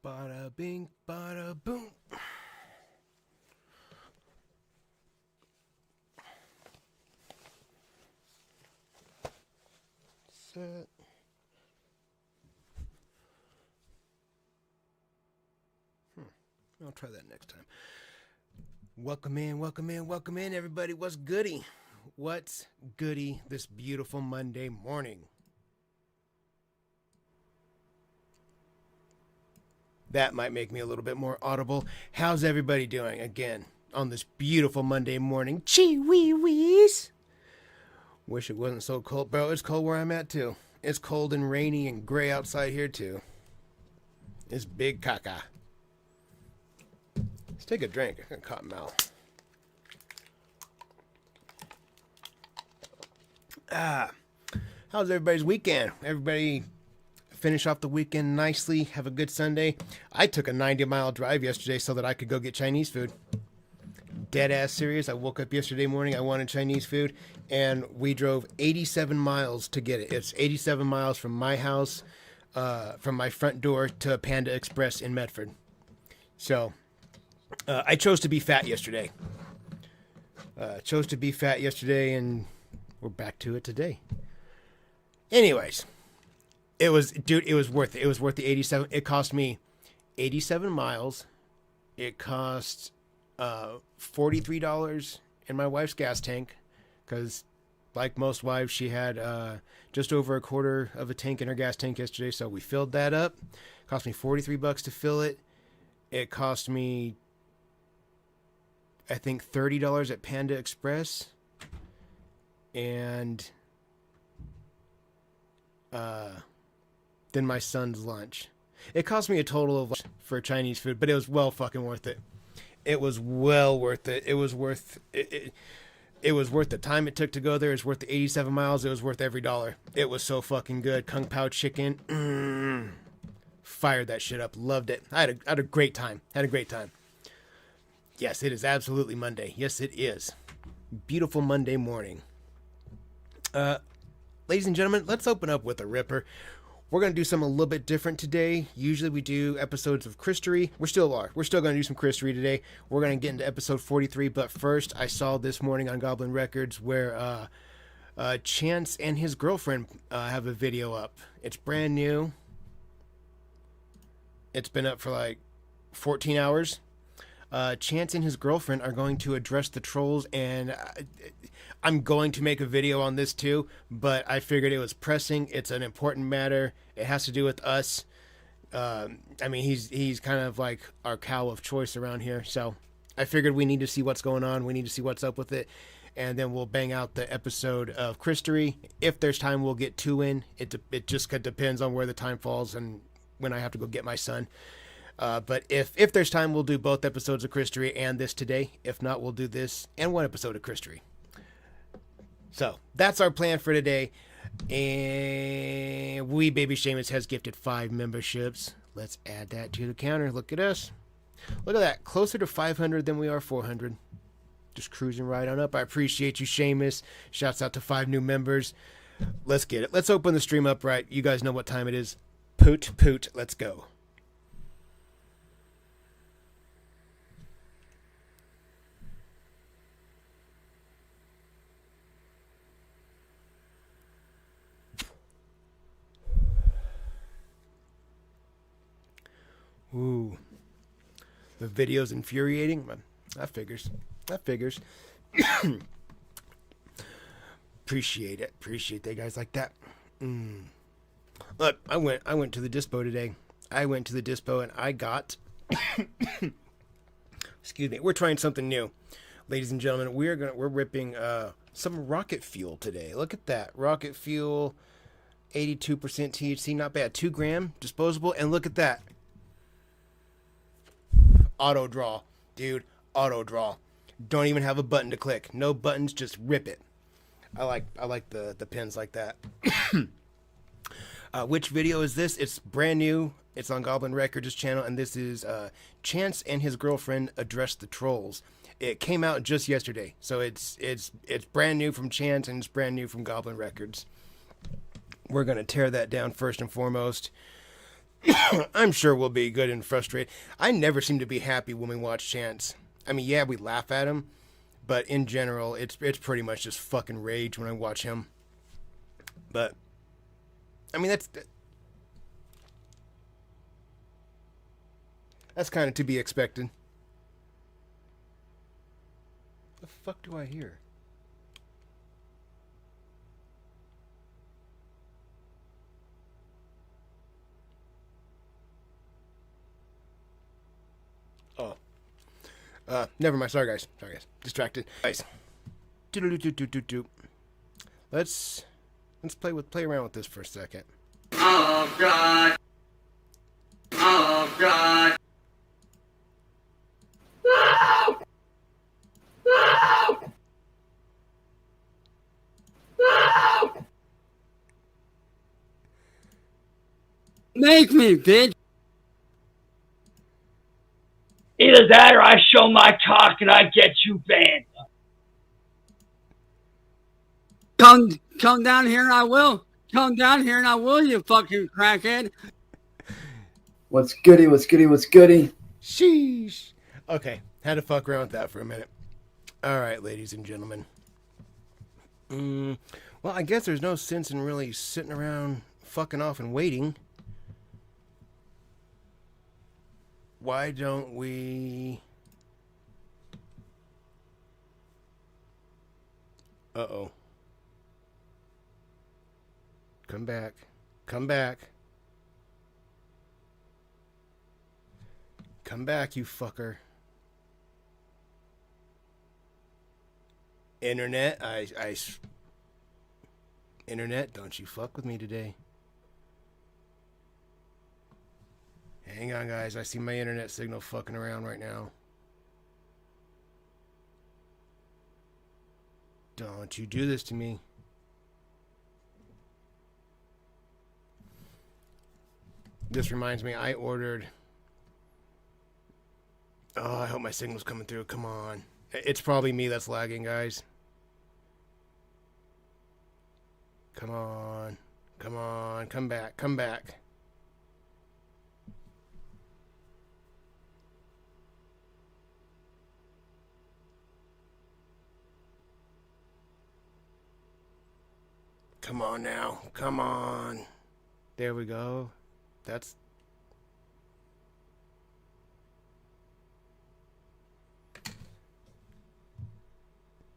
Bada bing, bada boom. Set. I'll try that next time. Welcome in, everybody. What's goody? What's goody this beautiful Monday morning? That might make me a little bit more audible. How's everybody doing again on this beautiful Monday morning? Chee wee wees. Wish it wasn't so cold, bro. It's cold where I'm at too. It's cold and rainy and gray outside here too. It's big caca. Let's take a drink. I got cotton mouth. How's everybody's weekend? Everybody finish off the weekend nicely. Have a good Sunday. I took a 90-mile drive yesterday so that I could go get Chinese food. Dead ass serious. I woke up yesterday morning. I wanted Chinese food, and we drove 87 miles to get it. It's 87 miles from my house, from my front door to Panda Express in Medford. So I chose to be fat yesterday. And we're back to it today. Anyways, it was worth it. It was worth the 87. It cost me 87 miles. It cost $43 in my wife's gas tank, because like most wives, she had just over a quarter of a tank in her gas tank yesterday. So we filled that up. It cost me $43 to fill it. It cost me, I think, $30 at Panda Express, and then my son's lunch. It cost me a total of for Chinese food, but it was well fucking worth it. It was well worth it. It was worth it. It was worth the time it took to go there. It was worth the 87 miles. It was worth every dollar. It was so fucking good. Kung Pao chicken. Fired that shit up. Loved it. I had a great time. Yes, it is absolutely Monday. Yes, it is. Beautiful Monday morning. Ladies and gentlemen, let's open up with a ripper. We're going to do something a little bit different today. Usually we do episodes of Christory. We still are. We're still going to do some Christory today. We're going to get into episode 43. But first, I saw this morning on Goblin Records where Chance and his girlfriend have a video up. It's brand new. It's been up for like 14 hours. Chance and his girlfriend are going to address the trolls, and I'm going to make a video on this too, but I figured it was pressing. It's an important matter. It has to do with us. I mean, he's kind of like our cow of choice around here, so I figured we need to see what's going on. We need to see what's up with it, and then we'll bang out the episode of Christory. If there's time, we'll get 2 in. It just depends on where the time falls and when I have to go get my son. But if there's time, we'll do both episodes of Christory and this today. If not, we'll do this and 1 episode of Christory. So that's our plan for today. And Wee Baby Seamus has gifted 5 memberships. Let's add that to the counter. Look at us. Look at that. Closer to 500 than we are 400. Just cruising right on up. I appreciate you, Seamus. Shouts out to 5 new members. Let's get it. Let's open the stream up right. You guys know what time it is. Poot. Let's go. Ooh, the video's infuriating, but that figures. Appreciate it. Appreciate they guys like that. Look, I went to the dispo today. I went to the dispo and I got. Excuse me. We're trying something new, ladies and gentlemen. We're ripping some rocket fuel today. Look at that rocket fuel, 82% THC, not bad. 2 gram disposable, and look at that. Auto draw, dude. Auto draw. Don't even have a button to click. No buttons, just rip it. I like the pins like that. Which video is this? It's brand new. It's on Goblin Records channel, and this is Chance and his girlfriend address the trolls. It came out just yesterday, so it's brand new from Chance and it's brand new from Goblin Records. We're gonna tear that down first and foremost. I'm sure we'll be good and frustrated. I never seem to be happy when we watch Chance. I mean, yeah, we laugh at him, but in general, it's pretty much just fucking rage when I watch him. But I mean, that's kind of to be expected. The fuck do I hear? Oh. Never mind. Sorry, guys. Distracted. Guys. Let's play around with this for a second. Oh God. Oh God. No! No! No! Make me, bitch! Either that or I show my cock and I get you banned. Come down here and I will. Come down here and I will, you fucking crackhead. What's goody? What's goody? What's goody? Sheesh. Okay, had to fuck around with that for a minute. All right, ladies and gentlemen. Well, I guess there's no sense in really sitting around fucking off and waiting. Why don't we... Uh-oh. Come back. Come back. Come back, you fucker. Internet, Internet, don't you fuck with me today. Hang on, guys. I see my internet signal fucking around right now. Don't you do this to me. This reminds me, I ordered... Oh, I hope my signal's coming through. Come on. It's probably me that's lagging, guys. Come on. Come on. Come back. Come back. Come on now. Come on. There we go. That's...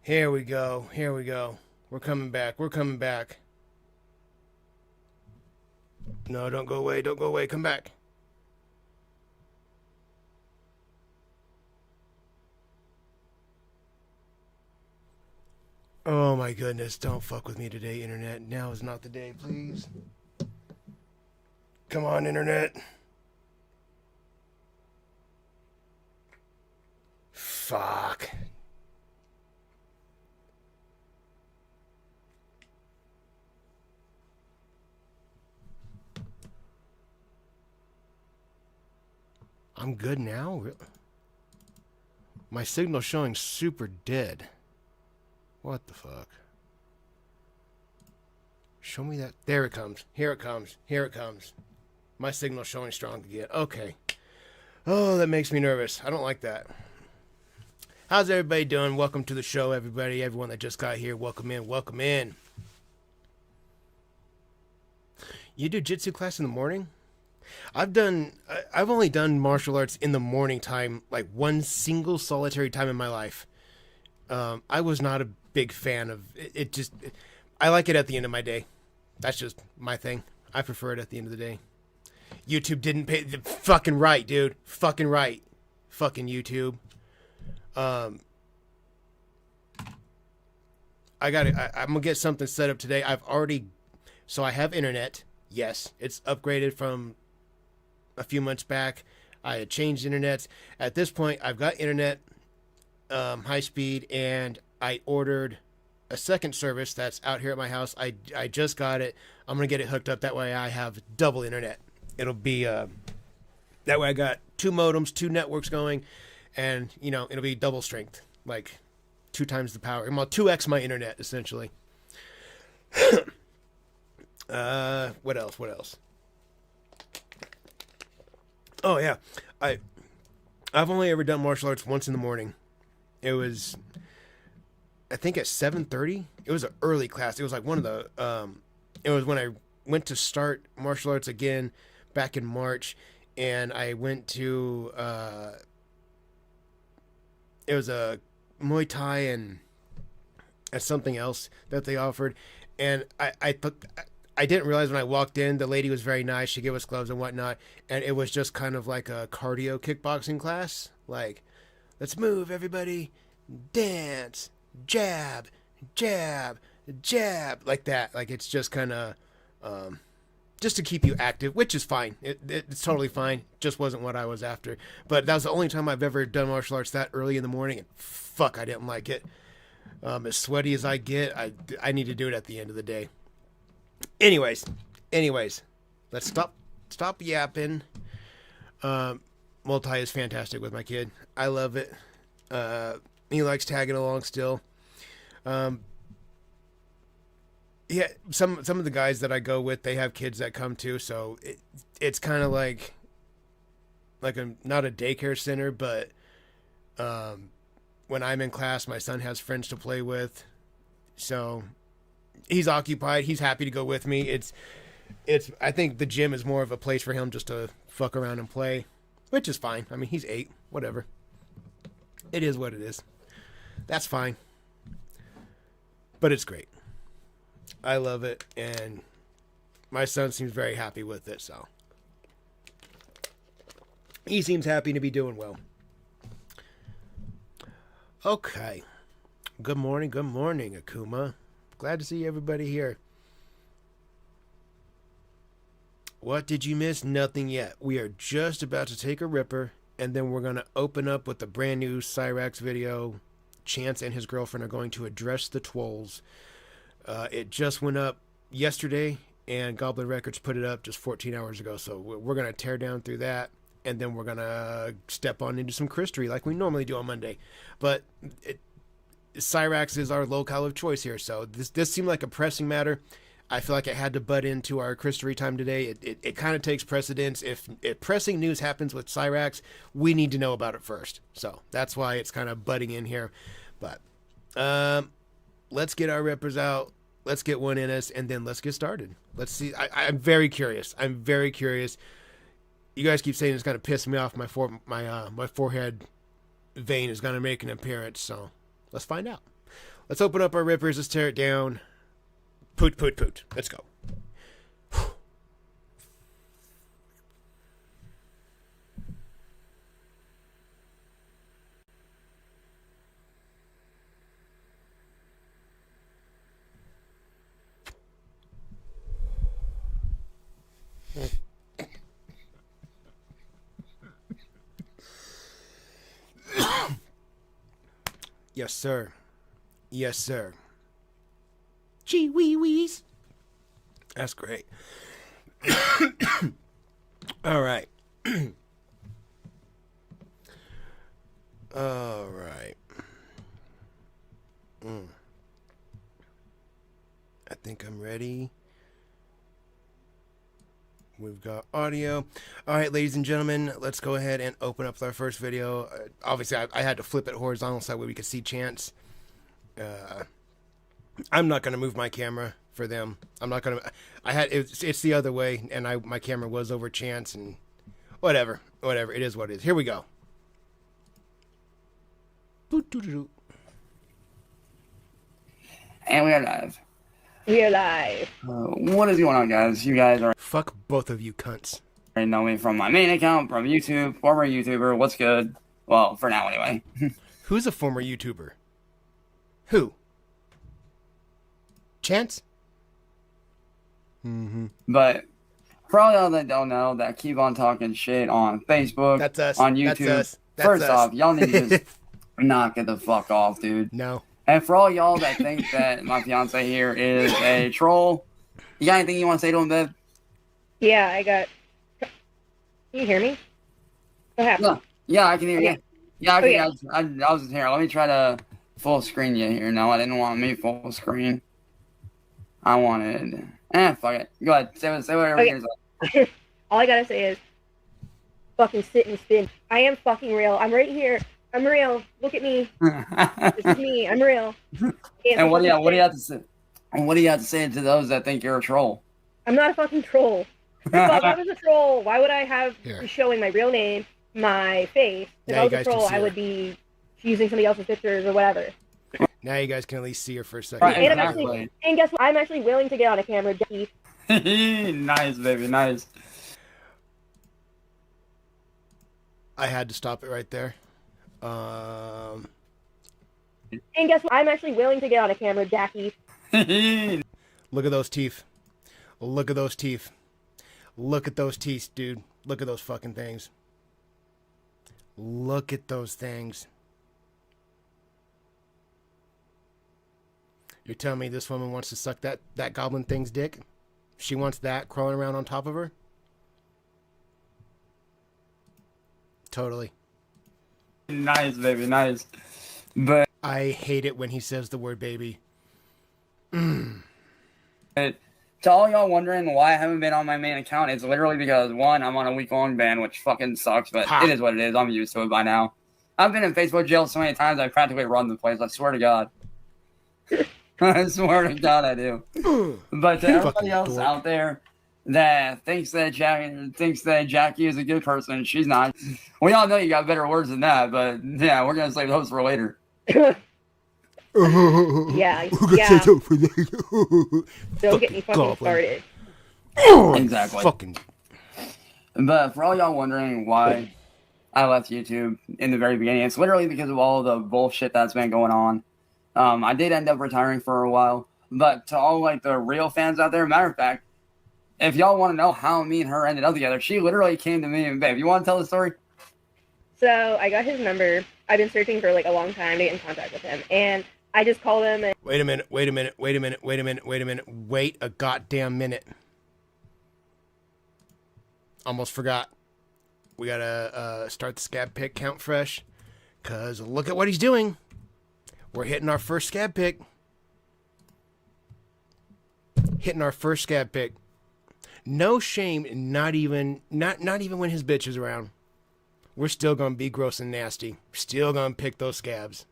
Here we go. Here we go. We're coming back. We're coming back. No, don't go away. Don't go away. Come back. Oh my goodness. Don't fuck with me today, Internet. Now is not the day, please. Come on, Internet. Fuck. I'm good now? My signal's showing super dead. What the fuck? Show me that. There it comes. Here it comes. Here it comes. My signal's showing strong again. Okay. Oh, that makes me nervous. I don't like that. How's everybody doing? Welcome to the show, everybody. Everyone that just got here, welcome in. Welcome in. You do jitsu class in the morning? I've only done martial arts in the morning time, like one single solitary time in my life. I was not a big fan of it. I like it at the end of my day. That's just my thing. I prefer it at the end of the day. YouTube didn't pay the fucking right, dude. Fucking right. Fucking YouTube. I'm gonna get something set up today. So I have internet. Yes, it's upgraded from a few months back. I had changed internet. At this point, I've got internet, high speed, and I ordered a second service that's out here at my house. I just got it. I'm gonna get it hooked up. That way I have double internet. It'll be that way I got 2 modems, 2 networks going, and it'll be double strength, like 2 times the power. Well, 2x my internet essentially. What else? Oh yeah, I've only ever done martial arts once in the morning. It was, I think, at 7:30. It was an early class. It was like one of the. It was when I went to start martial arts again back in March, and I went to. It was a Muay Thai and something else that they offered, and I thought. I didn't realize when I walked in, the lady was very nice. She gave us gloves and whatnot, and it was just kind of like a cardio kickboxing class. Like, let's move, everybody, dance, jab, jab, jab, like that. Like, it's just kind of just to keep you active, which is fine. It's totally fine. Just wasn't what I was after. But that was the only time I've ever done martial arts that early in the morning, and fuck, I didn't like it. As sweaty as I get, I need to do it at the end of the day. Anyways, let's stop yapping. Multi is fantastic with my kid. I love it. He likes tagging along still. Yeah, some of the guys that I go with, they have kids that come too, so it's kind of like not a daycare center, but when I'm in class, my son has friends to play with, so he's occupied. He's happy to go with me. It's. I think the gym is more of a place for him just to fuck around and play, which is fine. I mean, he's 8, whatever. It is what it is. That's fine. But it's great. I love it, and my son seems very happy with it, so he seems happy to be doing well. Okay. Good morning, Akuma. Glad to see everybody here. What did you miss? Nothing yet. We are just about to take a ripper, and then we're going to open up with a brand new Cyrax video. Chance and his girlfriend are going to address the Twolls. It just went up yesterday, and Goblin Records put it up just 14 hours ago, so we're going to tear down through that, and then we're going to step on into some Christory like we normally do on Monday. But Cyrax is our locale of choice here, so this seemed like a pressing matter. I feel like it had to butt into our Christory time today. It kind of takes precedence. If pressing news happens with Cyrax, we need to know about it first. So that's why it's kind of butting in here. But let's get our rippers out. Let's get one in us, and then let's get started. Let's see. I'm very curious. You guys keep saying it's going to piss me off. My forehead vein is going to make an appearance. So let's find out. Let's open up our rippers. Let's tear it down. Poot, poot, poot. Let's go. Yes, sir. Yes, sir. Gee wee wees. That's great. All right. All right. I think I'm ready. We've got audio. All right, ladies and gentlemen, let's go ahead and open up our first video. Obviously, I had to flip it horizontal so that way we could see Chance. I'm not going to move my camera for them. I'm not going to. It's the other way, and my camera was over Chance, and whatever. It is what it is. Here we go. And we are live. We are live. What is going on, guys? You guys Fuck both of you cunts. already know me from my main account, from YouTube, former YouTuber. What's good? Well, for now, anyway. Who's a former YouTuber? Who? Chance? Mm-hmm. But for all y'all that don't know, that keep on talking shit on Facebook, That's us. on YouTube, That's first us. off, y'all need to just knock it the fuck off, dude. No. And for all y'all that think that my fiance here is a troll, you got anything you want to say to him, babe? Yeah, I got. Can you hear me? What happened? No. Yeah, I can hear you. Okay. Yeah, I can yeah. I was here. Let me try to full screen you here. No, I didn't want me full screen. I wanted. Fuck it. Go ahead. Say whatever Okay. it is. All I gotta say is, fucking sit and spin. I am fucking real. I'm right here. I'm real. Look at me. This is me. I'm real. And what do you have to say? And what do you have to say to those that think you're a troll? I'm not a fucking troll. If I was a troll, why would I have Here. be showing my real name, my face? If Now I you was a guys can troll, see I her. would be using somebody else's pictures or whatever. Now you guys can at least see her for a second. Right, And exactly. and guess what? I'm actually willing to get on a camera, Jackie. Nice, baby, nice. I had to stop it right there. And guess what? I'm actually willing to get on a camera, Jackie. Look at those teeth. Look at those teeth. Look at those teeth, dude. Look at those fucking things. Look at those things. You're telling me this woman wants to suck that goblin thing's dick? She wants that crawling around on top of her? Totally. Nice, baby, nice. But I hate it when he says the word baby. to all y'all wondering why I haven't been on my main account, it's literally because, one, I'm on a week-long ban, which fucking sucks, but Ha. it is what it is. I'm used to it by now. I've been in Facebook jail so many times, I practically run the place. I swear to God. I swear to God I do. But to everybody Fucking else dork. out there that thinks that Jackie is a good person, she's not. We all know you got better words than that, but yeah, we're gonna save those for later. Yeah, yeah. Don't get me fucking goblin. started. Exactly. Fucking. But for all y'all wondering why I left YouTube in the very beginning, it's literally because of all the bullshit that's been going on. I did end up retiring for a while, but to all like the real fans out there, matter of fact, if y'all want to know how me and her ended up together, she literally came to me and, babe, you want to tell the story? So I got his number. I've been searching for like a long time to get in contact with him, and I just called him. And Wait a minute. Wait a minute. Wait a minute. Wait a minute. Wait a minute. Wait a goddamn minute. Almost forgot. We gotta start the scab pick count fresh. Cause look at what he's doing. We're hitting our first scab pick. Hitting our first scab pick. No shame, not even when his bitch is around. We're still gonna be gross and nasty. Still gonna pick those scabs.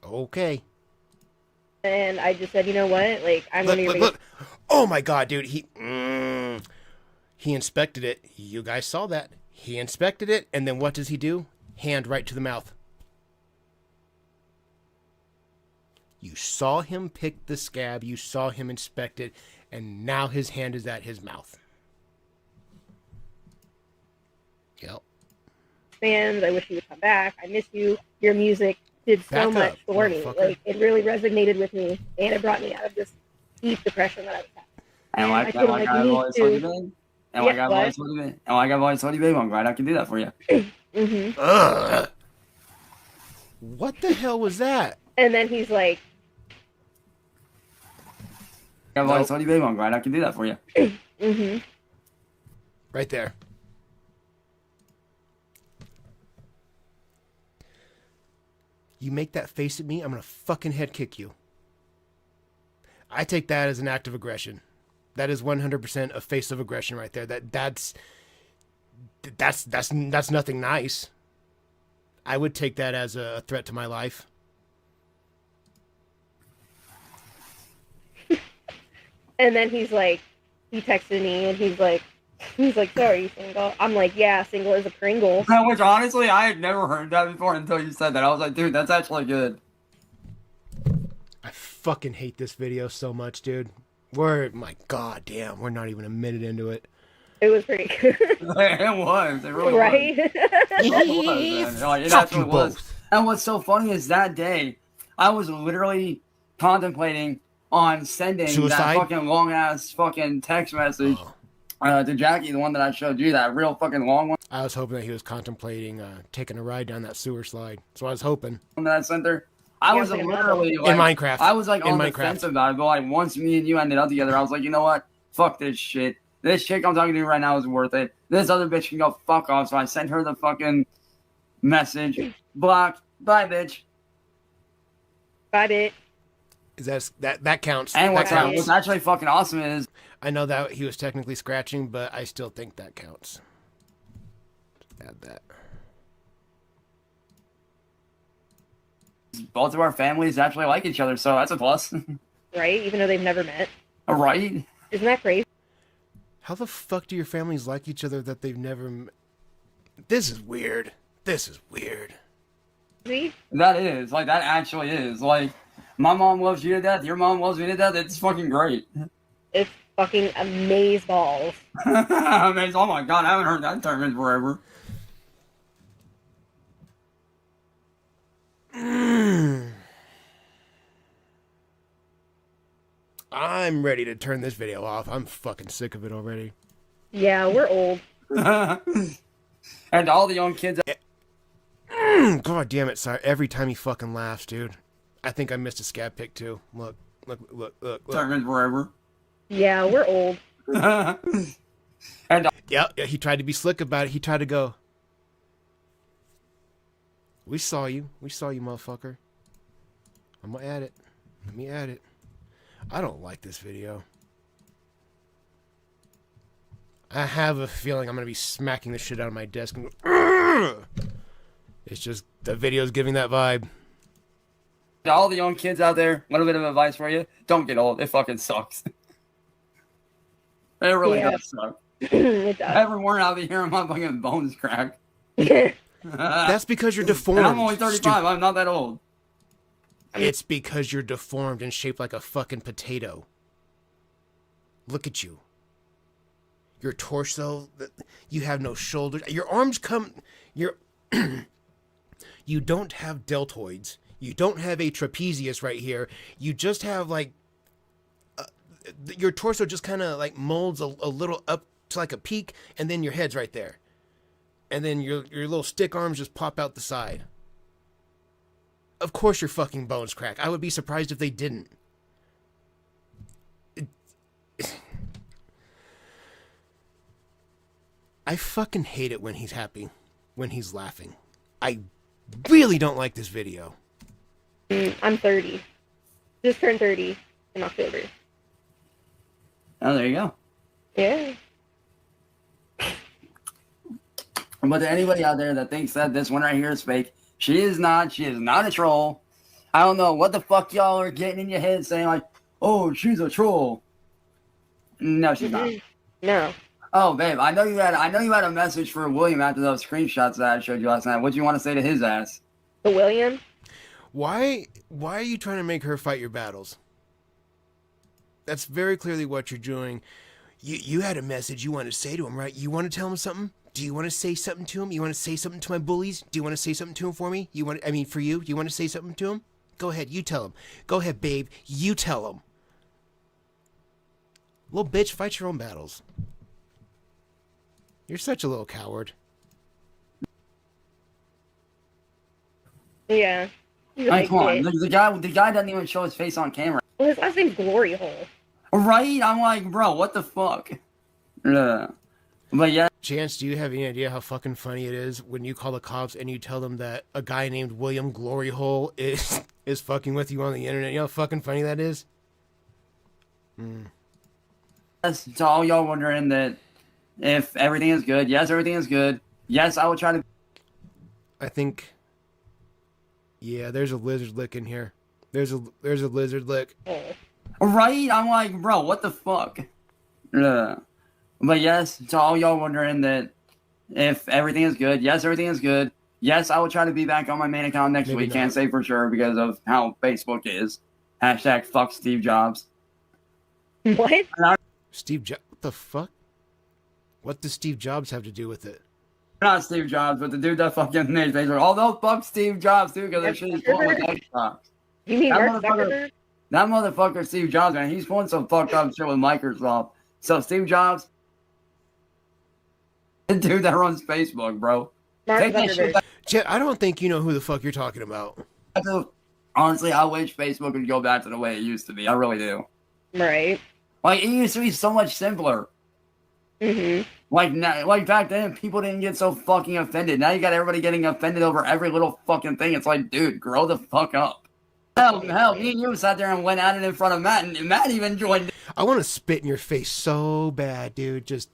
Okay. and I just said, you know what? Like I'm Look, gonna look, look. Oh my god, dude. He inspected it. You guys saw that. He inspected it, and then what does he do? Hand right to the mouth. You saw him pick the scab, you saw him inspect it, and now his hand is at his mouth. Yep. fans. I wish you would come back. I miss you. Your music did so Back up, much for me. motherfucker. Like it really resonated with me, and it brought me out of this deep depression that I was having. And I like feel I've like always you told you, need to- babe. And like Yeah, I've what? always told you, babe. And like I've always told you, babe, I'm glad I can do that for you. hmm Ugh. What the hell was that? And then he's like, I've always Nope. told you, babe, I'm glad I can do that for you. mm-hmm. Right there. You make that face at me, I'm gonna fucking head kick you. I take that as an act of aggression. That is 100% a face of aggression right there. That's nothing nice. I would take that as a threat to my life. And then he's like, he texted me, and he's like, sorry, you single? I'm like, yeah, single as a Pringle. Which honestly, I had never heard that before until you said that. I was like, dude, that's actually good. I fucking hate this video so much, dude. My god damn, we're not even a minute into it. It was pretty good, It was. It really was. right? It was, man. Like, it Fuck actually you was. both. And what's so funny is that day, I was literally contemplating on sending Suicide? that fucking long ass fucking text message to Jackie, the one that I showed you, that real fucking long one I was hoping that he was contemplating taking a ride down that sewer slide. So I was hoping. that I sent her. I Yeah, was like a literally In like, Minecraft. I was like In on the Minecraft. fence about it, but like once me and you ended up together, I was like, you know what? Fuck this shit. This chick I'm talking to right now is worth it. This other bitch can go fuck off. So I sent her the fucking message. Block. Bye, bitch. Got it. Is that counts? And That what's counts. actually fucking awesome is I know that he was technically scratching, but I still think that counts. Add that. Both of our families actually like each other, so that's a plus. Right? Even though they've never met. Right? Isn't that crazy? How the fuck do your families like each other that they've never met? This is weird. This is weird. See? That is. Like, that actually is. Like, my mom loves you to death, your mom loves me to death. It's fucking great. It's fucking amazeballs. I mean, oh my god, I haven't heard that term in forever. I'm ready to turn this video off. I'm fucking sick of it already. Yeah, we're old. And all the young kids. God damn it, sorry. Every time he fucking laughs, dude. I think I missed a scab pick too. Look. Term in forever. Yeah, we're old. And Yeah, he tried to be slick about it. He tried to go. We saw you, motherfucker. I'm gonna add it. Let me add it. I don't like this video. I have a feeling I'm gonna be smacking the shit out of my desk. And go, it's just the video's giving that vibe. to all the young kids out there, a little bit of advice for you: don't get old. It fucking sucks. It really Yeah. does suck. It does. Every morning I'll be hearing my fucking bones crack. That's because you're deformed. And I'm only 35. I'm not that old. It's because you're deformed and shaped like a fucking potato. Look at you. Your torso, you have no shoulders. Your arms come, you don't have deltoids. You don't have a trapezius right here. You just have like, your torso just kind of like molds a little up to like a peak, and then your head's right there. And then your little stick arms just pop out the side. Of course your fucking bones crack. I would be surprised if they didn't. I fucking hate it when he's happy, when he's laughing. I really don't like this video. I'm 30. Just turned 30 in October. Oh, there you go. Yeah. But to anybody out there that thinks that this one right here is fake, she is not. She is not a troll. I don't know what the fuck y'all are getting in your head saying like, oh, she's a troll. No, she's not. No. Oh, babe, I know you had a message for William after those screenshots that I showed you last night. What do you want to say to his ass? The William? Why are you trying to make her fight your battles? That's very clearly what you're doing. You had a message you wanted to say to him, right? You want to tell him something? Do you want to say something to him? You want to say something to my bullies? Do you want to say something to him for me? For you? You want to say something to him? Go ahead, you tell him. Go ahead, babe, you tell him. Little bitch, fight your own battles. You're such a little coward. Yeah. He's a Like, big come on, bitch. the guy doesn't even show his face on camera. Well, his last name's Glory Hole. Right? I'm like, bro, what the fuck? Yeah. But yeah. Chance, do you have any idea how fucking funny it is when you call the cops and you tell them that a guy named William Glory Hole is fucking with you on the internet? You know how fucking funny that is? Yes, to all y'all wondering that if everything is good, yes, everything is good. Yes, I will try to. I think. Yeah, there's a lizard lick in here. There's a lizard lick. Oh. Right? I'm like, bro, what the fuck? Yeah. But yes, to all y'all wondering that if everything is good, yes, everything is good. Yes, I will try to be back on my main account next Maybe week. not. Can't say for sure because of how Facebook is. Hashtag fuck Steve Jobs. What? Steve Jobs? What the fuck? What does Steve Jobs have to do with it? Not Steve Jobs, but the dude that fucking made Facebook. Although fuck Steve Jobs too, because that shit is pulling with Xbox. You mean That Mark motherfucker- Zuckerberg? That motherfucker Steve Jobs, man, he's pulling some fucked up shit with Microsoft. So Steve Jobs, the dude that runs Facebook, bro. Mark Take that shit Zuckerberg. back. Chet, I don't think you know who the fuck you're talking about. Honestly, I wish Facebook would go back to the way it used to be. I really do. Right. Like, it used to be so much simpler. Mm-hmm. Like back then, people didn't get so fucking offended. Now you got everybody getting offended over every little fucking thing. It's like, dude, grow the fuck up. Hell, me and you sat there and went at it in front of Matt, and Matt even joined. I want to spit in your face so bad, dude. Just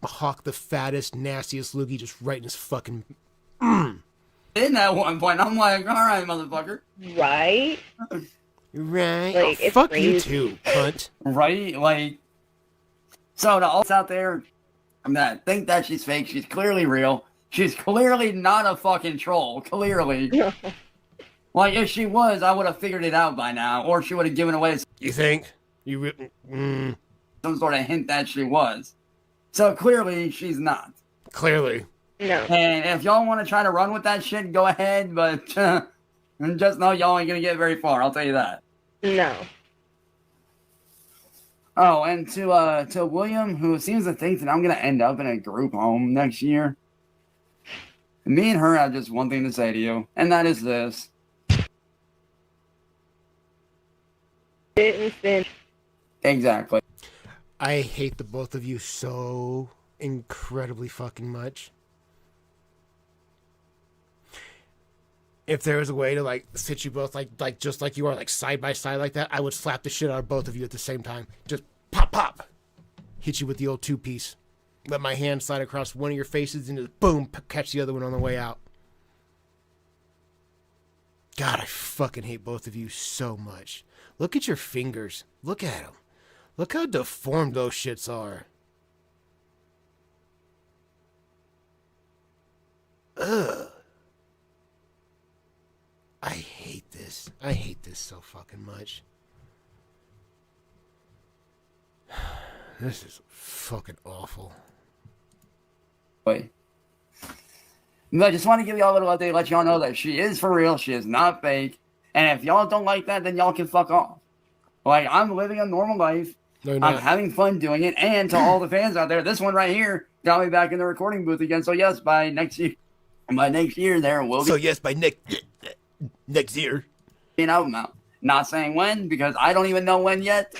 hawk the fattest, nastiest loogie just right in his fucking... In at one point, I'm like, all right, motherfucker. Right? Right. Like, Oh, it's fuck crazy. you too, cunt. Right? Like, so to all out there that think that she's fake, she's clearly real. She's clearly not a fucking troll. Clearly. No. Like, if she was, I would have figured it out by now. Or she would have given away You think? some sort of hint that she was. So clearly, she's not. Clearly. No. And if y'all want to try to run with that shit, go ahead. But just know y'all ain't going to get very far. I'll tell you that. No. Oh, and to William, who seems to think that I'm going to end up in a group home next year. Me and her have just one thing to say to you, and that is this. Didn't spin. Exactly. I hate the both of you so incredibly fucking much. If there was a way to like sit you both like just like you are, like side by side like that, I would slap the shit out of both of you at the same time. Just pop pop. Hit you with the old 2-piece. Let my hand slide across one of your faces and just boom, catch the other one on the way out. God, I fucking hate both of you so much. Look at your fingers. Look at them. Look how deformed those shits are. Ugh. I hate this. I hate this so fucking much. This is fucking awful. But I just want to give y'all a little update, let y'all know that she is for real. She is not fake. And if y'all don't like that, then y'all can fuck off. Like, I'm living a normal life. No, you're I'm not. having fun doing it. And to all the fans out there, this one right here got me back in the recording booth again. So yes, by next year, there will be So yes, by next year. an album out. Not saying when, because I don't even know when yet.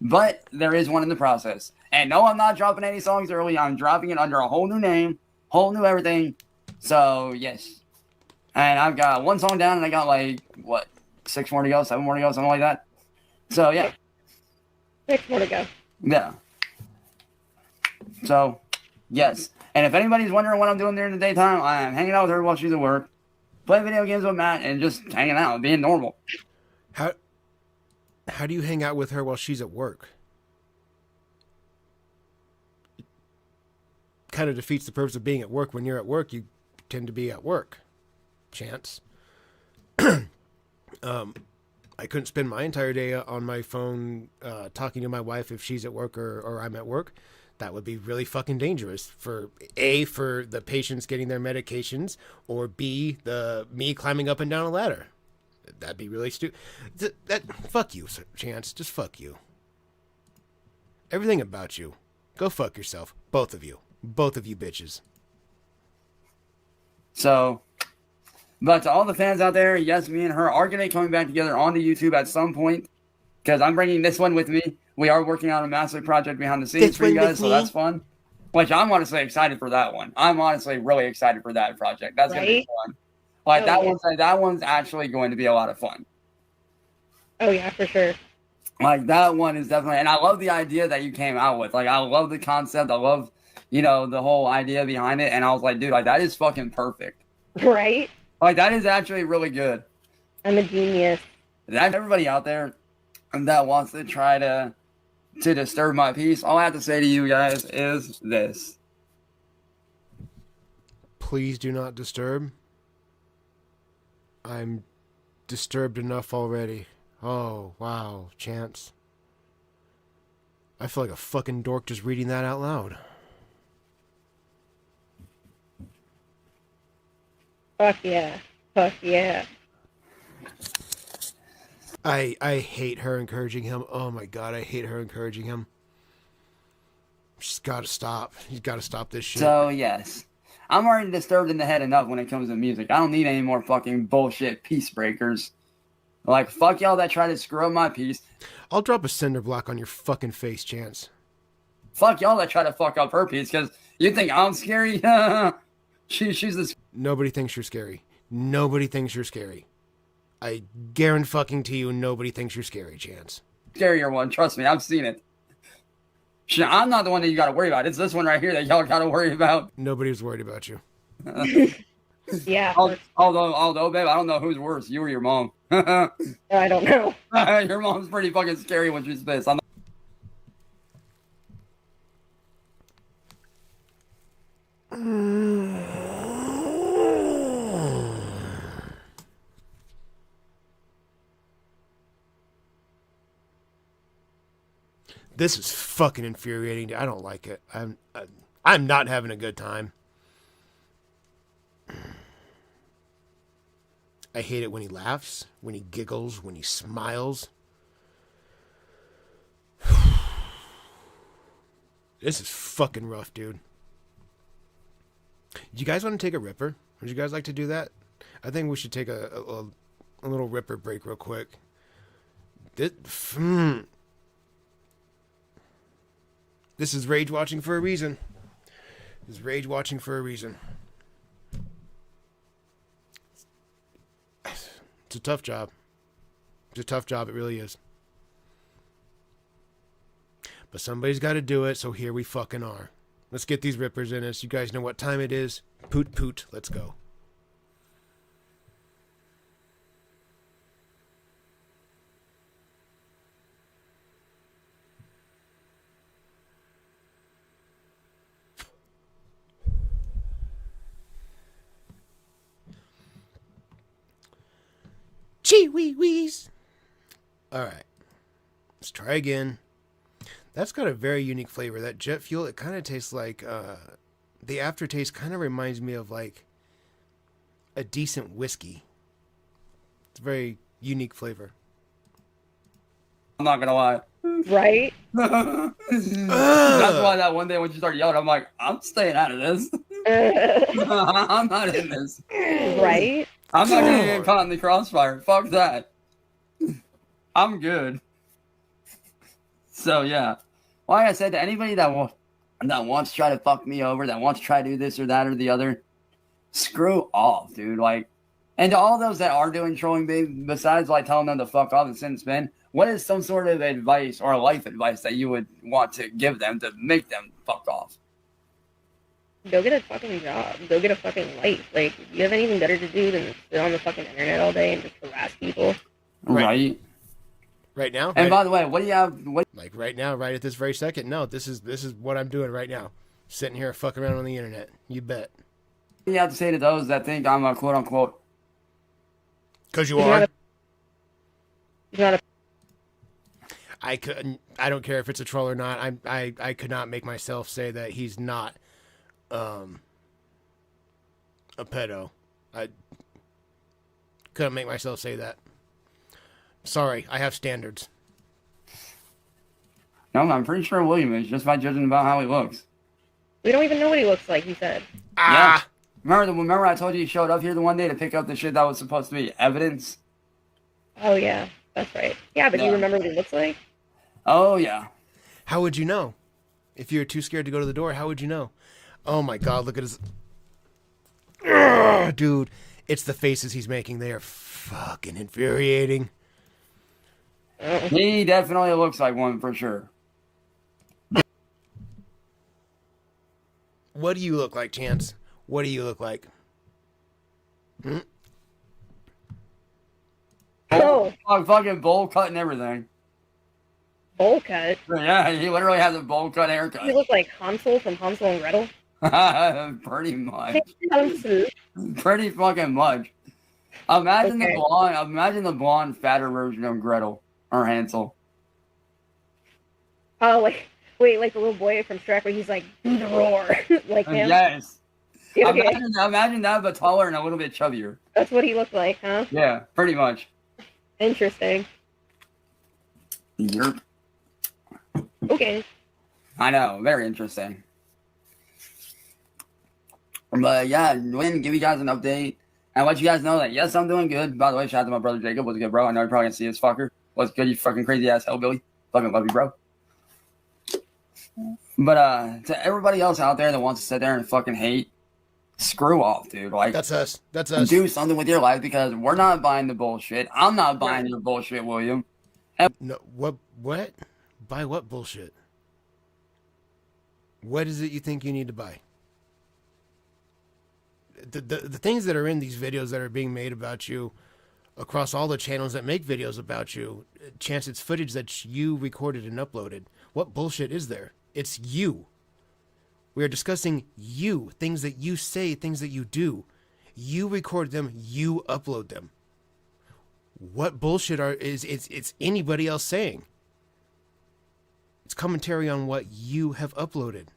But there is one in the process. And no, I'm not dropping any songs early. I'm dropping it under a whole new name, whole new everything. So, yes. And I've got one song down, and I got like, what, 6 more to go, 7 more to go, something like that. So, yeah. 6 more to go. Yeah. So, yes. And if anybody's wondering what I'm doing during the daytime, I am hanging out with her while she's at work, playing video games with Matt, and just hanging out, being normal. How do you hang out with her while she's at work? It kind of defeats the purpose of being at work. When you're at work, you tend to be at work. Chance. I couldn't spend my entire day on my phone talking to my wife if she's at work or I'm at work. That would be really fucking dangerous for A, for the patients getting their medications, or B, me climbing up and down a ladder. That'd be really stupid. Fuck you, Chance. Just fuck you. Everything about you. Go fuck yourself. Both of you. Both of you bitches. So, but to all the fans out there, yes, me and her are going to be coming back together onto YouTube at some point, because I'm bringing this one with me. We are working on a massive project behind the scenes for you guys, so that's fun. Which I'm honestly excited for that one. I'm honestly really excited for that project. That's going to be fun. Like, that one's actually going to be a lot of fun. Oh, yeah, for sure. Like, that one is definitely, and I love the idea that you came out with. Like, I love the concept. I love, the whole idea behind it. And I was like, dude, like, that is fucking perfect. Right? Like, that is actually really good. I'm a genius. That's everybody out there that wants to try to disturb my peace. All I have to say to you guys is this. Please do not disturb. I'm disturbed enough already. Oh, wow, Chance. I feel like a fucking dork just reading that out loud. Fuck yeah. Fuck yeah. I hate her encouraging him. Oh my god, I hate her encouraging him. She's gotta stop. He's gotta stop this shit. So, yes. I'm already disturbed in the head enough when it comes to music. I don't need any more fucking bullshit peace breakers. Like, fuck y'all that try to screw up my peace. I'll drop a cinder block on your fucking face, Chance. Fuck y'all that try to fuck up her peace, because you think I'm scary? She's this. Nobody thinks you're scary. Nobody thinks you're scary. I guarantee fucking to you, nobody thinks you're scary, Chance. scarier one. Trust me, I've seen it. Shit, I'm not the one that you got to worry about. It's this one right here that y'all got to worry about. Nobody's worried about you. Yeah. Although, babe, I don't know who's worse, you or your mom. I don't know. Your mom's pretty fucking scary when she's pissed. This is fucking infuriating. I don't like it. I'm not having a good time. I hate it when he laughs, when he giggles, when he smiles. This is fucking rough, dude. Do you guys want to take a ripper? Would you guys like to do that? I think we should take a little ripper break real quick. This is rage watching for a reason. This is rage watching for a reason. It's a tough job. It's a tough job, it really is. But somebody's got to do it, so here we fucking are. Let's get these rippers in us. You guys know what time it is. Poot poot, let's go. Chee wee wees. All right. Let's try again. That's got a very unique flavor. That jet fuel, it kind of tastes like, the aftertaste kind of reminds me of like a decent whiskey. It's a very unique flavor. I'm not gonna lie. Right? That's why that one day when you started yelling, I'm like, I'm staying out of this. I'm not in this. Right? I'm not gonna get caught in the crossfire. Fuck that. I'm good. So yeah, like I said, to anybody that wants to try to fuck me over, that wants to try to do this or that or the other, screw off, dude. Like, and to all those that are doing trolling, babe, besides like telling them to fuck off and sit and spin, what is some sort of advice or life advice that you would want to give them to make them fuck off? Go get a fucking job. Go get a fucking life. Like, you have anything better to do than sit on the fucking internet all day and just harass people? Right. Right now? And by the way, what do you have? Like right now, right at this very second? No, this is what I'm doing right now. Sitting here fucking around on the internet. You bet. What do you have to say to those that think I'm a quote unquote? Because you are. He's not a. I don't care if it's a troll or not. I could not make myself say that he's not a pedo. I couldn't make myself say that. Sorry, I have standards. No, I'm pretty sure William is, just by judging about how he looks. We don't even know what he looks like, he said. Yeah. Remember I told you he showed up here the one day to pick up the shit that was supposed to be evidence? Oh, yeah. That's right. Yeah, but do you remember what he looks like? Oh, yeah. How would you know? If you're too scared to go to the door, how would you know? Oh my god, look at his... Ugh, dude, it's the faces he's making. They are fucking infuriating. He definitely looks like one for sure. What do you look like, Chance? What do you look like? Hmm? Oh. Fucking bowl cut and everything. Bowl cut? Yeah, he literally has a bowl cut haircut. He look like Hansel from Hansel and Gretel? Pretty much. Hansel. Pretty fucking much. Imagine the blonde, fatter version of Gretel or Hansel. Oh, wait, like the little boy from Shrek where he's like, do the roar. Like him? Yes. Okay. Imagine that, but taller and a little bit chubbier. That's what he looked like, huh? Yeah, pretty much. Interesting. Yerp. Okay. I know, very interesting. But yeah, Win, give you guys an update and let you guys know that yes, I'm doing good. By the way, shout out to my brother Jacob. What's good, bro? I know you're probably gonna see this fucker. What's good, you fucking crazy ass hellbilly? Fucking love you, bro. But to everybody else out there that wants to sit there and fucking hate, screw off, dude. Like, that's us. That's us. Do something with your life because we're not buying the bullshit. I'm not buying your bullshit, William. No, what? Buy what bullshit? What is it you think you need to buy? The things that are in these videos that are being made about you across all the channels that make videos about you, chance it's footage that you recorded and uploaded. What bullshit is there? It's you. We are discussing you, things that you say, things that you do. You record them, you upload them. What bullshit it's anybody else saying? It's commentary on what you have uploaded.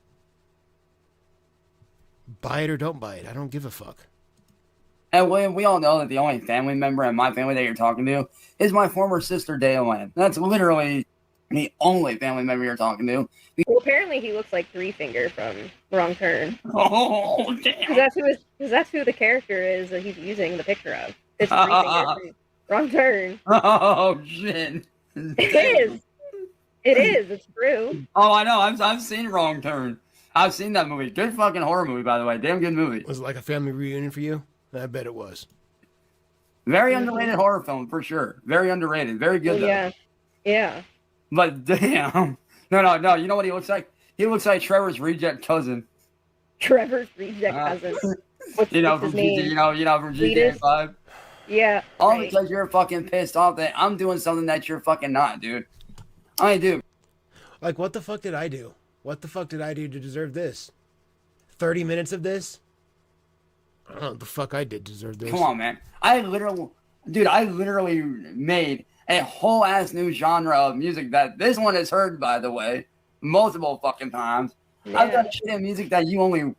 Buy it or don't buy it. I don't give a fuck. And we all know that the only family member in my family that you're talking to is my former sister, Daylin. That's literally the only family member you're talking to. Well, apparently he looks like Three Finger from Wrong Turn. Oh, damn. Because that's who the character is that he's using the picture of. It's Three Finger from Wrong Turn. Oh, shit. It is. It is. It's true. Oh, I know. I've seen Wrong Turn. I've seen that movie. Good fucking horror movie, by the way. Damn good movie. Was it like a family reunion for you? I bet it was. Very underrated horror film, for sure. Very underrated. Very good, though. Yeah. Yeah. But damn. No. You know what he looks like? He looks like Trevor's reject cousin. Trevor's reject cousin. What's From his name? from GTA 5. Yeah. All right. because you're fucking pissed off that I'm doing something that you're fucking not, dude. I do. Like, what the fuck did I do? What the fuck did I do to deserve this? 30 minutes of this? I don't know what the fuck I did to deserve this. Come on, man. I literally made a whole ass new genre of music that this one has heard, by the way, multiple fucking times. Yeah. I've done shit in music that you only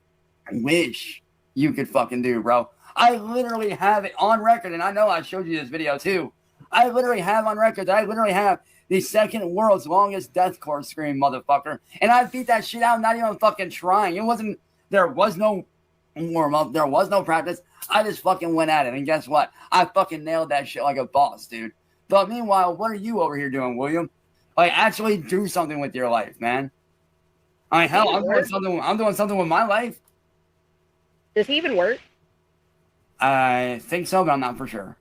wish you could fucking do, bro. I literally have it on record, and I know I showed you this video too. I literally have on record that I literally have the second world's longest deathcore scream, motherfucker. And I beat that shit out, not even fucking trying. There was no warm up, there was no practice. I just fucking went at it, and guess what? I fucking nailed that shit like a boss, dude. But meanwhile, what are you over here doing, William? Like, actually do something with your life, man. I mean, hell, I'm doing something with my life. Does he even work? I think so, but I'm not for sure.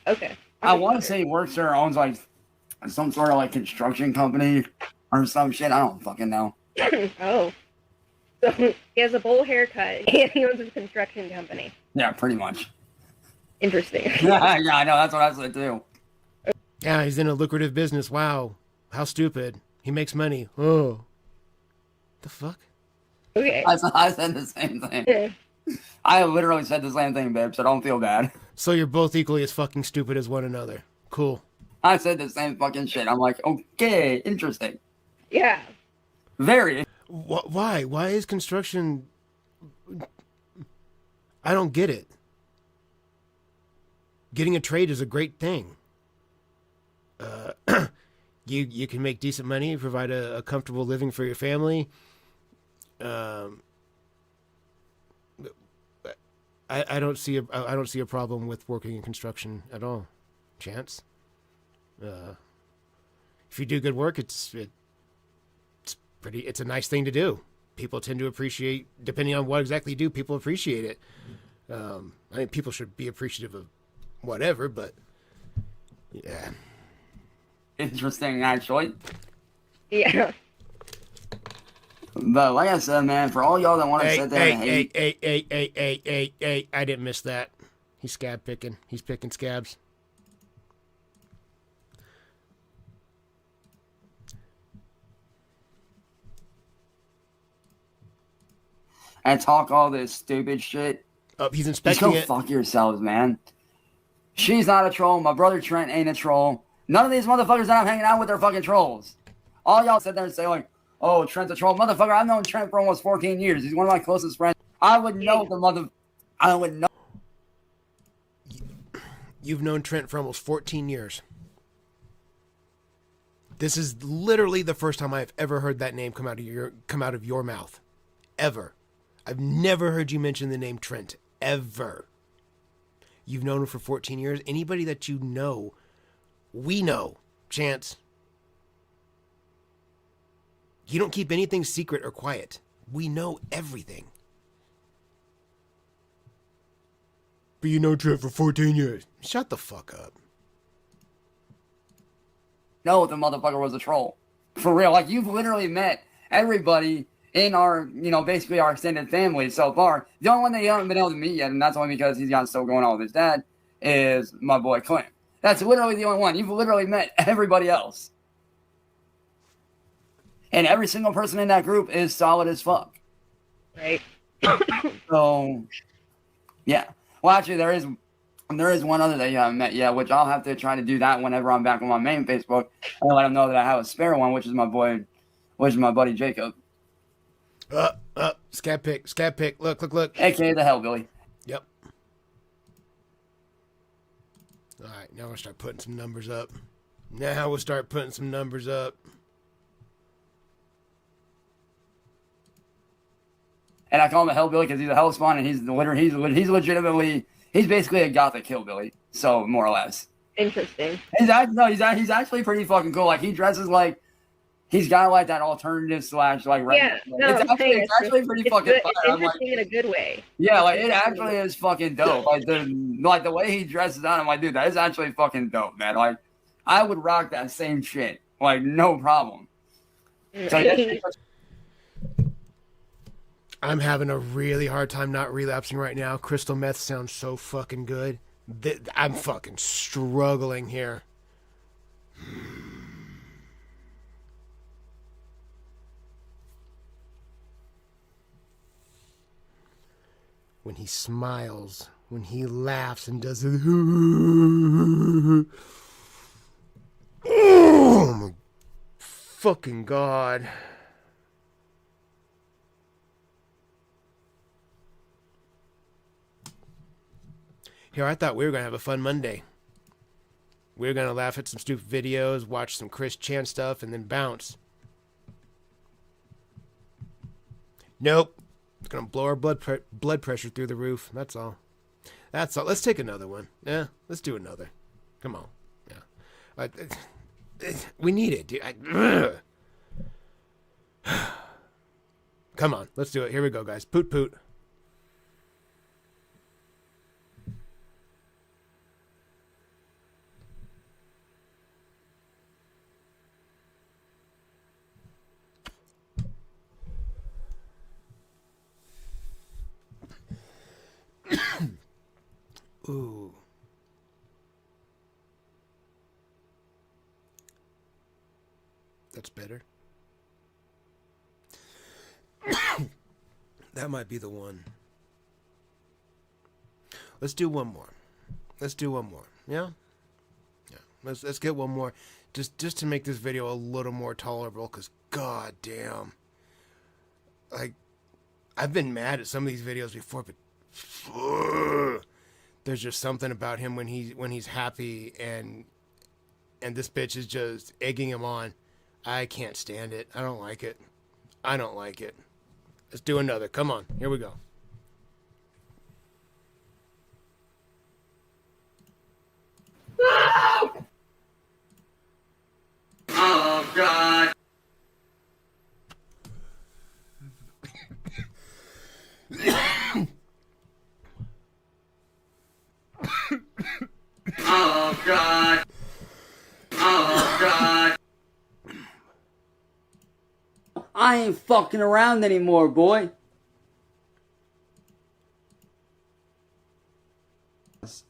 Okay. I want to say he works or owns like some sort of like construction company or some shit. I don't fucking know. Oh. So he has a bowl haircut and he owns a construction company. Yeah, pretty much. Interesting. Yeah, I know. That's what I said too. Yeah, he's in a lucrative business. Wow. How stupid. He makes money. Oh. The fuck? Okay. I said the same thing. I literally said the same thing, babe, so don't feel bad. So you're both equally as fucking stupid as one another. Cool. I said the same fucking shit. I'm like, okay, interesting. Yeah. Very. Why? Why is construction... I don't get it. Getting a trade is a great thing. You can make decent money, provide a comfortable living for your family. I don't see a problem with working in construction at all. Chance. If you do good work, it's a nice thing to do. People tend to appreciate, depending on what exactly you do, people appreciate it. I mean, people should be appreciative of whatever, but yeah. Interesting, actually. Yeah. But like I said, man, for all y'all that want to sit there and hate... Hey, I didn't miss that. He's scab picking. He's picking scabs. And talk all this stupid shit. Oh, he's Just inspecting go it. fuck yourselves, man. She's not a troll. My brother Trent ain't a troll. None of these motherfuckers that I'm hanging out with are fucking trolls. All y'all sit there and say like, oh, Trent's a troll. Motherfucker, I've known Trent for almost 14 years. He's one of my closest friends. I would know. You've known Trent for almost 14 years. This is literally the first time I've ever heard that name come out of your mouth. Ever. I've never heard you mention the name Trent. Ever. You've known him for 14 years. Anybody that you know, we know. Chance. You don't keep anything secret or quiet. We know everything. But you know Trent for 14 years. Shut the fuck up. know if the motherfucker was a troll. For real. Like, you've literally met everybody in our, basically our extended family so far. The only one that you haven't been able to meet yet, and that's only because he's got stuff going on with his dad, is my boy Clint. That's literally the only one. You've literally met everybody else. And every single person in that group is solid as fuck. Right. So, yeah. Well, actually, there is one other that you haven't met yet, which I'll have to try to do that whenever I'm back on my main Facebook. And let him know that I have a spare one, which is my buddy Jacob. Scat pick. Look. AKA the Hellbilly. Yep. All right, now we'll start putting some numbers up. And I call him a Hellbilly because he's a hell spawn, and he's basically a gothic hillbilly. So more or less. Interesting. He's actually pretty fucking cool. Like, he dresses like he's got like that alternative / like Yeah, no, it's actually pretty fucking good. fun. It's interesting in a good way. Yeah, like it actually is fucking dope. Like the way he dresses on, I'm like, dude, that is actually fucking dope, man. Like, I would rock that same shit, like no problem. So, yeah. I'm having a really hard time not relapsing right now. Crystal meth sounds so fucking good. I'm fucking struggling here. When he smiles, when he laughs and does it. Oh my fucking God. Here, I thought we were going to have a fun Monday. We were going to laugh at some stupid videos, watch some Chris Chan stuff, and then bounce. Nope. It's going to blow our blood pressure through the roof. That's all. Let's take another one. Yeah, let's do another. Come on. Yeah. We need it, dude. Come on. Let's do it. Here we go, guys. Poot poot. Ooh. That's better. That might be the one. Let's do one more. Yeah? Yeah. Let's get one more. Just to make this video a little more tolerable, because god damn. Like, I've been mad at some of these videos before, but there's just something about him when he's happy, and this bitch is just egging him on. I can't stand it. I don't like it. Let's do another. Come on. Here we go. Oh God. Oh God. Oh God. I ain't fucking around anymore, boy.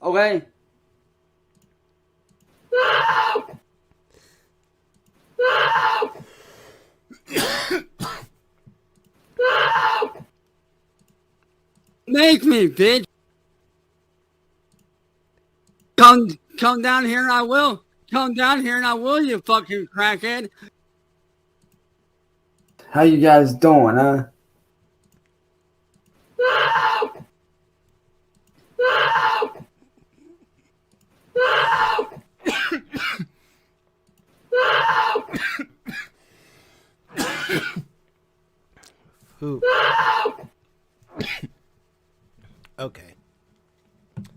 Okay? Make me, bitch. Come down here and I will. Come down here and I will, you fucking crackhead. How you guys doing, huh? Who? Okay.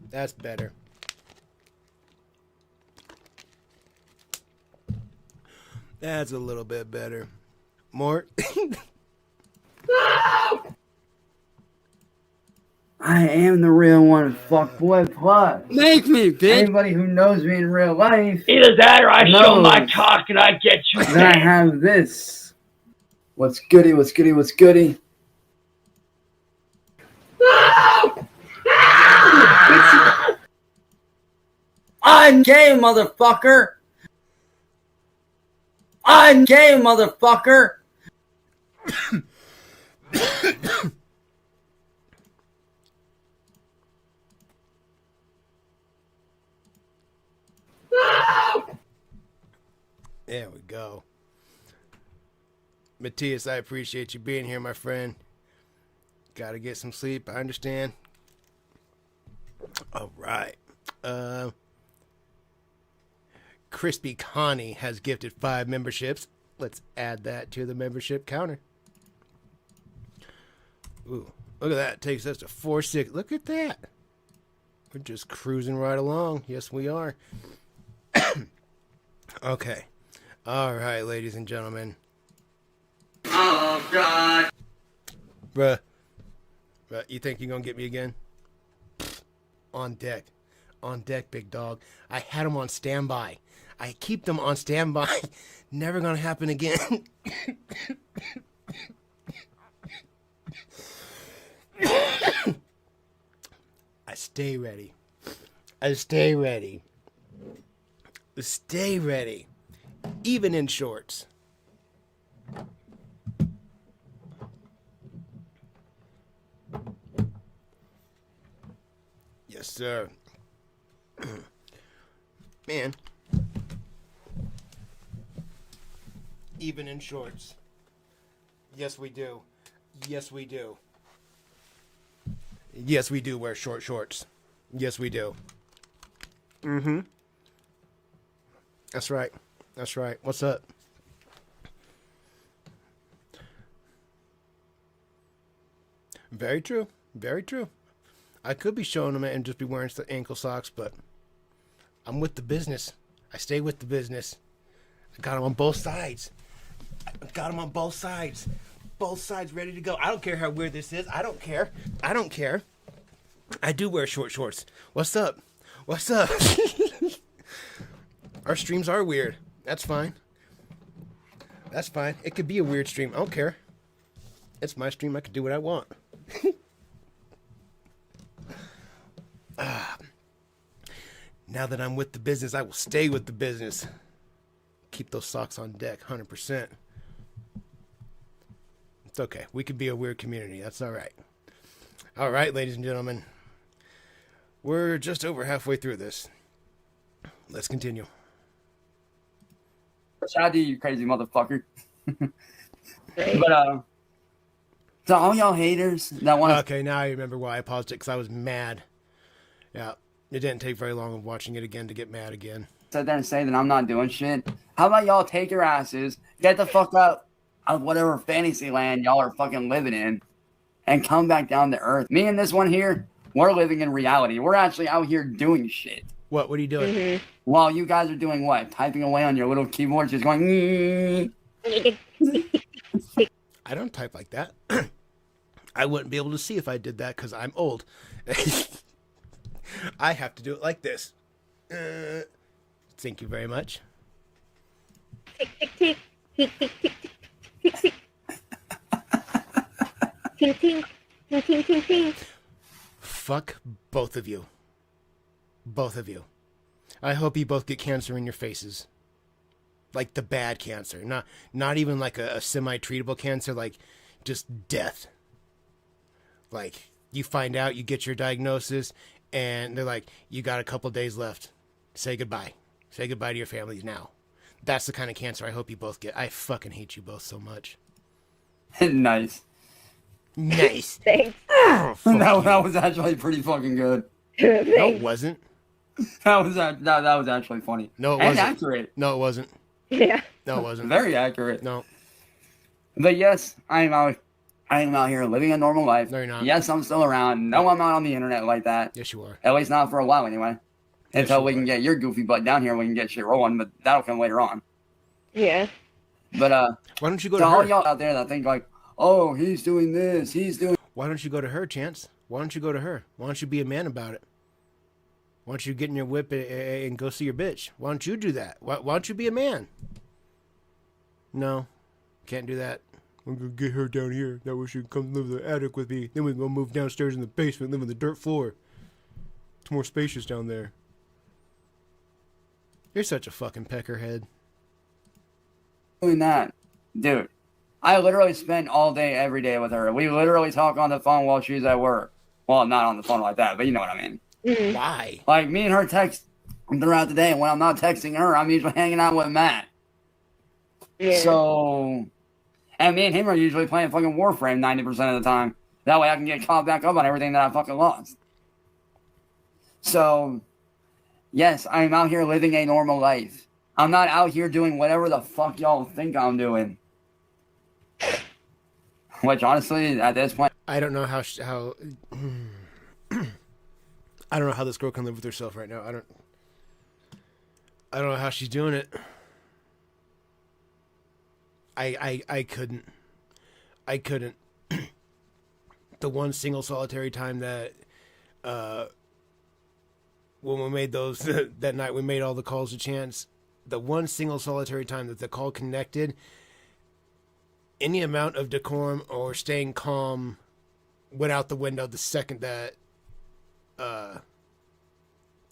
That's better. That's a little bit better. More? I I am the real one, fuckboy plus. Make me, bitch. Anybody who knows me in real life Either that or I show my knows cock and I get you that I banned. have this. What's goody, what's goody, what's goody? I'm gay, motherfucker. I'm gay, motherfucker. There we go. Matthias, I appreciate you being here, my friend. Gotta get some sleep, I understand. All right. Crispy Connie has gifted 5 memberships. Let's add that to the membership counter. Ooh, look at that. Takes us to 4-6. Look at that. We're just cruising right along. Yes, we are. Okay. All right, ladies and gentlemen. Oh, God. Bruh, you think you're going to get me again? On deck. On deck, big dog. I had them on standby. I keep them on standby. Never going to happen again. I stay ready. I stay ready. Stay ready. Even in shorts. Yes, sir. Man. Even in shorts. Yes, we do. Yes, we do. Yes, we do wear short shorts. Yes, we do. Mm-hmm. That's right. That's right. What's up? Very true. Very true. I could be showing them and just be wearing the ankle socks, but I'm with the business. I stay with the business. I got them on both sides. I got them on both sides. Both sides ready to go. I don't care how weird this is. I don't care. I don't care. I do wear short shorts. What's up? What's up? Our streams are weird. That's fine. That's fine. It could be a weird stream. I don't care. It's my stream. I can do what I want. Now that I'm with the business, I will stay with the business. Keep those socks on deck, 100%. It's okay. We could be a weird community. That's all right. All right, ladies and gentlemen. We're just over halfway through this. Let's continue. Shout out to you, crazy motherfucker. Right. But, to all y'all haters that want to... Okay, now I remember why I paused it, because I was mad. Yeah, it didn't take very long of watching it again to get mad again. sit there and say that I'm not doing shit. How about y'all take your asses, get the fuck out of whatever fantasy land y'all are fucking living in, and come back down to earth. Me and this one here, we're living in reality. We're actually out here doing shit. What are you doing? Mm-hmm. While you guys are doing what? Typing away on your little keyboard, just going... I don't type like that. I wouldn't be able to see if I did that because I'm old. I have to do it like this. Thank you very much. Tick, tick, tick, tick, tick, tick, tick, tick. Ting, ting, ting, ting, ting, ting. Fuck both of you. Both of you. I hope you both get cancer in your faces. Like the bad cancer. Not even like a semi-treatable cancer, like just death. Like you find out, you get your diagnosis, and they're like, you got a couple days left. Say goodbye. Say goodbye to your families now. That's the kind of cancer I hope you both get. I fucking hate you both so much. Nice. Nice. Thanks. Oh, That was actually pretty fucking good. no, it Thanks. wasn't. That was actually funny. No, it and wasn't. accurate. No, it wasn't. Yeah. No, it wasn't. Very accurate. No. But yes, I am out here living a normal life. No, you're not. Yes, I'm still around. No, I'm not on the internet like that. Yes, you are. At least not for a while anyway. Until you we can are. get your goofy butt down here, we can get shit rolling, but that'll come later on. Yeah. But Why don't you go to to all her? y'all out there that think like, oh, he's doing this, he's doing... Why don't you go to her, Chance? Why don't you go to her? Why don't you be a man about it? Why don't you get in your whip and go see your bitch? Why don't you do that? Why don't you be a man? No, can't do that. I'm gonna get her down here. That way she can come live in the attic with me. Then we can go move downstairs in the basement, live on the dirt floor. It's more spacious down there. You're such a fucking peckerhead. Doing that, dude. I literally spend all day, every day with her. We literally talk on the phone while she's at work. Well, not on the phone like that, but you know what I mean. Mhm. Why? Like, me and her text throughout the day, and when I'm not texting her, I'm usually hanging out with Matt. Yeah. So, and me and him are usually playing fucking Warframe 90% of the time. That way I can get caught back up on everything that I fucking lost. So, yes, I'm out here living a normal life. I'm not out here doing whatever the fuck y'all think I'm doing. Which, honestly, at this point... I don't know how I don't know how this girl can live with herself right now. I don't know how she's doing it. I couldn't. The one single solitary time that when we made those that night we made all the calls to Chance, the one single solitary time that the call connected, any amount of decorum or staying calm went out the window the second that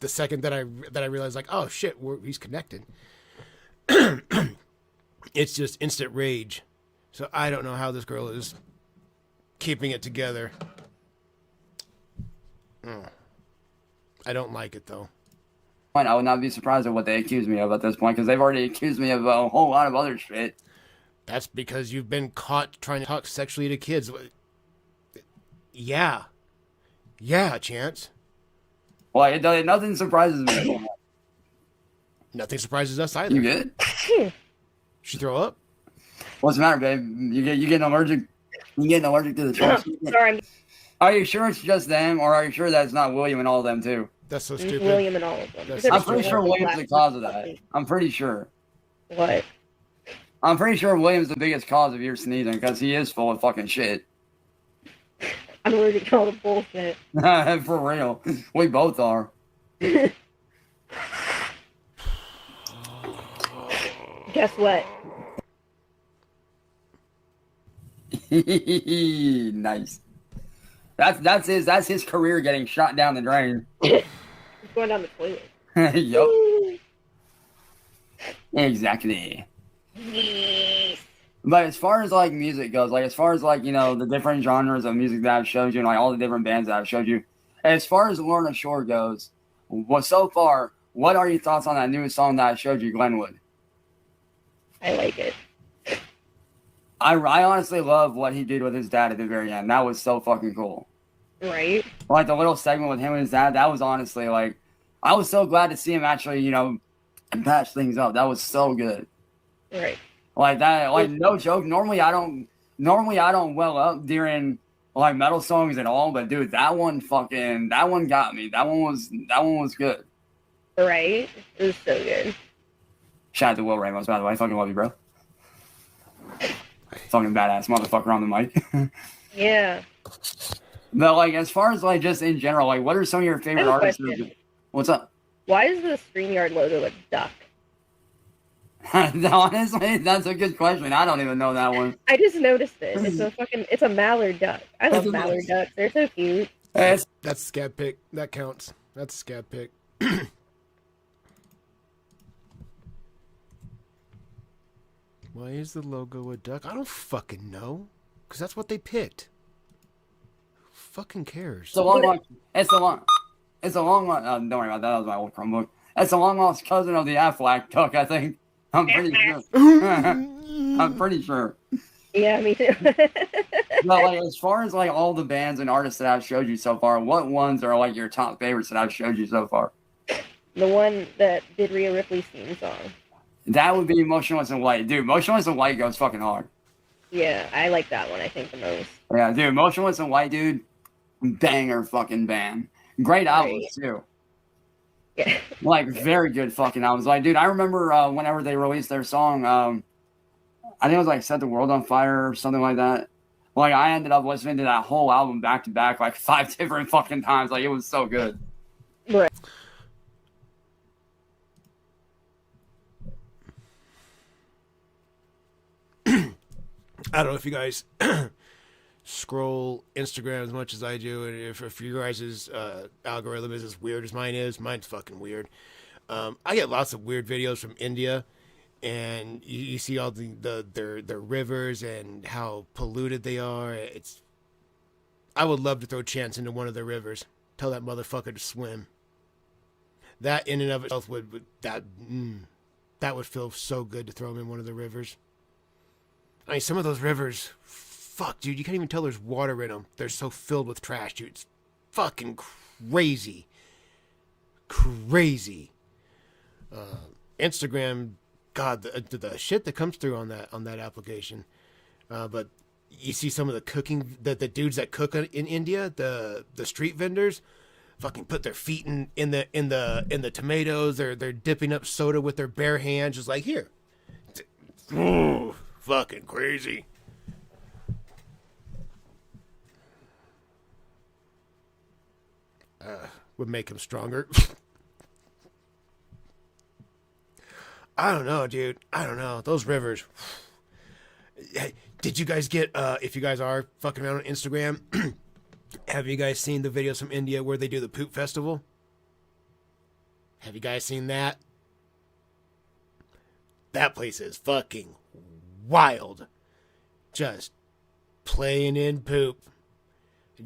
I realized, like, oh shit, he's connected. It's just instant rage. So I don't know how this girl is keeping it together. I don't like it though. I would not be surprised at what they accuse me of at this point, because they've already accused me of a whole lot of other shit. That's because you've been caught trying to talk sexually to kids. Yeah, Chance. Well, nothing surprises me. Nothing surprises us either. You good? She throw up? What's the matter, babe? You getting allergic? You getting allergic to the trash? Sorry, Are you sure it's just them, or are you sure that it's not William and all of them too? That's so I'm stupid. William and all of them. That's- I'm pretty sure William's the cause of that. I'm pretty sure. What? I'm pretty sure William's the biggest cause of your sneezing, because he is full of fucking shit. I'm allergic to all the bullshit. For real. We both are. Guess what? Nice. That's his career getting shot down the drain. It's going down the toilet. Yup. Exactly. Yes. But as far as like music goes, like as far as like, you know, the different genres of music that I've showed you and like all the different bands that I've showed you, as far as Lorna Shore goes, so far, what are your thoughts on that newest song that I showed you, Glenwood? I like it. I honestly love what he did with his dad at the very end. That was so fucking cool. Right? Like the little segment with him and his dad, that was honestly like, I was so glad to see him actually, you know, patch things up. That was so good. Right. Like that, like no joke. Normally I don't well up during like metal songs at all, but dude, that one got me. That one was good. Right? It was so good. Shout out to Will Ramos, by the way. I fucking love you, bro. Fucking badass motherfucker on the mic. Yeah. But like, as far as like just in general, like, what are some of your favorite I have a artists? question. What's up? Why is the StreamYard logo a duck? Honestly, that's a good question. I don't even know that one. I just noticed it. It's a mallard duck. I love mallard ducks. They're so cute. It's, That's a scab pick. That counts. That's a scab pick. Why is the logo a duck? I don't fucking know. Because that's what they picked. Who fucking cares? it's a long one. It's a long one. Don't worry about that. That was my old Chromebook. It's a long lost cousin of the Aflac duck, I think. I'm pretty sure. I'm pretty sure. Yeah, me too. But like, as far as like all the bands and artists that I've showed you so far, what ones are like your top favorites that I've showed you so far? The one that did Rhea Ripley's theme song. That would be Motionless in White. Dude, Motionless in White goes fucking hard. Yeah, I like that one, I think, the most. Yeah, dude, Motionless in White, dude, banger fucking band. Great albums, too. Yeah. Like, very good fucking albums. Like, dude, I remember whenever they released their song, I think it was like Set the World on Fire or something like that. Like, I ended up listening to that whole album back to back like 5 different fucking times. Like, it was so good. Right. I don't know if you guys scroll Instagram as much as I do, and if your guys' algorithm is as weird as mine is, mine's fucking weird. I get lots of weird videos from India, and you see all their rivers and how polluted they are. I would love to throw Chance into one of their rivers, tell that motherfucker to swim. That in and of itself would feel so good to throw him in one of the rivers. I mean, some of those rivers, fuck, dude, you can't even tell there's water in them. They're so filled with trash, dude. It's fucking crazy. Crazy. Instagram, God, the shit that comes through on that application. But you see some of the cooking, the dudes that cook in India, the street vendors, fucking put their feet in the tomatoes. They're dipping up soda with their bare hands, just like, here. Ooh, fucking crazy. Would make him stronger. I don't know, dude. I don't know. Those rivers. Hey, did you guys get, if you guys are fucking around on Instagram, have you guys seen the videos from India where they do the poop festival? Have you guys seen that? That place is fucking wild. Just playing in poop.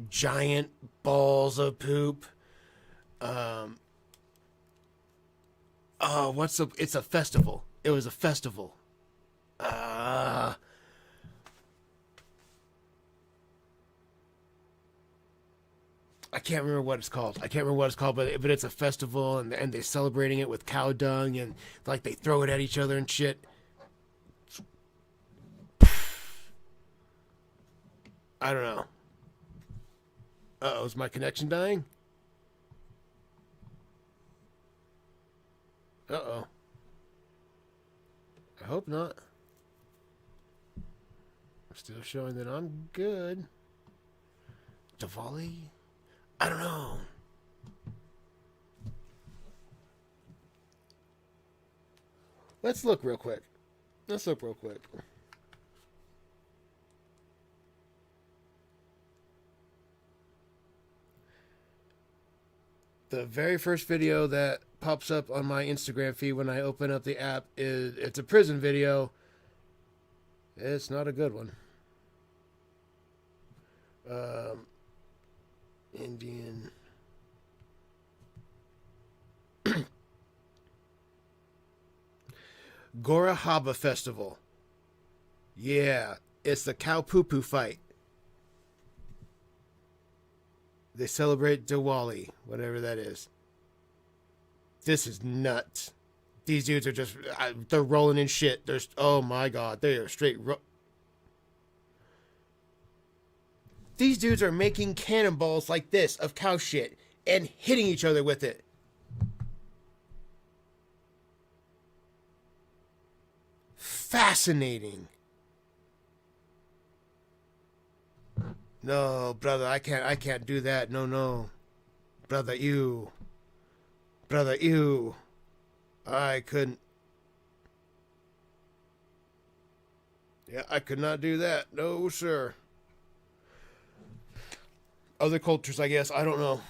Giant balls of poop. It's a festival. It was a festival. I can't remember what it's called. But it's a festival, and they're celebrating it with cow dung, and like they throw it at each other and shit. I don't know. Uh-oh, is my connection dying? Uh-oh. I hope not. I'm still showing that I'm good. Diwali? I don't know. Let's look real quick. The very first video that pops up on my Instagram feed when I open up the app it's a prison video. It's not a good one. Indian. Gora Haba Festival. Yeah, it's the cow poo-poo fight. They celebrate Diwali, whatever that is. This is nuts. These dudes are just, they're rolling in shit. Oh my God, they are straight. These dudes are making cannonballs like this of cow shit and hitting each other with it. Fascinating. No, brother, I can't do that. No. Brother, you. I couldn't. Yeah, I could not do that. No, sir. Other cultures, I guess. I don't know.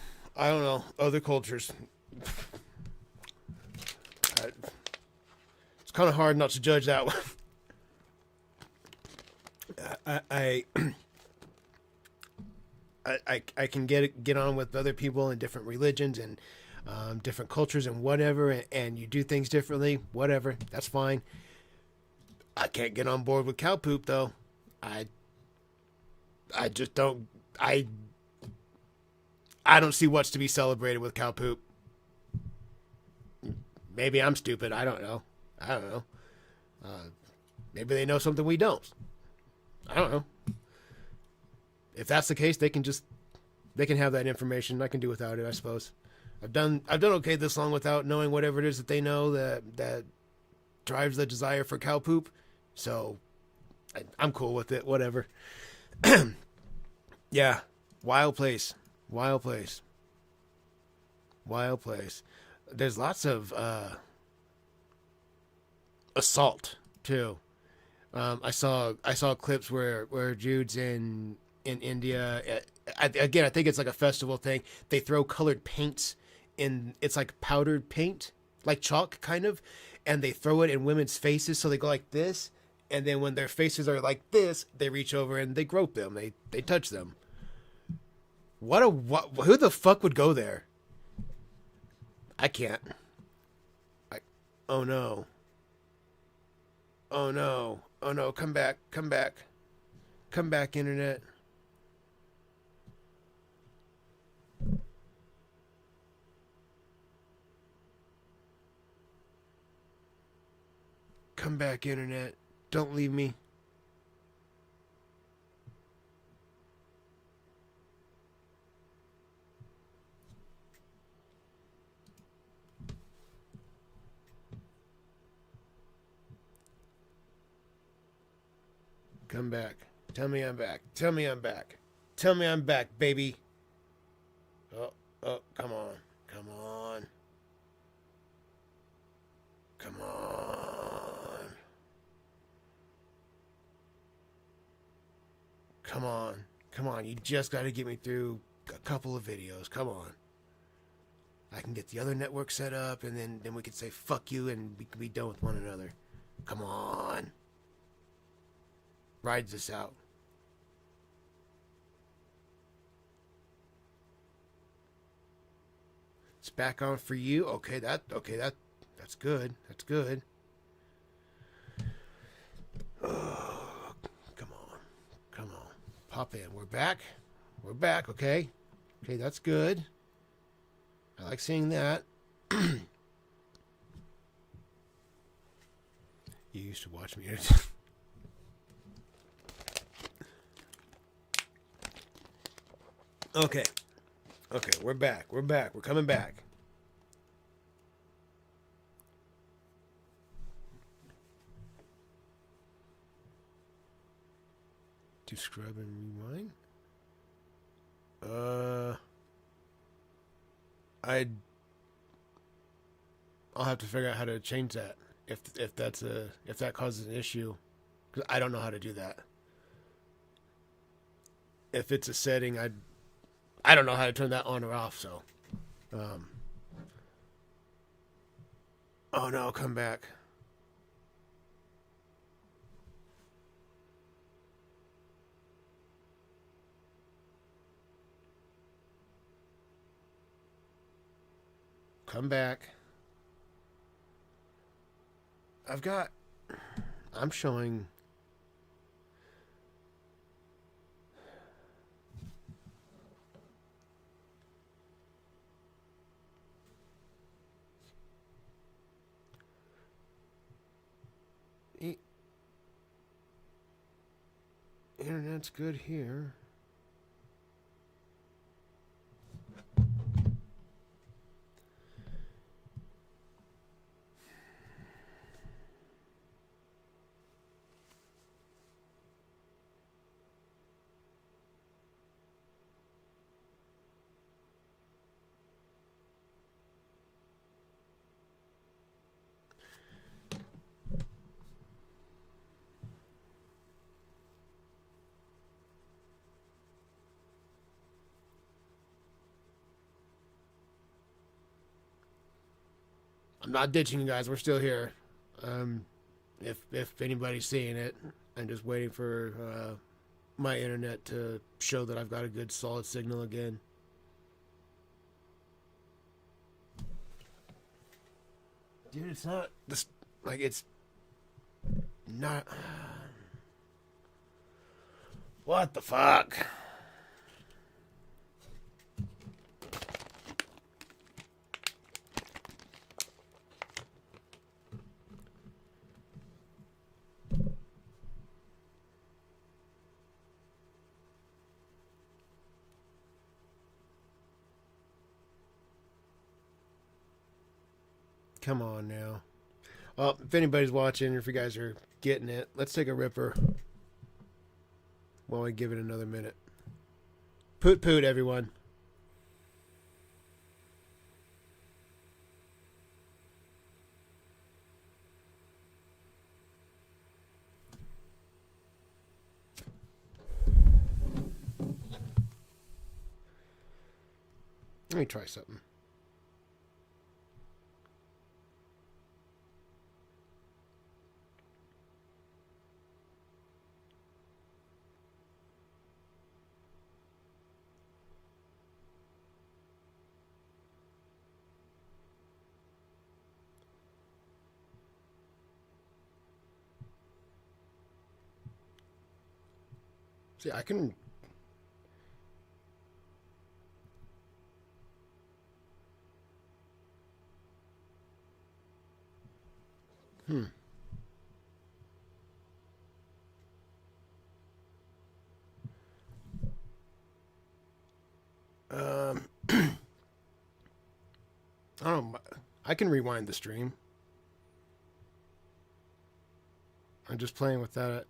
Other cultures. It's kind of hard not to judge that one. I can get on with other people in different religions and different cultures and whatever, and you do things differently, whatever, that's fine. I can't get on board with cow poop, though. I just don't. I don't see what's to be celebrated with cow poop. Maybe I'm stupid. I don't know. Maybe they know something we don't. I don't know. If that's the case, they can have that information. I can do without it, I suppose. I've done okay this long without knowing whatever it is that they know that drives the desire for cow poop. So I'm cool with it. Whatever. Yeah, wild place, wild place, wild place. There's lots of assault too. I saw clips where Jude's in India. Again, I think it's like a festival thing. They throw colored paints in. It's like powdered paint, like chalk, kind of, and they throw it in women's faces. So they go like this, and then when their faces are like this, they reach over and they grope them. They touch them. What? Who the fuck would go there? I can't. Oh no. Oh no. Oh no. Come back. Come back. Come back, internet. Come back, internet. Don't leave me. Come back. Tell me I'm back. Tell me I'm back. Tell me I'm back, baby. Oh, come on. Come on. Come on. Come on. Come on. You just got to get me through a couple of videos. Come on. I can get the other network set up, and then we can say fuck you, and we can be done with one another. Come on. Ride this out. It's back on for you. That's good. That's good. Oh, come on. Come on. Pop in. We're back. We're back, okay? Okay, that's good. I like seeing that. You used to watch me. Okay. Okay, we're back. We're back. We're coming back. To scrub and rewind? I'll have to figure out how to change that if that causes an issue, because I don't know how to do that. If it's a setting, I don't know how to turn that on or off, so. Oh no, come back. Come back. I'm showing. Internet's good here. I'm not ditching you guys. We're still here. If anybody's seeing it, I'm just waiting for my internet to show that I've got a good solid signal again. Dude, it's not this, like, it's not. What the fuck? Come on now. Well, if anybody's watching, if you guys are getting it, let's take a ripper. while we give it another minute. Poot poot, everyone. Let me try something. See, I can... I don't know. I can rewind the stream. I'm just playing with that.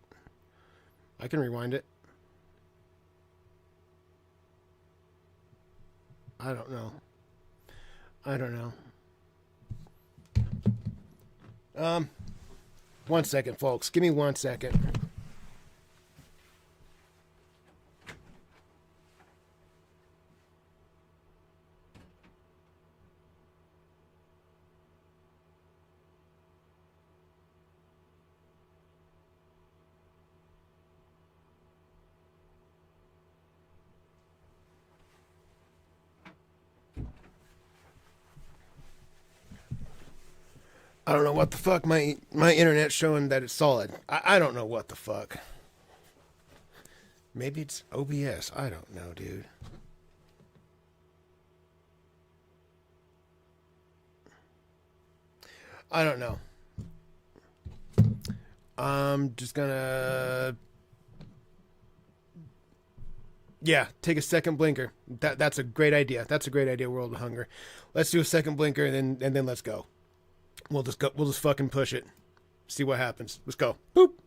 I can rewind it. I don't know. I don't know. 1 second, folks. Give me 1 second. I don't know what the fuck. My internet's showing that it's solid. I don't know what the fuck. Maybe it's OBS. I don't know, dude. I don't know. I'm just gonna... Yeah, take a second blinker. That's a great idea. That's a great idea, World of Hunger. Let's do a second blinker and then let's go. We'll just go. We'll just fucking push it. See what happens. Let's go. Poop.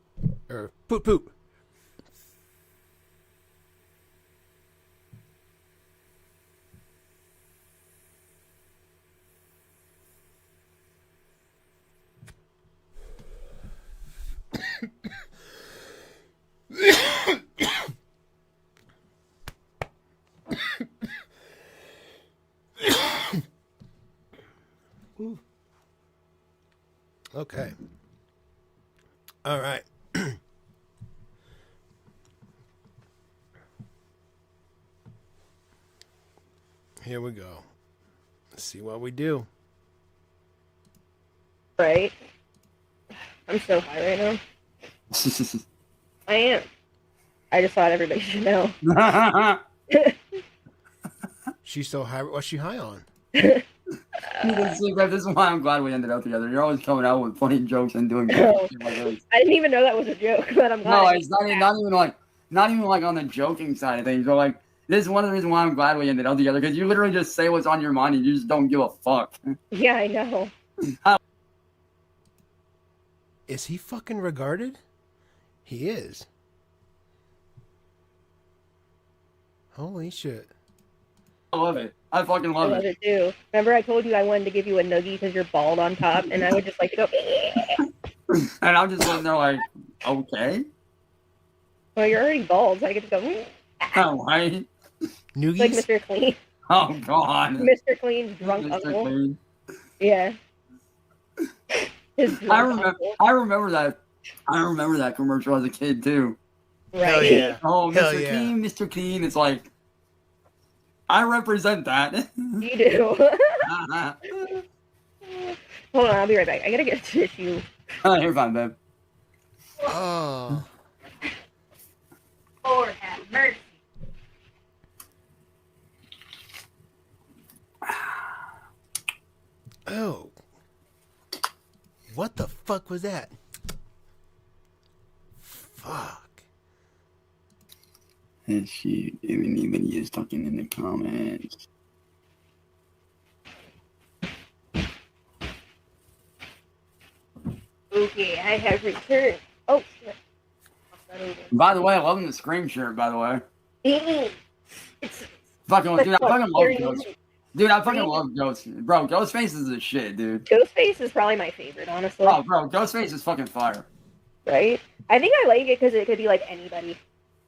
Or poop poop. Okay. All right. Here we go. Let's see what we do. Right. I'm so high right now. I am. I just thought everybody should know. She's so high. What's she high on? This is why I'm glad we ended up together. You're always coming out with funny jokes and doing good shit like this. I didn't even know that was a joke, but I'm glad. No, it's not even like on the joking side of things. But like, this is one of the reasons why I'm glad we ended up together, because you literally just say what's on your mind and you just don't give a fuck. Yeah, I know. Is he fucking regarded? He is. Holy shit. I love it. I fucking I love love it. it too. Remember I told you I wanted to give you a noogie because you're bald on top, and I would just like to go, And I'm just sitting there like, okay. well, you're already bald, so I get to go, All right. Noogies? like Mr. Clean. Oh, God. Mr. Clean's drunk Mr. uncle. Clean. Yeah. His I drunk remember that commercial as a kid too. Right. Hell yeah. Oh, Hell Mr. yeah. Clean, Mr. Clean. It's like, I represent that. You do. Hold on, I'll be right back. I gotta get a tissue. You're fine, babe. Oh. Lord have mercy. Oh. What the fuck was that? Fuck. And she didn't even use talking in the comments. Okay, I have returned. Oh, shit. By the way, I love the Scream shirt, by the way. It's Fucking, dude, I fucking love very Ghost. unique. Dude, I fucking love Ghost. Bro, Ghostface is the shit, dude. Ghostface is probably my favorite, honestly. Oh, bro, Ghostface is fucking fire. Right? I think I like it because it could be like anybody,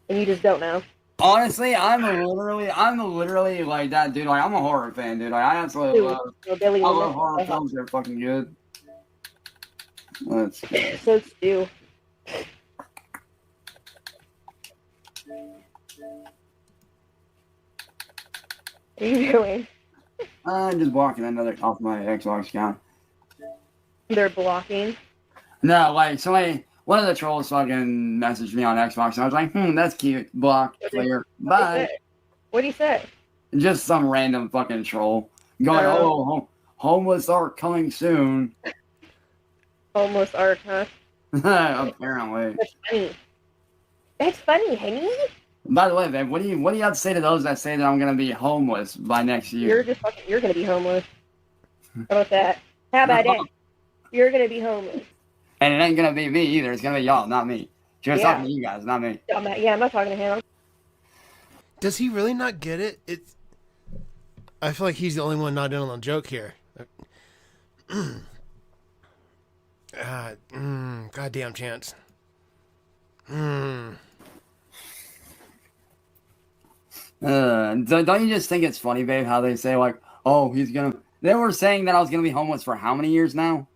and you just don't know. Honestly, I'm literally like that, dude. Like, I'm a horror fan, dude. Like, I absolutely Dude, love. Billy I Loomis. love horror films. They're fucking good. Let's go. So Stu. What are you doing? I'm just blocking another off my Xbox account. They're blocking. No, like, one of the trolls fucking messaged me on Xbox, and I was like, that's cute. Block, clear, bye. What do you say? Just some random fucking troll going, homeless are coming soon. Homeless art, huh? Apparently. That's funny. That's funny, honey. By the way, babe, what do you have to say to those that say that I'm gonna be homeless by next year? You're gonna be homeless. How about that? How about that? You're gonna be homeless. And it ain't gonna be me either. It's gonna be y'all, not me. She was Yeah. talking to you guys, not me. I'm not talking to him. Does he really not get it? I feel like he's the only one not in on the joke here. Goddamn Chance. Don't you just think it's funny, babe, how they say, like, oh, they were saying that I was gonna be homeless for how many years now?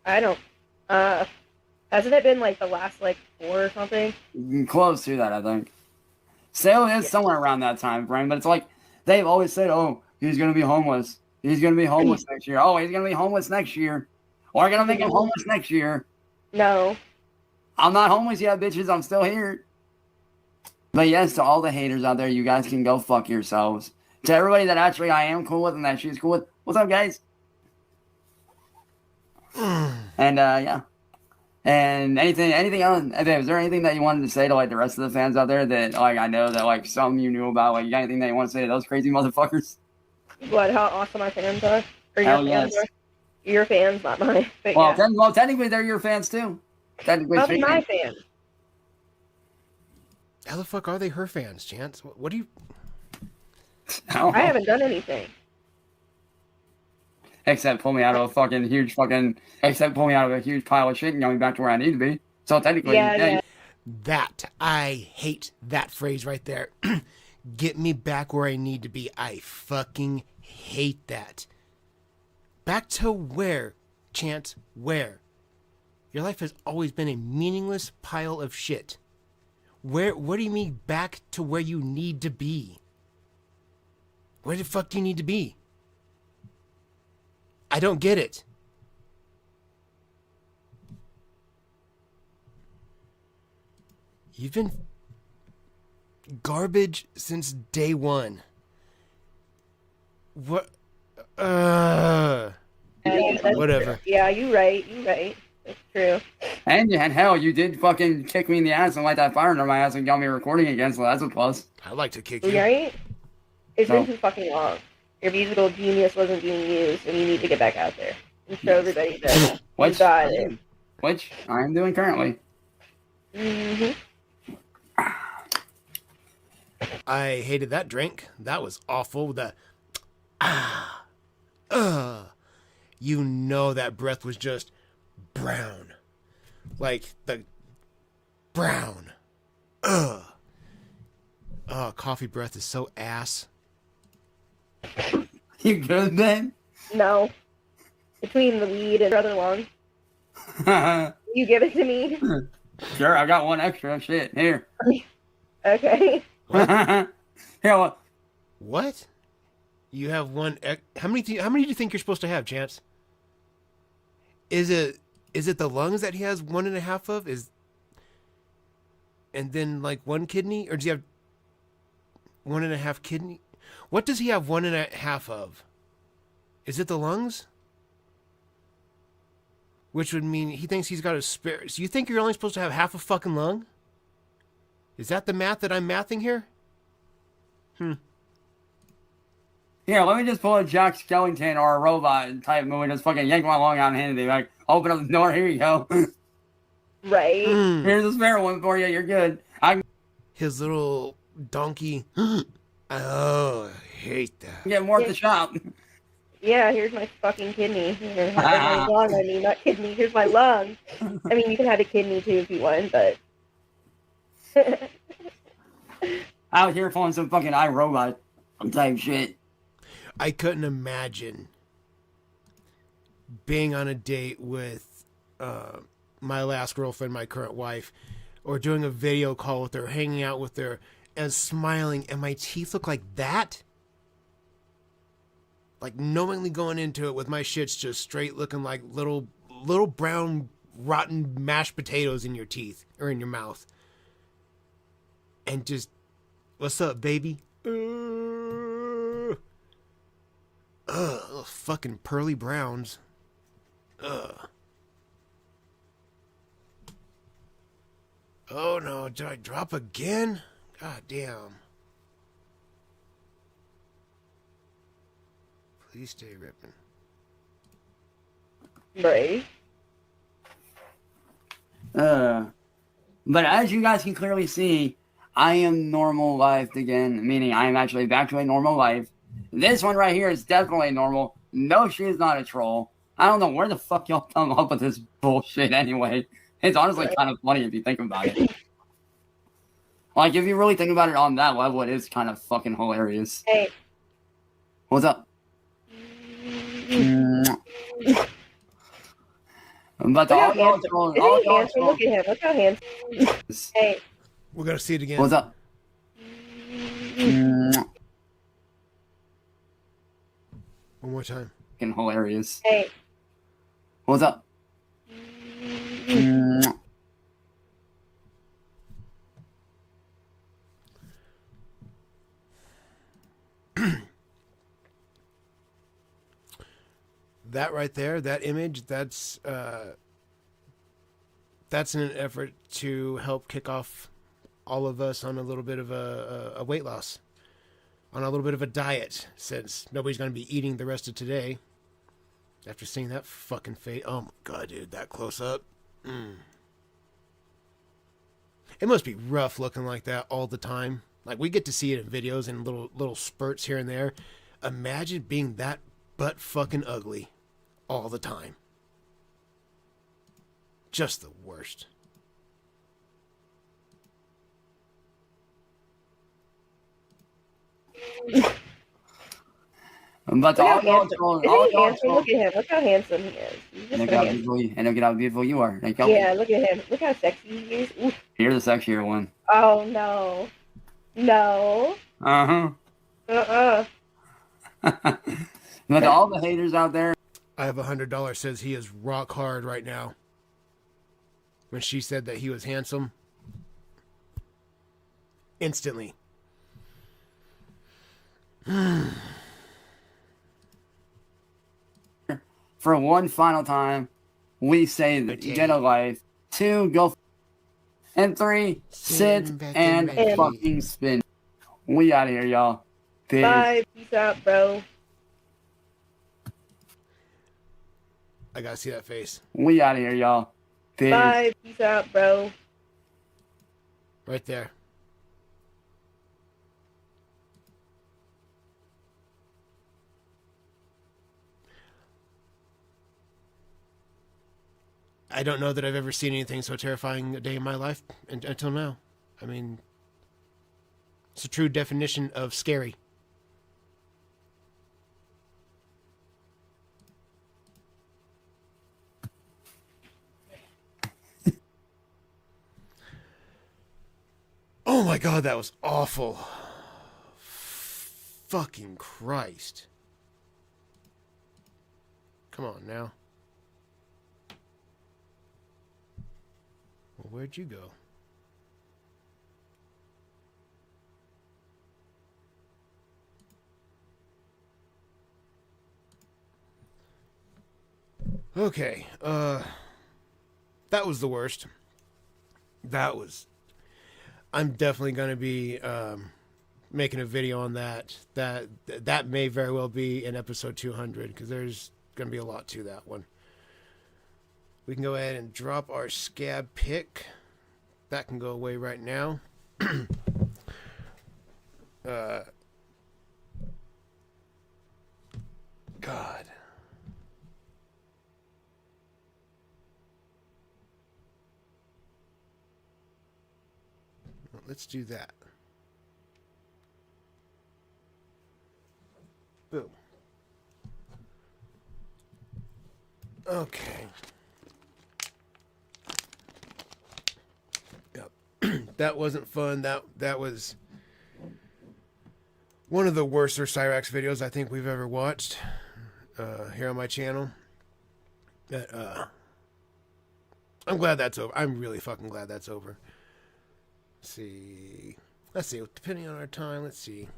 I don't. Hasn't it been like the last like 4 or something? Close to that, I think. Sale is somewhere around that time frame, but it's like they've always said, oh, he's gonna be homeless. He's gonna be homeless next year. Oh, he's gonna be homeless next year. Or gonna make him homeless next year. No. I'm not homeless yet, bitches. I'm still here. But yes, to all the haters out there, you guys can go fuck yourselves. To everybody that actually I am cool with and that she's cool with, what's up, guys? And yeah. And anything else? Is there anything that you wanted to say to like the rest of the fans out there that like I know that like some you knew about? Like, you got anything that you want to say to those crazy motherfuckers? What? How awesome our fans are? Or Hell your fans yes. are? Your fans, not mine. But Well, yeah. technically they're your fans too. Technically I'll be speaking. my fan. How the fuck are they her fans, Chance? What do you... I haven't done anything. Except pull me out of a fucking huge pile of shit and get me back to where I need to be. So technically, Yeah. That. I hate that phrase right there. Get me back where I need to be. I fucking hate that. Back to where, Chance? Where? Your life has always been a meaningless pile of shit. What do you mean back to where you need to be? Where the fuck do you need to be? I don't get it. You've been garbage since day one. What? Whatever. Yeah, you right. That's true. And hell, you did fucking kick me in the ass and light that fire under my ass and got me recording again, so that's a plus. I like to kick you. Right? It's No. been too fucking long. Your musical genius wasn't being used, and you need to get back out there and show everybody that you Which got it. I am doing currently. Mm-hmm. I hated that drink. That was awful. You know that breath was just brown. Like the brown. Oh, coffee breath is so ass. You good, then? No. Between the weed and other lung, you give it to me. Sure, I got one extra. Shit, here. Okay. Here, what? What? You have one. How many do you think you're supposed to have, Chance? Is it the lungs that he has 1.5 of? And then like 1 kidney, or does he have 1.5 kidney? What does he have 1.5 of? Is it the lungs? Which would mean he thinks he's got a spare. So you think you're only supposed to have half a fucking lung? Is that the math that I'm mathing here? Here, let me just pull a Jack Skellington or a robot type move and just fucking yank my lung out and hand it to you. Like, open up the door, here you go. Right? Here's a spare one for you. You're good. His little donkey. Oh, I hate that. Get more at the shop. Yeah, here's my fucking kidney. Or my lung, I mean, not kidney. Here's my lung. I mean, you can have a kidney too if you want, but. Out here pulling some fucking iRobot type shit. I couldn't imagine being on a date with my last girlfriend, my current wife, or doing a video call with her, hanging out with her, and smiling, and my teeth look like that. Like knowingly going into it with my shits just straight looking like little brown rotten mashed potatoes in your teeth or in your mouth. And just, what's up, baby? Ugh, those fucking pearly browns. Ugh. Oh no, did I drop again? God damn. Please stay ripping. Right? But as you guys can clearly see, I am normal life again, meaning I am actually back to a normal life. This one right here is definitely normal. No, she is not a troll. I don't know where the fuck y'all come up with this bullshit anyway. It's honestly kind of funny if you think about it. Like, if you really think about it on that level, it is kind of fucking hilarious. Hey. What's up? But Look how handsome. Isn't he handsome? Look at him. Look how handsome. Hey. We're gonna see it again. What's up? One more time. Fucking hilarious. Hey. What's up? That right there, that image, that's in an effort to help kick off all of us on a little bit of a weight loss, on a little bit of a diet, since nobody's going to be eating the rest of today. After seeing that fucking face, oh my god, dude, that close up. It must be rough looking like that all the time. Like, we get to see it in videos and little spurts here and there. Imagine being that butt fucking ugly all the time. Just the worst. But Look how handsome. Isn't he handsome? Look at him. Look how handsome he is. He's just look so how handsome. beautiful and look at how beautiful you are. Like, Yeah, look at him. Look how sexy he is. Oof. You're the sexier one. Oh, no. No. Uh-huh. But all the haters out there. I have $100 says he is rock hard right now. When she said that he was handsome, instantly. For one final time, we say that get a life. 2, go. And 3, sit and fucking spin. We out of here, y'all. Peace. Bye. Peace out, bro. I gotta see that face. We out of here, y'all. Peace. Bye. Peace out, bro. Right there. I don't know that I've ever seen anything so terrifying a day in my life until now. I mean, it's a true definition of scary. Oh my god, that was awful. Fucking Christ. Come on now. Well, where'd you go? Okay, that was the worst. I'm definitely going to be making a video on that. That may very well be in episode 200, because there's going to be a lot to that one. We can go ahead and drop our scab pick. That can go away right now. God. Well, let's do that. Boom. Okay. Yep. That wasn't fun. That was one of the worst Cyrax videos I think we've ever watched here on my channel. But I'm glad that's over. I'm really fucking glad that's over. Let's see. Depending on our time, let's see.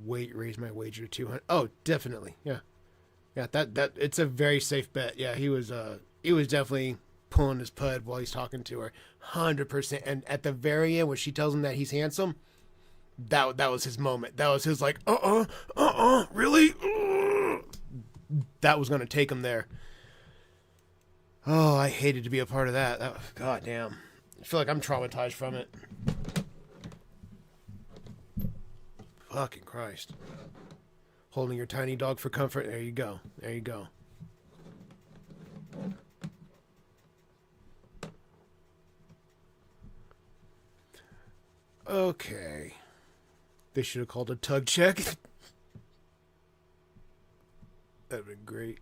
Raise my wager to 200. Oh, definitely. Yeah. Yeah, that it's a very safe bet. Yeah, he was definitely pulling his pud while he's talking to her. 100%. And at the very end when she tells him that he's handsome, that was his moment. That was his like, really? That was going to take him there. Oh, I hated to be a part of that. God damn. I feel like I'm traumatized from it. Fucking Christ. Holding your tiny dog for comfort. There you go. There you go. Okay. They should have called a tug check. That'd been great.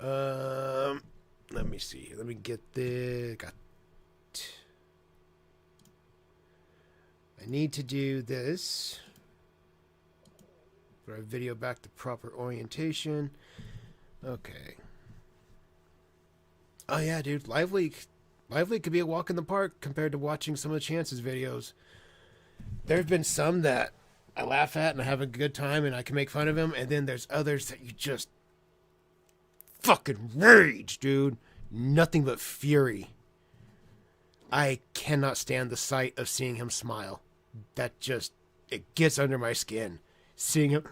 Let me see. Let me get this. I need to do this. Put our video back to proper orientation. Okay. Oh yeah, dude. Lively could be a walk in the park compared to watching some of the Chance's videos. There have been some that I laugh at and I have a good time and I can make fun of him, and then there's others that you just fucking rage, dude. Nothing but fury. I cannot stand the sight of seeing him smile. That just, it gets under my skin. Seeing him,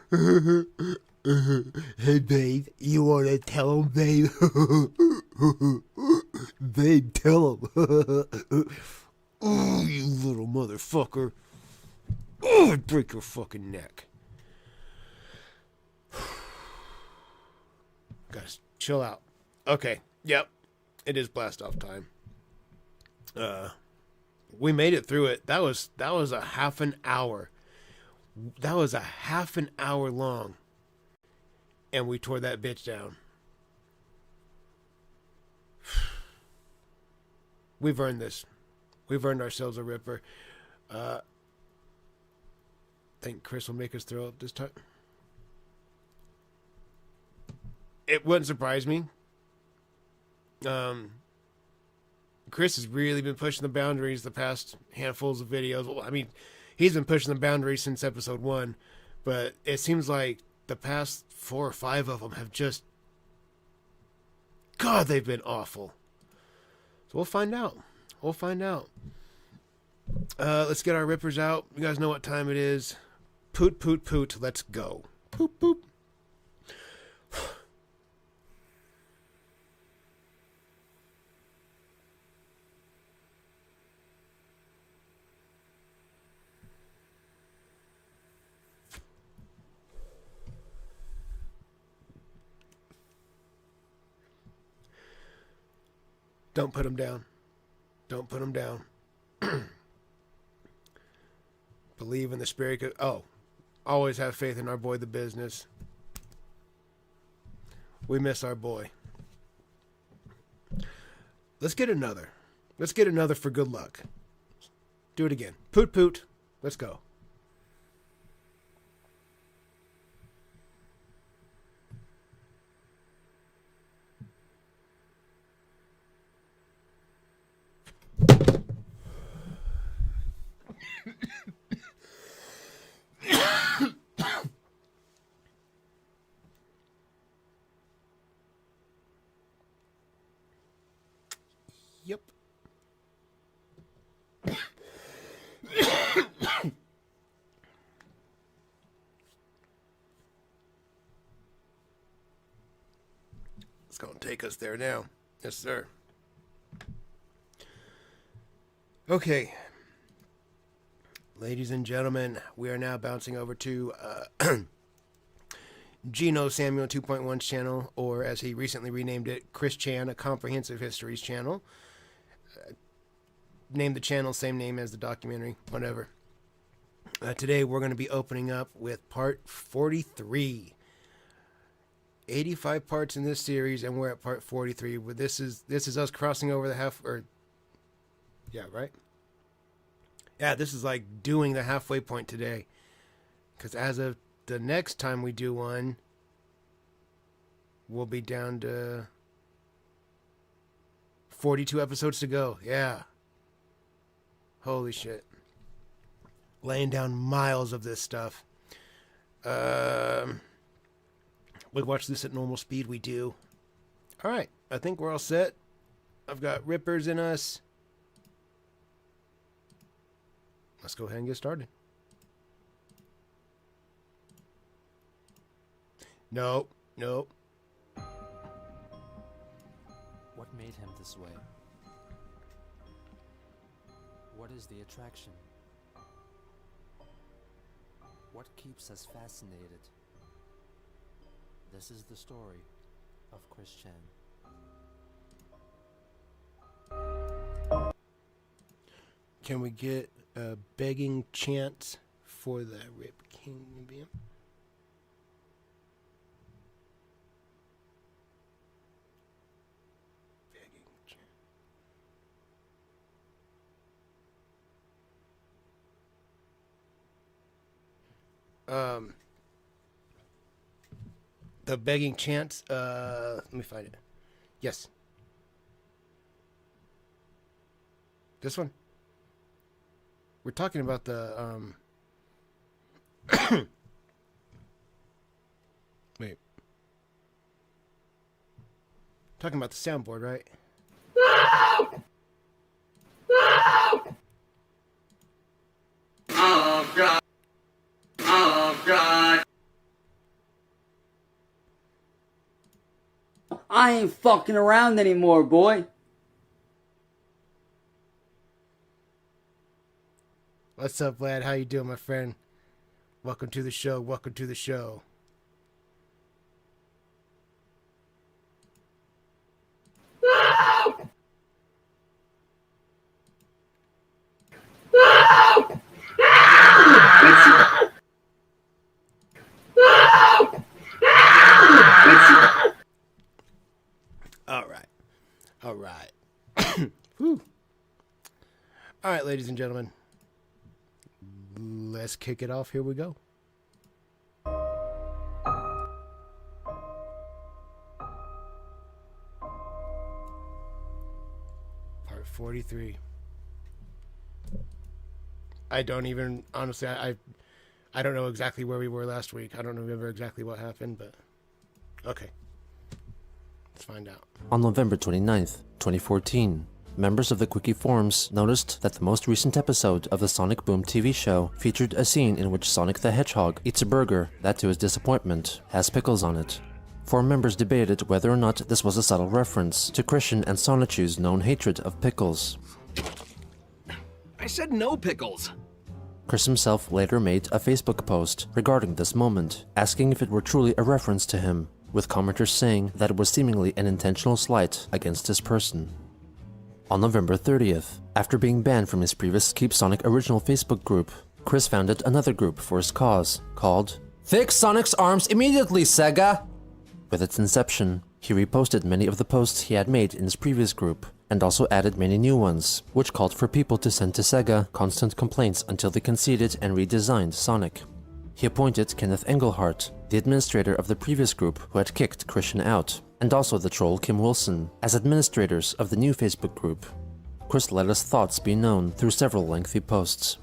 hey babe, you wanna tell him, babe? Babe, tell him. Oh, you little motherfucker. Oh, I'd break your fucking neck. Guys, chill out. Okay, yep. It is blast off time. We made it through it. That was a half an hour. That was a half an hour long. And we tore that bitch down. We've earned this. We've earned ourselves a ripper. I think Chris will make us throw up this time. It wouldn't surprise me. Chris has really been pushing the boundaries the past handfuls of videos. Well, I mean, he's been pushing the boundaries since episode 1, but it seems like the past 4 or 5 of them have just, God, they've been awful. So we'll find out. We'll find out. Let's get our rippers out. You guys know what time it is. Poot, poot, poot. Let's go. Poop, poop. Don't put him down. Don't put him down. Believe in the spirit. Always have faith in our boy, the business. We miss our boy. Let's get another. Let's get another for good luck. Do it again. Poot, poot. Let's go. Yep. It's going to take us there now. Yes, sir. Okay. Ladies and gentlemen, we are now bouncing over to Gino Samuel 2.1's channel, or as he recently renamed it, Chris Chan, a comprehensive histories channel. Named the channel, same name as the documentary, whatever. Today we're going to be opening up with part 43. 85 parts in this series, and we're at part 43. But this is us crossing over the half, or yeah, right? Yeah, this is like doing the halfway point today. Because as of the next time we do one, we'll be down to 42 episodes to go. Yeah. Holy shit. Laying down miles of this stuff. We watch this at normal speed, we do. Alright, I think we're all set. I've got rippers in us. Let's go ahead and get started. Nope. What made him this way? What is the attraction? What keeps us fascinated? This is the story of Chris Chan. Can we get a begging chant for the Rip King Museum? Begging chant. The begging chant, let me find it. Yes. This one? We're talking about the, wait. Talking about the soundboard, right? Oh, God. Oh, God. I ain't fucking around anymore, boy. What's up, lad? How you doing, my friend? Welcome to the show. Welcome to the show. All right. Whew. All right, ladies and gentlemen. Let's kick it off. Here we go. Part 43. I don't even, honestly, I don't know exactly where we were last week. I don't remember exactly what happened, but okay. Let's find out. On November 29th, 2014, members of the Quickie forums noticed that the most recent episode of the Sonic Boom TV show featured a scene in which Sonic the Hedgehog eats a burger that, to his disappointment, has pickles on it. Forum members debated whether or not this was a subtle reference to Christian and Sonichu's known hatred of pickles. I said no pickles. Chris himself later made a Facebook post regarding this moment, asking if it were truly a reference to him, with commenters saying that it was seemingly an intentional slight against his person. On November 30th, after being banned from his previous Keep Sonic original Facebook group, Chris founded another group for his cause, called Fix Sonic's Arms Immediately, Sega! With its inception, he reposted many of the posts he had made in his previous group, and also added many new ones, which called for people to send to Sega constant complaints until they conceded and redesigned Sonic. He appointed Kenneth Engelhart, the administrator of the previous group who had kicked Christian out, and also the troll Kim Wilson, as administrators of the new Facebook group. Chris let his thoughts be known through several lengthy posts.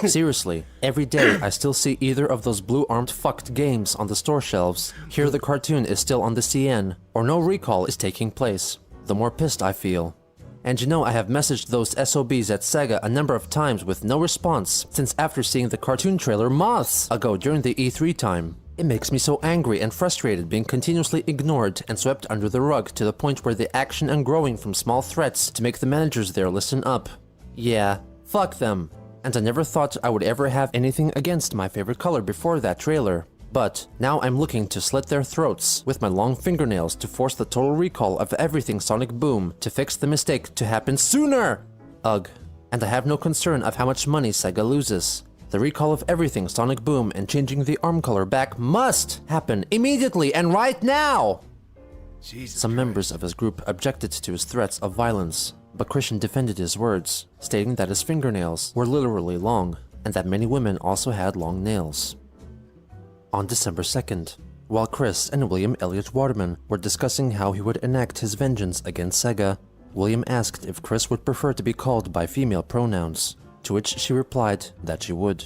Seriously, every day I still see either of those blue-armed fucked games on the store shelves, hear the cartoon is still on the CN, or no recall is taking place, the more pissed I feel. And you know I have messaged those SOBs at Sega a number of times with no response since after seeing the cartoon trailer months ago during the E3 time. It makes me so angry and frustrated being continuously ignored and swept under the rug to the point where the action and growing from small threats to make the managers there listen up. Yeah, fuck them. And I never thought I would ever have anything against my favorite color before that trailer. But now I'm looking to slit their throats with my long fingernails to force the total recall of everything Sonic Boom to fix the mistake to happen sooner! Ugh. And I have no concern of how much money Sega loses. The recall of everything Sonic Boom and changing the arm color back must happen immediately and right now! Some members of his group objected to his threats of violence, but Christian defended his words, stating that his fingernails were literally long, and that many women also had long nails. On December 2nd, while Chris and William Elliott Waterman were discussing how he would enact his vengeance against Sega, William asked if Chris would prefer to be called by female pronouns, to which she replied that she would.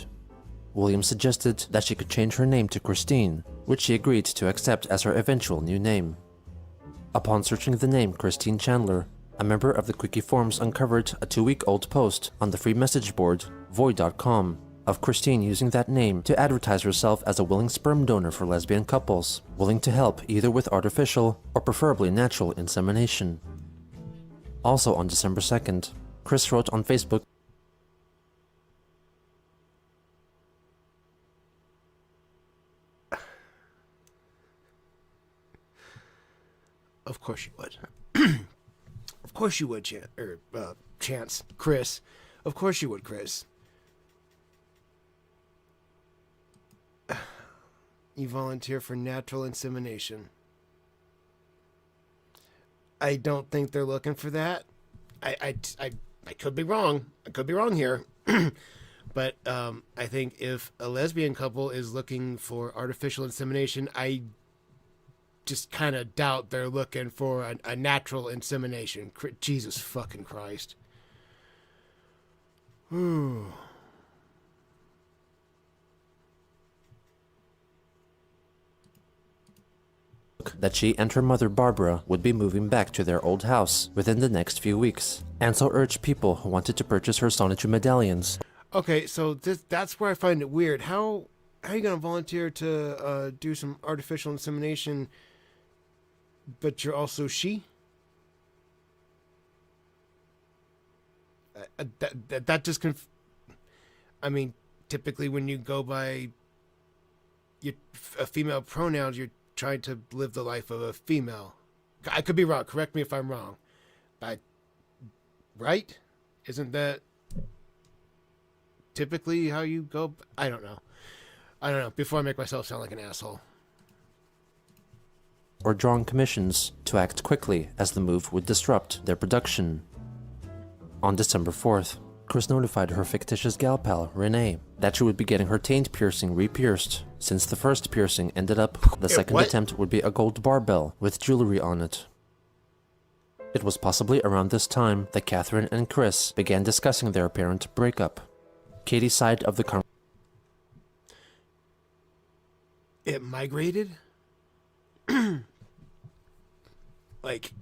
William suggested that she could change her name to Christine, which she agreed to accept as her eventual new name. Upon searching the name Christine Chandler, a member of the Quickie forums uncovered a 2-week-old post on the free message board, void.com, of Christine using that name to advertise herself as a willing sperm donor for lesbian couples, willing to help either with artificial or preferably natural insemination. Also on December 2nd, Chris wrote on Facebook, Of course you would. Of course you would, Chance. Chris. Of course you would, Chris. You volunteer for natural insemination. I don't think they're looking for that. I could be wrong. I could be wrong here. But I think if a lesbian couple is looking for artificial insemination, I just kind of doubt they're looking for a natural insemination. Jesus fucking Christ. that she and her mother Barbara would be moving back to their old house within the next few weeks, and so urged people who wanted to purchase her Sonichu medallions. Okay, so that's where I find it weird. How are you going to volunteer to do some artificial insemination, but you're also she? That just I mean, typically when you go by a female pronouns, you're trying to live the life of a female. I could be wrong. Correct me if I'm wrong. But, right? Isn't that typically how you go? I don't know. Before I make myself sound like an asshole. Or drawing commissions to act quickly as the move would disrupt their production. On December 4th, Chris notified her fictitious gal pal, Renee, that she would be getting her taint piercing re-pierced, since the first piercing ended up, the second attempt would be a gold barbell with jewelry on it. It was possibly around this time that Catherine and Chris began discussing their apparent breakup. Katie's side of the conversation. It migrated? Like,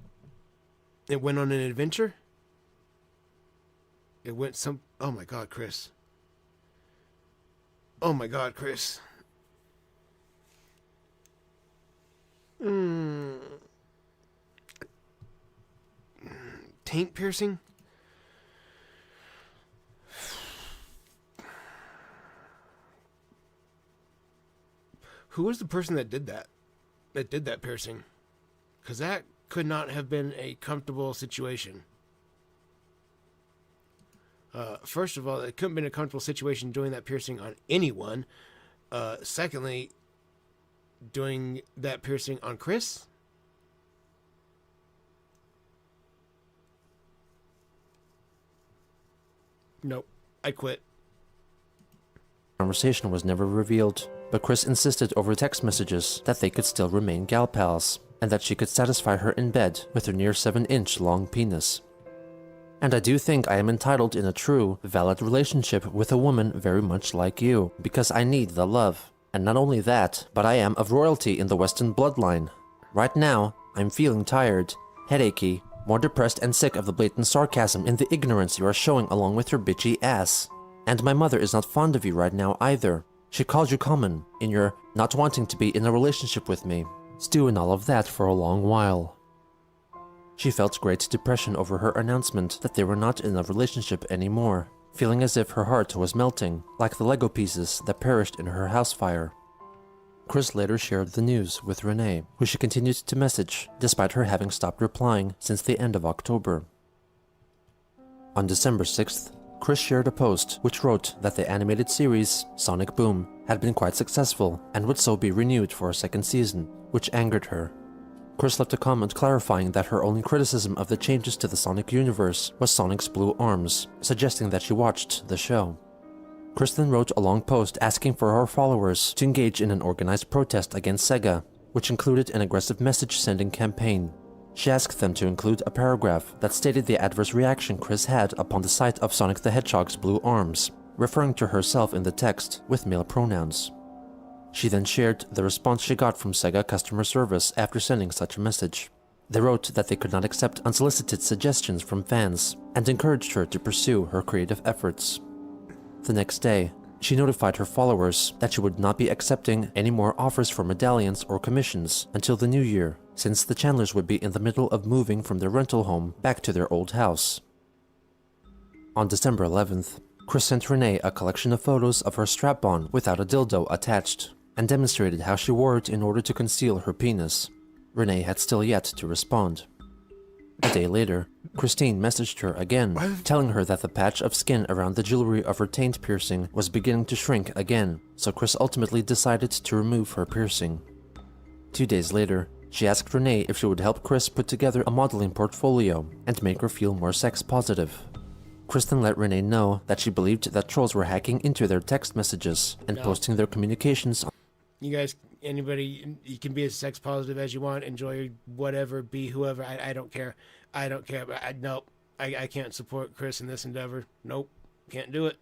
it went on an adventure? It went some... Oh my god, Chris. Oh my god, Chris. Taint piercing? Who was the person that did that? That did that piercing? Because that could not have been a comfortable situation. First of all, it couldn't have been a comfortable situation doing that piercing on anyone. Secondly, doing that piercing on Chris? Nope. I quit. Conversation was never revealed, but Chris insisted over text messages that they could still remain gal pals, and that she could satisfy her in bed with her near 7-inch long penis. And I do think I am entitled in a true, valid relationship with a woman very much like you, because I need the love. And not only that, but I am of royalty in the Western bloodline. Right now, I'm feeling tired, headachy, more depressed and sick of the blatant sarcasm and the ignorance you are showing along with your bitchy ass. And my mother is not fond of you right now either. She called you common in your not wanting to be in a relationship with me, stew and all of that for a long while. She felt great depression over her announcement that they were not in a relationship anymore, feeling as if her heart was melting, like the Lego pieces that perished in her house fire. Chris later shared the news with Renee, who she continued to message, despite her having stopped replying since the end of October. On December 6th, Chris shared a post which wrote that the animated series, Sonic Boom, had been quite successful and would so be renewed for a second season, which angered her. Chris left a comment clarifying that her only criticism of the changes to the Sonic universe was Sonic's blue arms, suggesting that she watched the show. Chris then wrote a long post asking for her followers to engage in an organized protest against Sega, which included an aggressive message-sending campaign. She asked them to include a paragraph that stated the adverse reaction Chris had upon the sight of Sonic the Hedgehog's blue arms, referring to herself in the text with male pronouns. She then shared the response she got from Sega customer service after sending such a message. They wrote that they could not accept unsolicited suggestions from fans and encouraged her to pursue her creative efforts. The next day, she notified her followers that she would not be accepting any more offers for medallions or commissions until the new year, since the Chandlers would be in the middle of moving from their rental home back to their old house. On December 11th, Chris sent Renee a collection of photos of her strap-on without a dildo attached, and demonstrated how she wore it in order to conceal her penis. Renee had still yet to respond. A day later, Christine messaged her again, telling her that the patch of skin around the jewelry of her taint piercing was beginning to shrink again, so Chris ultimately decided to remove her piercing. 2 days later, she asked Renee if she would help Chris put together a modeling portfolio and make her feel more sex positive. Chris then let Renee know that she believed that trolls were hacking into their text messages and posting their communications on. You guys, anybody, you can be as sex positive as you want, enjoy whatever, be whoever. I don't care. I don't care. Nope. I can't support Chris in this endeavor. Nope. Can't do it.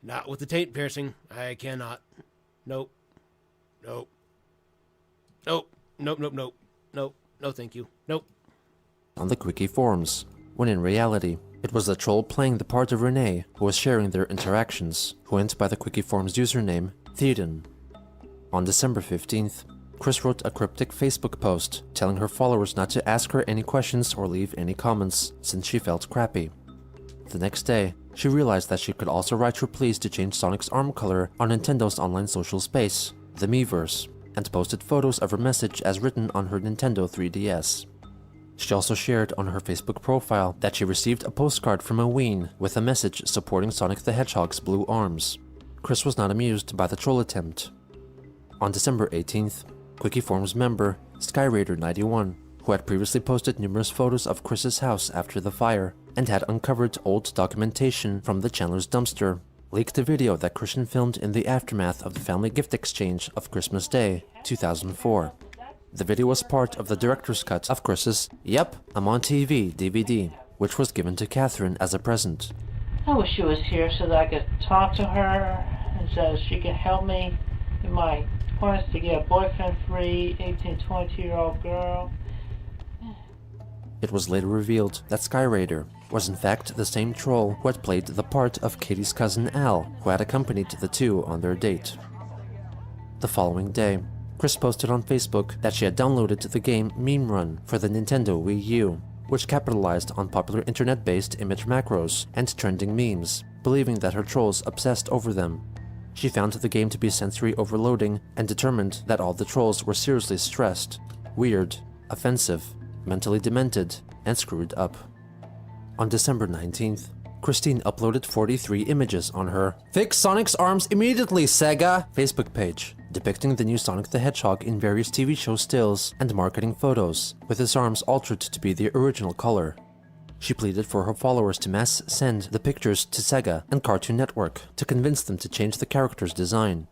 Not with the taint piercing. I cannot. Nope. Nope. Nope. Nope. Nope. Nope. Nope. No, thank you. Nope. On the Quickie forums, when in reality, it was the troll playing the part of Renee who was sharing their interactions, who went by the Quickie forums username Theoden. On December 15th, Chris wrote a cryptic Facebook post telling her followers not to ask her any questions or leave any comments, since she felt crappy. The next day, she realized that she could also write her pleas to change Sonic's arm color on Nintendo's online social space, the Miiverse, and posted photos of her message as written on her Nintendo 3DS. She also shared on her Facebook profile that she received a postcard from a ween with a message supporting Sonic the Hedgehog's blue arms. Chris was not amused by the troll attempt. On December 18th, Quickie Forums member Skyraider91, who had previously posted numerous photos of Chris's house after the fire and had uncovered old documentation from the Chandler's dumpster, leaked a video that Christian filmed in the aftermath of the family gift exchange of Christmas Day, 2004. The video was part of the director's cut of Chris's Yep, I'm on TV DVD, which was given to Catherine as a present. I wish she was here so that I could talk to her and so she could help me in my quest to get a boyfriend-free 18, 20-year-old girl. It was later revealed that Skyraider was in fact the same troll who had played the part of Katie's cousin Al, who had accompanied the two on their date. The following day, Chris posted on Facebook that she had downloaded the game Meme Run for the Nintendo Wii U, which capitalized on popular internet-based image macros and trending memes, believing that her trolls obsessed over them. She found the game to be sensory overloading and determined that all the trolls were seriously stressed, weird, offensive, mentally demented, and screwed up. On December 19th, Christine uploaded 43 images on her "Fix Sonic's arms immediately, Sega!" Facebook page, depicting the new Sonic the Hedgehog in various TV show stills and marketing photos, with his arms altered to be the original color. She pleaded for her followers to mass send the pictures to Sega and Cartoon Network to convince them to change the character's design.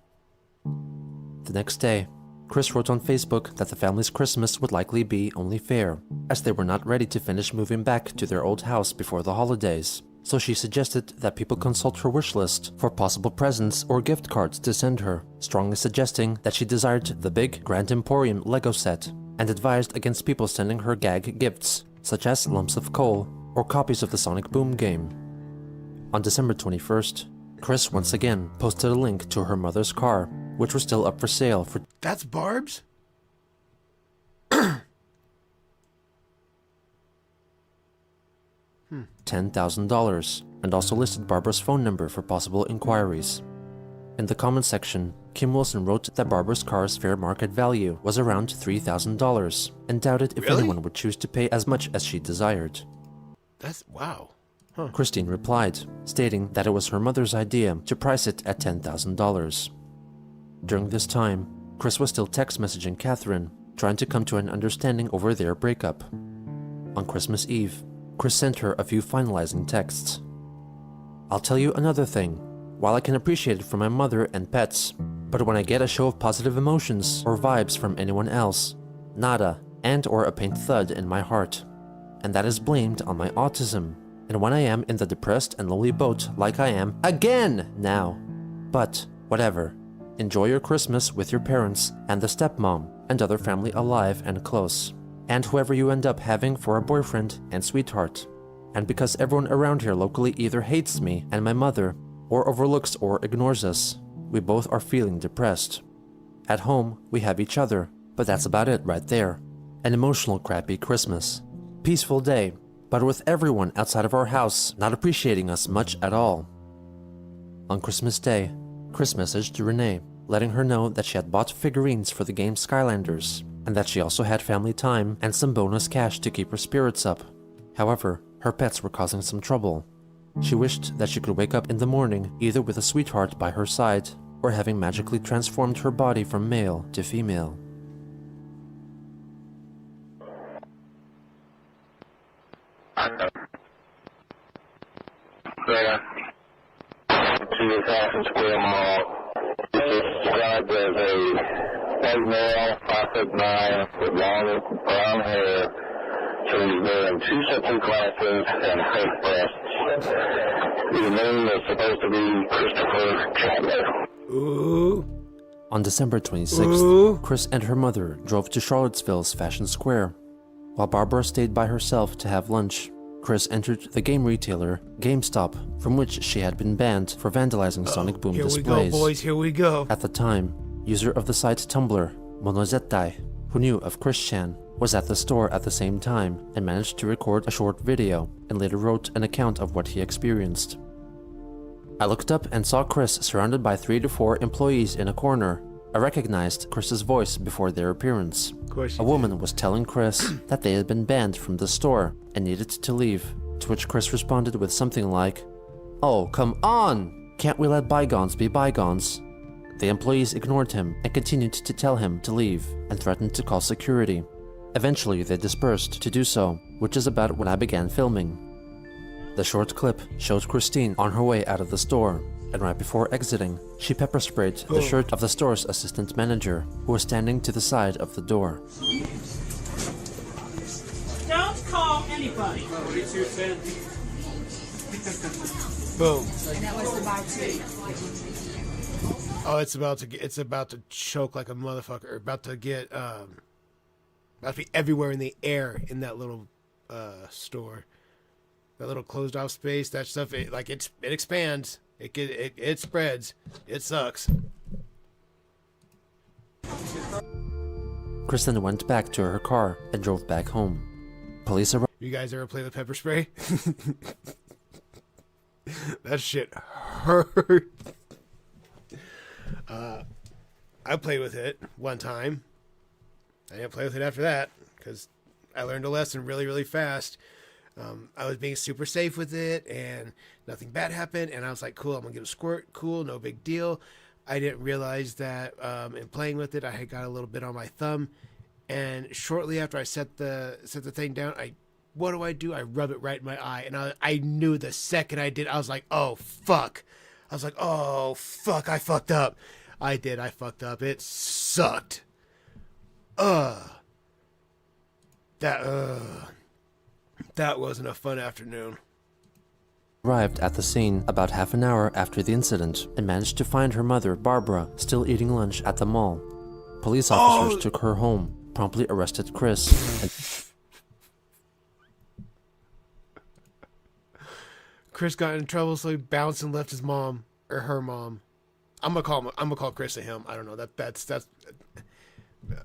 The next day, Chris wrote on Facebook that the family's Christmas would likely be only fair, as they were not ready to finish moving back to their old house before the holidays, so she suggested that people consult her wish list for possible presents or gift cards to send her, strongly suggesting that she desired the big Grand Emporium Lego set, and advised against people sending her gag gifts, such as lumps of coal or copies of the Sonic Boom game. On December 21st, Chris once again posted a link to her mother's car, which was still up for sale for That's Barb's? $10,000, and also listed Barbara's phone number for possible inquiries. In the comment section, Kim Wilson wrote that Barbara's car's fair market value was around $3,000 and doubted if Really? anyone would choose to pay as much as she desired. That's wow. Christine replied, stating that it was her mother's idea to price it at $10,000. During this time, Chris was still text messaging Catherine, trying to come to an understanding over their breakup. On Christmas Eve, Chris sent her a few finalizing texts. "I'll tell you another thing. While I can appreciate it from my mother and pets, but when I get a show of positive emotions or vibes from anyone else, nada and or a paint thud in my heart. And that is blamed on my autism, and when I am in the depressed and lonely boat like I am again now. But whatever. Enjoy your Christmas with your parents and the stepmom and other family alive and close, and whoever you end up having for a boyfriend and sweetheart. And because everyone around here locally either hates me and my mother, or overlooks or ignores us, we both are feeling depressed. At home, we have each other, but that's about it right there. An emotional crappy Christmas. Peaceful day, but with everyone outside of our house not appreciating us much at all." On Christmas Day, Chris messaged Renee, letting her know that she had bought figurines for the game Skylanders, and that she also had family time and some bonus cash to keep her spirits up. However, her pets were causing some trouble. She wished that she could wake up in the morning either with a sweetheart by her side, or having magically transformed her body from male to female. Yeah. To the Fashion Square Mall. This is described as a white male, 5'9", with long brown hair. So he's wearing 2 simple glasses and fake breasts. His name is supposed to be Christopher Chapman. Ooh. On December 26th, Ooh. Chris and her mother drove to Charlottesville's Fashion Square. While Barbara stayed by herself to have lunch, Chris entered the game retailer GameStop, from which she had been banned for vandalizing Sonic Boom Here displays. we go, boys. Here we go. At the time, user of the site Tumblr, Monozettai, who knew of Chris-chan, was at the store at the same time and managed to record a short video and later wrote an account of what he experienced. "I looked up and saw Chris surrounded by 3 to 4 employees in a corner. I recognized Chris's voice before their appearance. Of course A woman was telling Chris that they had been banned from the store and needed to leave, to which Chris responded with something like, 'Oh, come on! Can't we let bygones be bygones?' The employees ignored him and continued to tell him to leave and threatened to call security. Eventually, they dispersed to do so, which is about when I began filming." The short clip showed Christine on her way out of the store, and right before exiting, she pepper sprayed the shirt of the store's assistant manager, who was standing to the side of the door. Don't call anybody. Boom. And that was about 2. Oh, it's about to choke like a motherfucker. About to get about to be everywhere in the air in that little store. That little closed off space, that stuff, it expands. It spreads. It sucks. Kristen went back to her car and drove back home. Police arrived. You guys ever play with pepper spray? That shit hurt. I played with it one time. I didn't play with it after that because I learned a lesson really, really fast. I was being super safe with it and nothing bad happened. And I was like, cool, I'm going to get a squirt. Cool, no big deal. I didn't realize that in playing with it, I had got a little bit on my thumb. And shortly after I set the thing down, what do? I rub it right in my eye. And I knew the second I did, I was like, oh, fuck. I was like, oh, fuck, I fucked up. I fucked up. It sucked. That wasn't a fun afternoon. Arrived at the scene about half an hour after the incident and managed to find her mother, Barbara, still eating lunch at the mall. Police officers took her home, promptly arrested Chris, and Chris got in trouble, so he bounced and left his mom. or her mom. I'm gonna call Chris a him. I don't know. That's.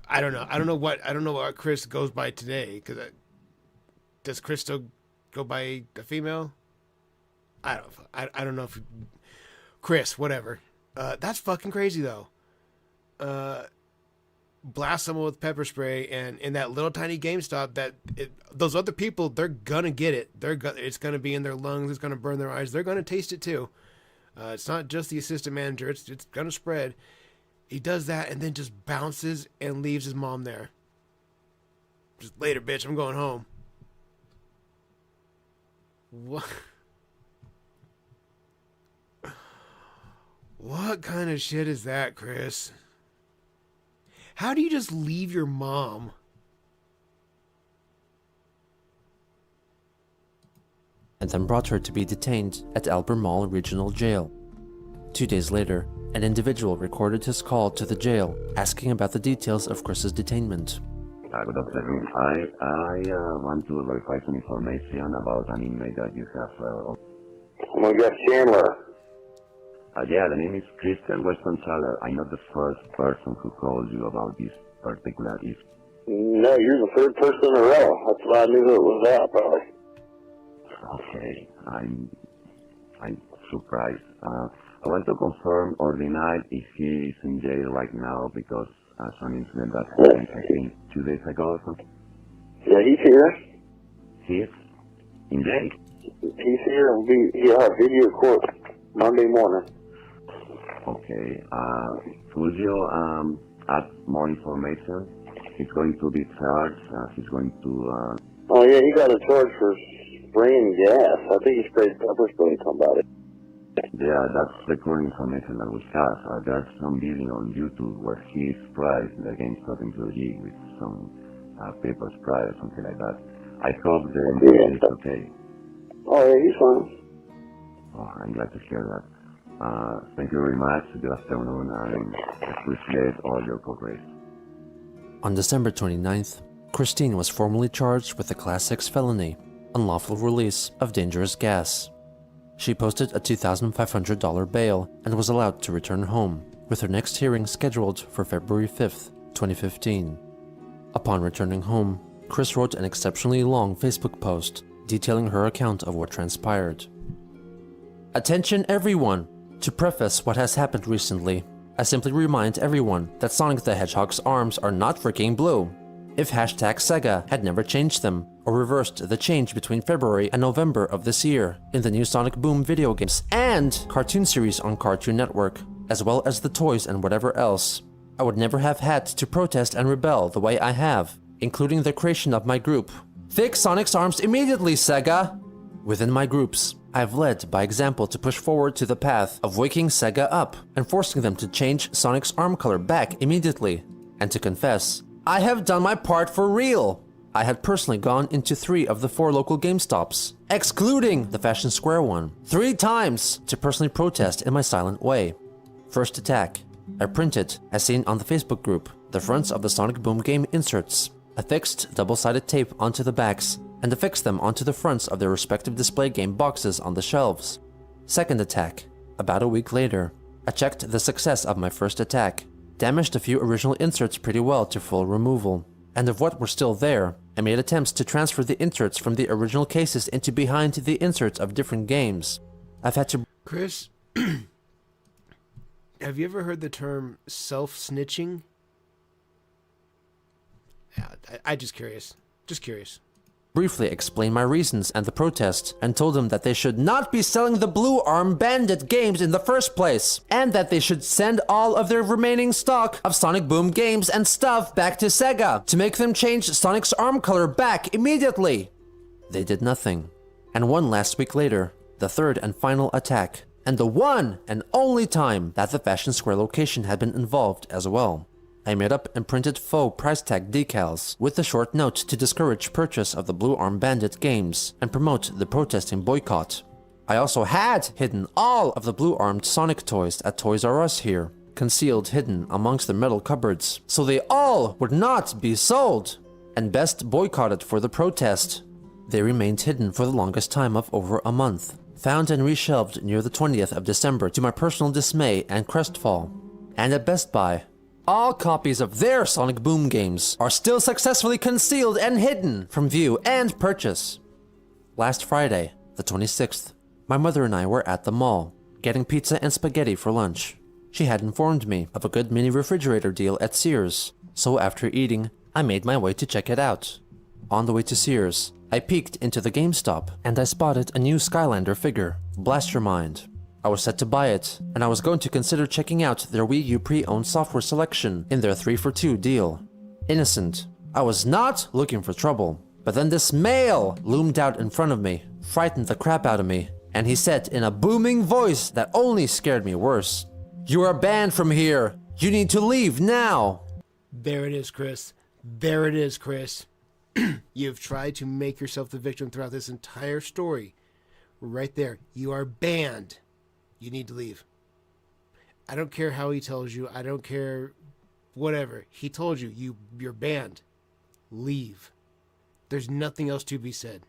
I don't know. I don't know what Chris goes by today. Does Chris still go by a female? I don't know if Chris, whatever. That's fucking crazy though. Blast someone with pepper spray, and in that little tiny GameStop, those other people, they're gonna get it. It's gonna be in their lungs. It's gonna burn their eyes. They're gonna taste it too. It's not just the assistant manager. It's gonna spread. He does that and then just bounces and leaves his mom there. Just later, bitch. I'm going home. What? What kind of shit is that, Chris? How do you just leave your mom? And then brought her to be detained at Albemarle Regional Jail. 2 days later, an individual recorded his call to the jail, asking about the details of Chris's detainment. Good afternoon. I want to verify some information about an inmate that you have. We got Chandler. Yeah, the name is Christian Weston-Saller. I'm not the first person who called you about this particular issue. No, you're the third person in a row. That's why I knew it was that, probably. Okay, I'm surprised. I want to confirm or deny if he is in jail right now because some incident that happened, I think, 2 days ago or something. Yeah, he's here. He is in jail? He's here. He'll have video court Monday morning. Okay, could you add more information? He's going to be charged, he's going to... Oh yeah, he got a charge for spraying gas. I think he sprayed pepper spray on somebody. Yeah, that's the current information that we have. There's some video on YouTube where he sprays the GameStop employee with some paper spray or something like that. I hope the employee is okay. Oh yeah, he's fine. Oh, I'm glad to hear that. Thank you very much. Good afternoon, and appreciate all your cooperation. On December 29th, Christine was formally charged with a Class 6 felony, unlawful release of dangerous gas. She posted a $2,500 bail and was allowed to return home, with her next hearing scheduled for February 5th, 2015. Upon returning home, Chris wrote an exceptionally long Facebook post detailing her account of what transpired. Attention everyone! To preface what has happened recently, I simply remind everyone that Sonic the Hedgehog's arms are not freaking blue. If #Sega had never changed them, or reversed the change between February and November of this year in the new Sonic Boom video games and cartoon series on Cartoon Network, as well as the toys and whatever else, I would never have had to protest and rebel the way I have, including the creation of my group. Fix Sonic's arms immediately, Sega! Within my groups, I've led by example to push forward to the path of waking Sega up and forcing them to change Sonic's arm color back immediately. And to confess, I have done my part for real. I had personally gone into 3 of the 4 local GameStops, excluding the Fashion Square one, 3 times to personally protest in my silent way. First attack. I printed, as seen on the Facebook group, the fronts of the Sonic Boom game inserts, affixed double-sided tape onto the backs, and affixed them onto the fronts of their respective display game boxes on the shelves. Second attack. About a week later, I checked the success of my first attack, damaged a few original inserts pretty well to full removal, and of what were still there, I made attempts to transfer the inserts from the original cases into behind the inserts of different games. I've had to... Chris, have you ever heard the term self-snitching? Yeah, I just curious. Just curious. Briefly explained my reasons and the protest, and told them that they should not be selling the Blue Arm Bandit games in the first place, and that they should send all of their remaining stock of Sonic Boom games and stuff back to Sega to make them change Sonic's arm color back immediately. They did nothing. And one last week later, the third and final attack, and the one and only time that the Fashion Square location had been involved as well. I made up and printed faux price tag decals with a short note to discourage purchase of the Blue Arm Bandit games and promote the protesting boycott. I also had hidden all of the blue-armed Sonic toys at Toys R Us here, concealed hidden amongst the metal cupboards, so they all would not be sold, and best boycotted for the protest. They remained hidden for the longest time of over a month, Found and reshelved near the 20th of December to my personal dismay and crestfall. And at Best Buy, all copies of their Sonic Boom games are still successfully concealed and hidden from view and purchase. Last Friday, the 26th, my mother and I were at the mall, getting pizza and spaghetti for lunch. She had informed me of a good mini refrigerator deal at Sears, so after eating, I made my way to check it out. On the way to Sears, I peeked into the GameStop and I spotted a new Skylander figure, Blast Your Mind. I was set to buy it, and I was going to consider checking out their Wii U pre-owned software selection in their 3-for-2 deal. Innocent. I was not looking for trouble, but then this male loomed out in front of me, frightened the crap out of me, and he said in a booming voice that only scared me worse, "You are banned from here! You need to leave now!" There it is, Chris. There it is, Chris. You've tried to make yourself the victim throughout this entire story. Right there. You are banned. You need to leave. I don't care how he tells you. I don't care whatever. He told you, you're banned. Leave. There's nothing else to be said.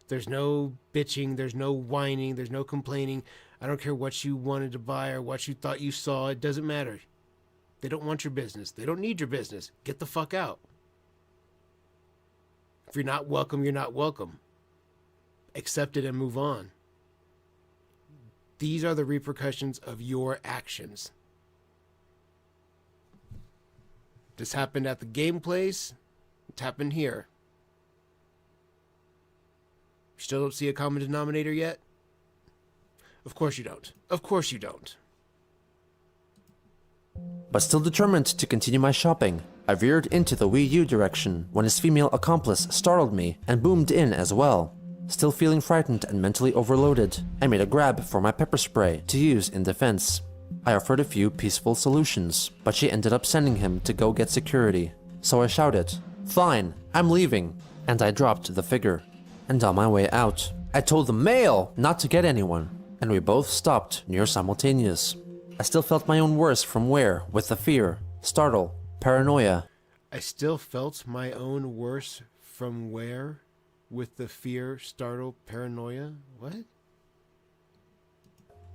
There's no bitching. There's no whining. There's no complaining. I don't care what you wanted to buy or what you thought you saw. It doesn't matter. They don't want your business. They don't need your business. Get the fuck out. If you're not welcome, you're not welcome. Accept it and move on. These are the repercussions of your actions. This happened at the game place. It happened here. Still don't see a common denominator yet? Of course you don't. Of course you don't. But still determined to continue my shopping, I veered into the Wii U direction when his female accomplice startled me and boomed in as well. Still feeling frightened and mentally overloaded, I made a grab for my pepper spray to use in defense. I offered a few peaceful solutions, but she ended up sending him to go get security. So I shouted, "Fine, I'm leaving," and I dropped the figure. And on my way out, I told the male not to get anyone, and we both stopped near simultaneous. I still felt my own worst from where, with the fear, startle, paranoia. I still felt my own worse from where? With the fear, startle, paranoia? What?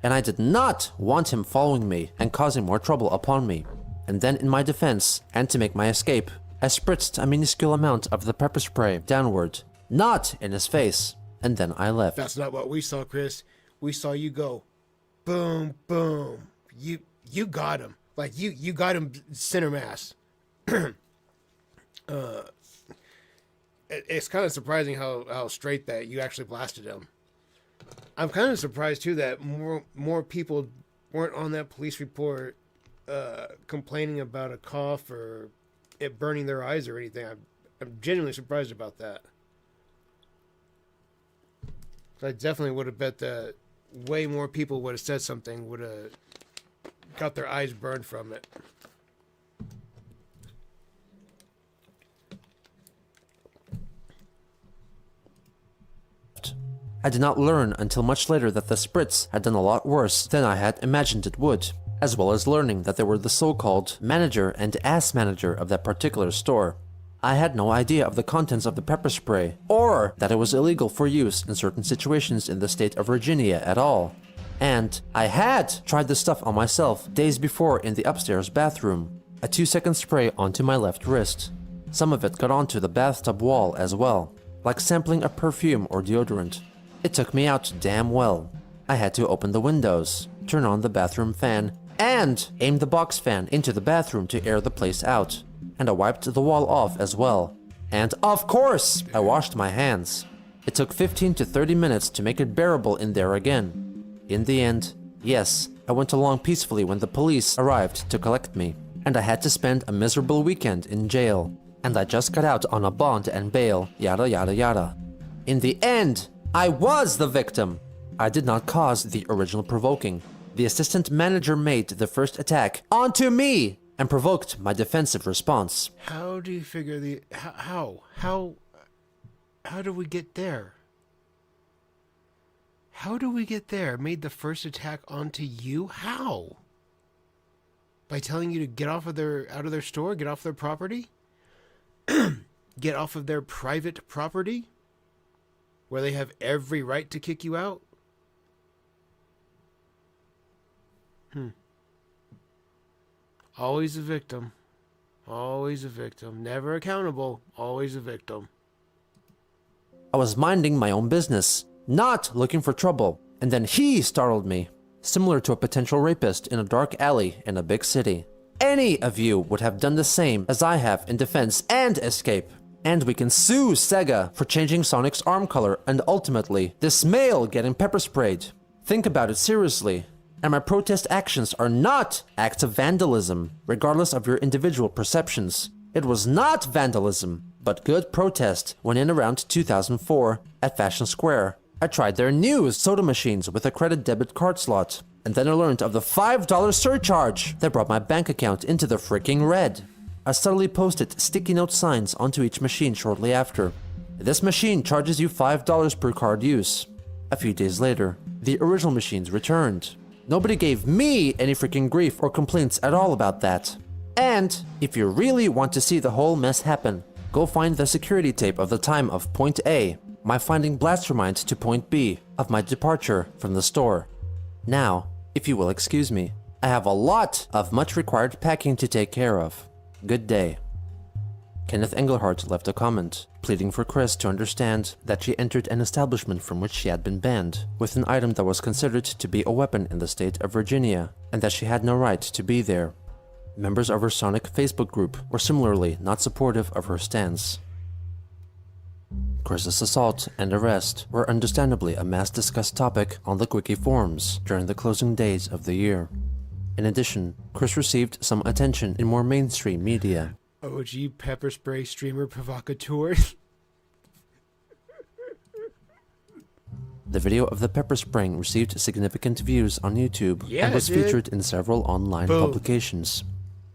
And I did not want him following me and causing more trouble upon me. And then in my defense, and to make my escape, I spritzed a minuscule amount of the pepper spray downward, not in his face, and then I left. That's not what we saw, Chris. We saw you go, boom, boom. You got him. Like, you got him center mass. It's kind of surprising how straight that you actually blasted him. I'm kind of surprised too that more people weren't on that police report complaining about a cough or it burning their eyes or anything. I'm genuinely surprised about that. I definitely would have bet that way more people would have said something, would have got their eyes burned from it. I did not learn until much later that the spritz had done a lot worse than I had imagined it would, as well as learning that they were the so-called manager and ass manager of that particular store. I had no idea of the contents of the pepper spray, or that it was illegal for use in certain situations in the state of Virginia at all. And I had tried the stuff on myself days before in the upstairs bathroom, a 2-second spray onto my left wrist. Some of it got onto the bathtub wall as well, like sampling a perfume or deodorant. It took me out damn well. I had to open the windows, turn on the bathroom fan, and aim the box fan into the bathroom to air the place out. And I wiped the wall off as well. And of course, I washed my hands. It took 15 to 30 minutes to make it bearable in there again. In the end, yes, I went along peacefully when the police arrived to collect me. And I had to spend a miserable weekend in jail. And I just got out on a bond and bail, yada yada yada. In the end, I was the victim. I did not cause the original provoking. The assistant manager made the first attack onto me and provoked my defensive response. How do you figure the... How do we get there? How do we get there? Made the first attack onto you? How? By telling you to get out of their store? Get off their property? Get off of their private property? Where they have every right to kick you out? Always a victim. Always a victim. Never accountable. Always a victim. I was minding my own business, not looking for trouble, and then he startled me, similar to a potential rapist in a dark alley in a big city. Any of you would have done the same as I have in defense and escape. And we can sue Sega for changing Sonic's arm color and ultimately this male getting pepper sprayed. Think about it seriously. And my protest actions are not acts of vandalism, regardless of your individual perceptions. It was not vandalism, but good protest when in around 2004 at Fashion Square. I tried their new soda machines with a credit debit card slot, and then I learned of the $5 surcharge that brought my bank account into the freaking red. I subtly posted sticky note signs onto each machine shortly after. This machine charges you $5 per card use. A few days later, the original machines returned. Nobody gave me any freaking grief or complaints at all about that. And if you really want to see the whole mess happen, go find the security tape of the time of point A, my finding Blastermind to point B, of my departure from the store. Now, if you will excuse me, I have a lot of much required packing to take care of. Good day. Kenneth Engelhardt left a comment, pleading for Chris to understand that she entered an establishment from which she had been banned, with an item that was considered to be a weapon in the state of Virginia, and that she had no right to be there. Members of her Sonic Facebook group were similarly not supportive of her stance. Chris's assault and arrest were understandably a mass discussed topic on the Quickie forums during the closing days of the year. In addition, Chris received some attention in more mainstream media. OG pepper spray streamer provocateur. The video of the pepper spraying received significant views on YouTube and was featured in several online publications.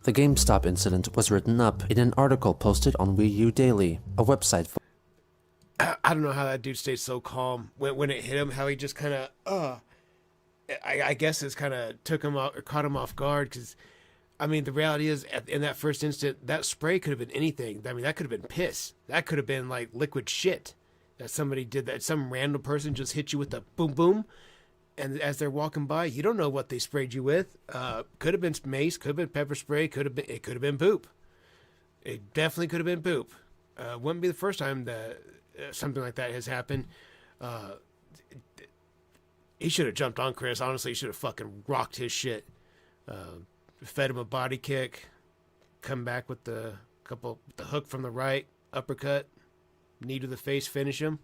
The GameStop incident was written up in an article posted on Wii U Daily, a website for I don't know how that dude stayed so calm when it hit him, how he just kind of, I guess it's kind of took him off or caught him off guard because, I mean, the reality is in that first instant, that spray could have been anything. I mean, that could have been piss. That could have been like liquid shit that somebody did, that some random person just hit you with a boom boom. And as they're walking by, you don't know what they sprayed you with. Could have been mace, could have been pepper spray, it could have been poop. It definitely could have been poop. Wouldn't be the first time that something like that has happened. He should have jumped on Chris. Honestly, he should have fucking rocked his shit. Fed him a body kick. Come back with the hook from the right, uppercut, knee to the face, finish him.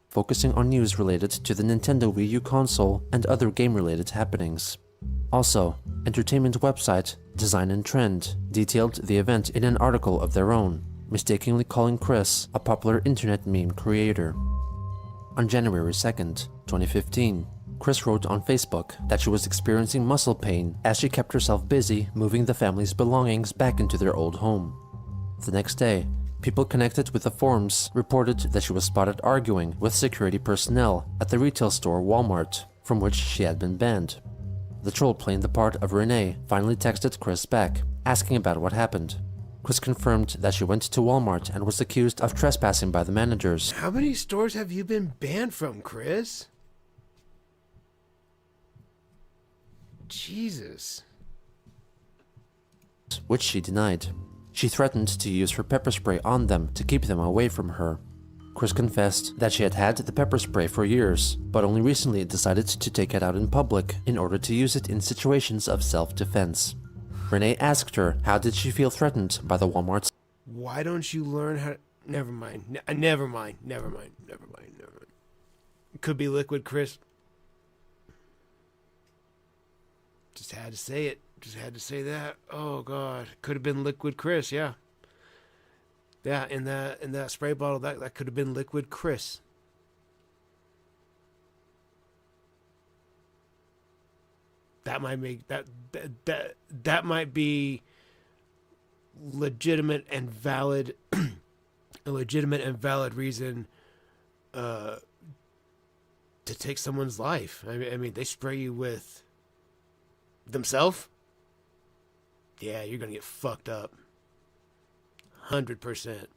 Focusing on news related to the Nintendo Wii U console and other game-related happenings. Also, entertainment website Design and Trend detailed the event in an article of their own, mistakenly calling Chris a popular internet meme creator. On January 2nd, 2015, Chris wrote on Facebook that she was experiencing muscle pain as she kept herself busy moving the family's belongings back into their old home. The next day, people connected with the forums reported that she was spotted arguing with security personnel at the retail store Walmart, from which she had been banned. The troll playing the part of Renee finally texted Chris back, asking about what happened. Chris confirmed that she went to Walmart and was accused of trespassing by the managers. How many stores have you been banned from, Chris? Jesus. Which she denied. She threatened to use her pepper spray on them to keep them away from her. Chris confessed that she had had the pepper spray for years, but only recently decided to take it out in public in order to use it in situations of self-defense. Renee asked her how did she feel threatened by the Walmart. Why don't you learn how to... Never mind. Never mind. Could be liquid, Chris. Just had to say it. Just had to say that. Oh, God. Could have been liquid Chris, yeah. Yeah, in that spray bottle, that could have been liquid Chris. That might make that might be legitimate and valid a legitimate and valid reason to take someone's life. I mean they spray you with themselves. Yeah, you're gonna get fucked up. 100%.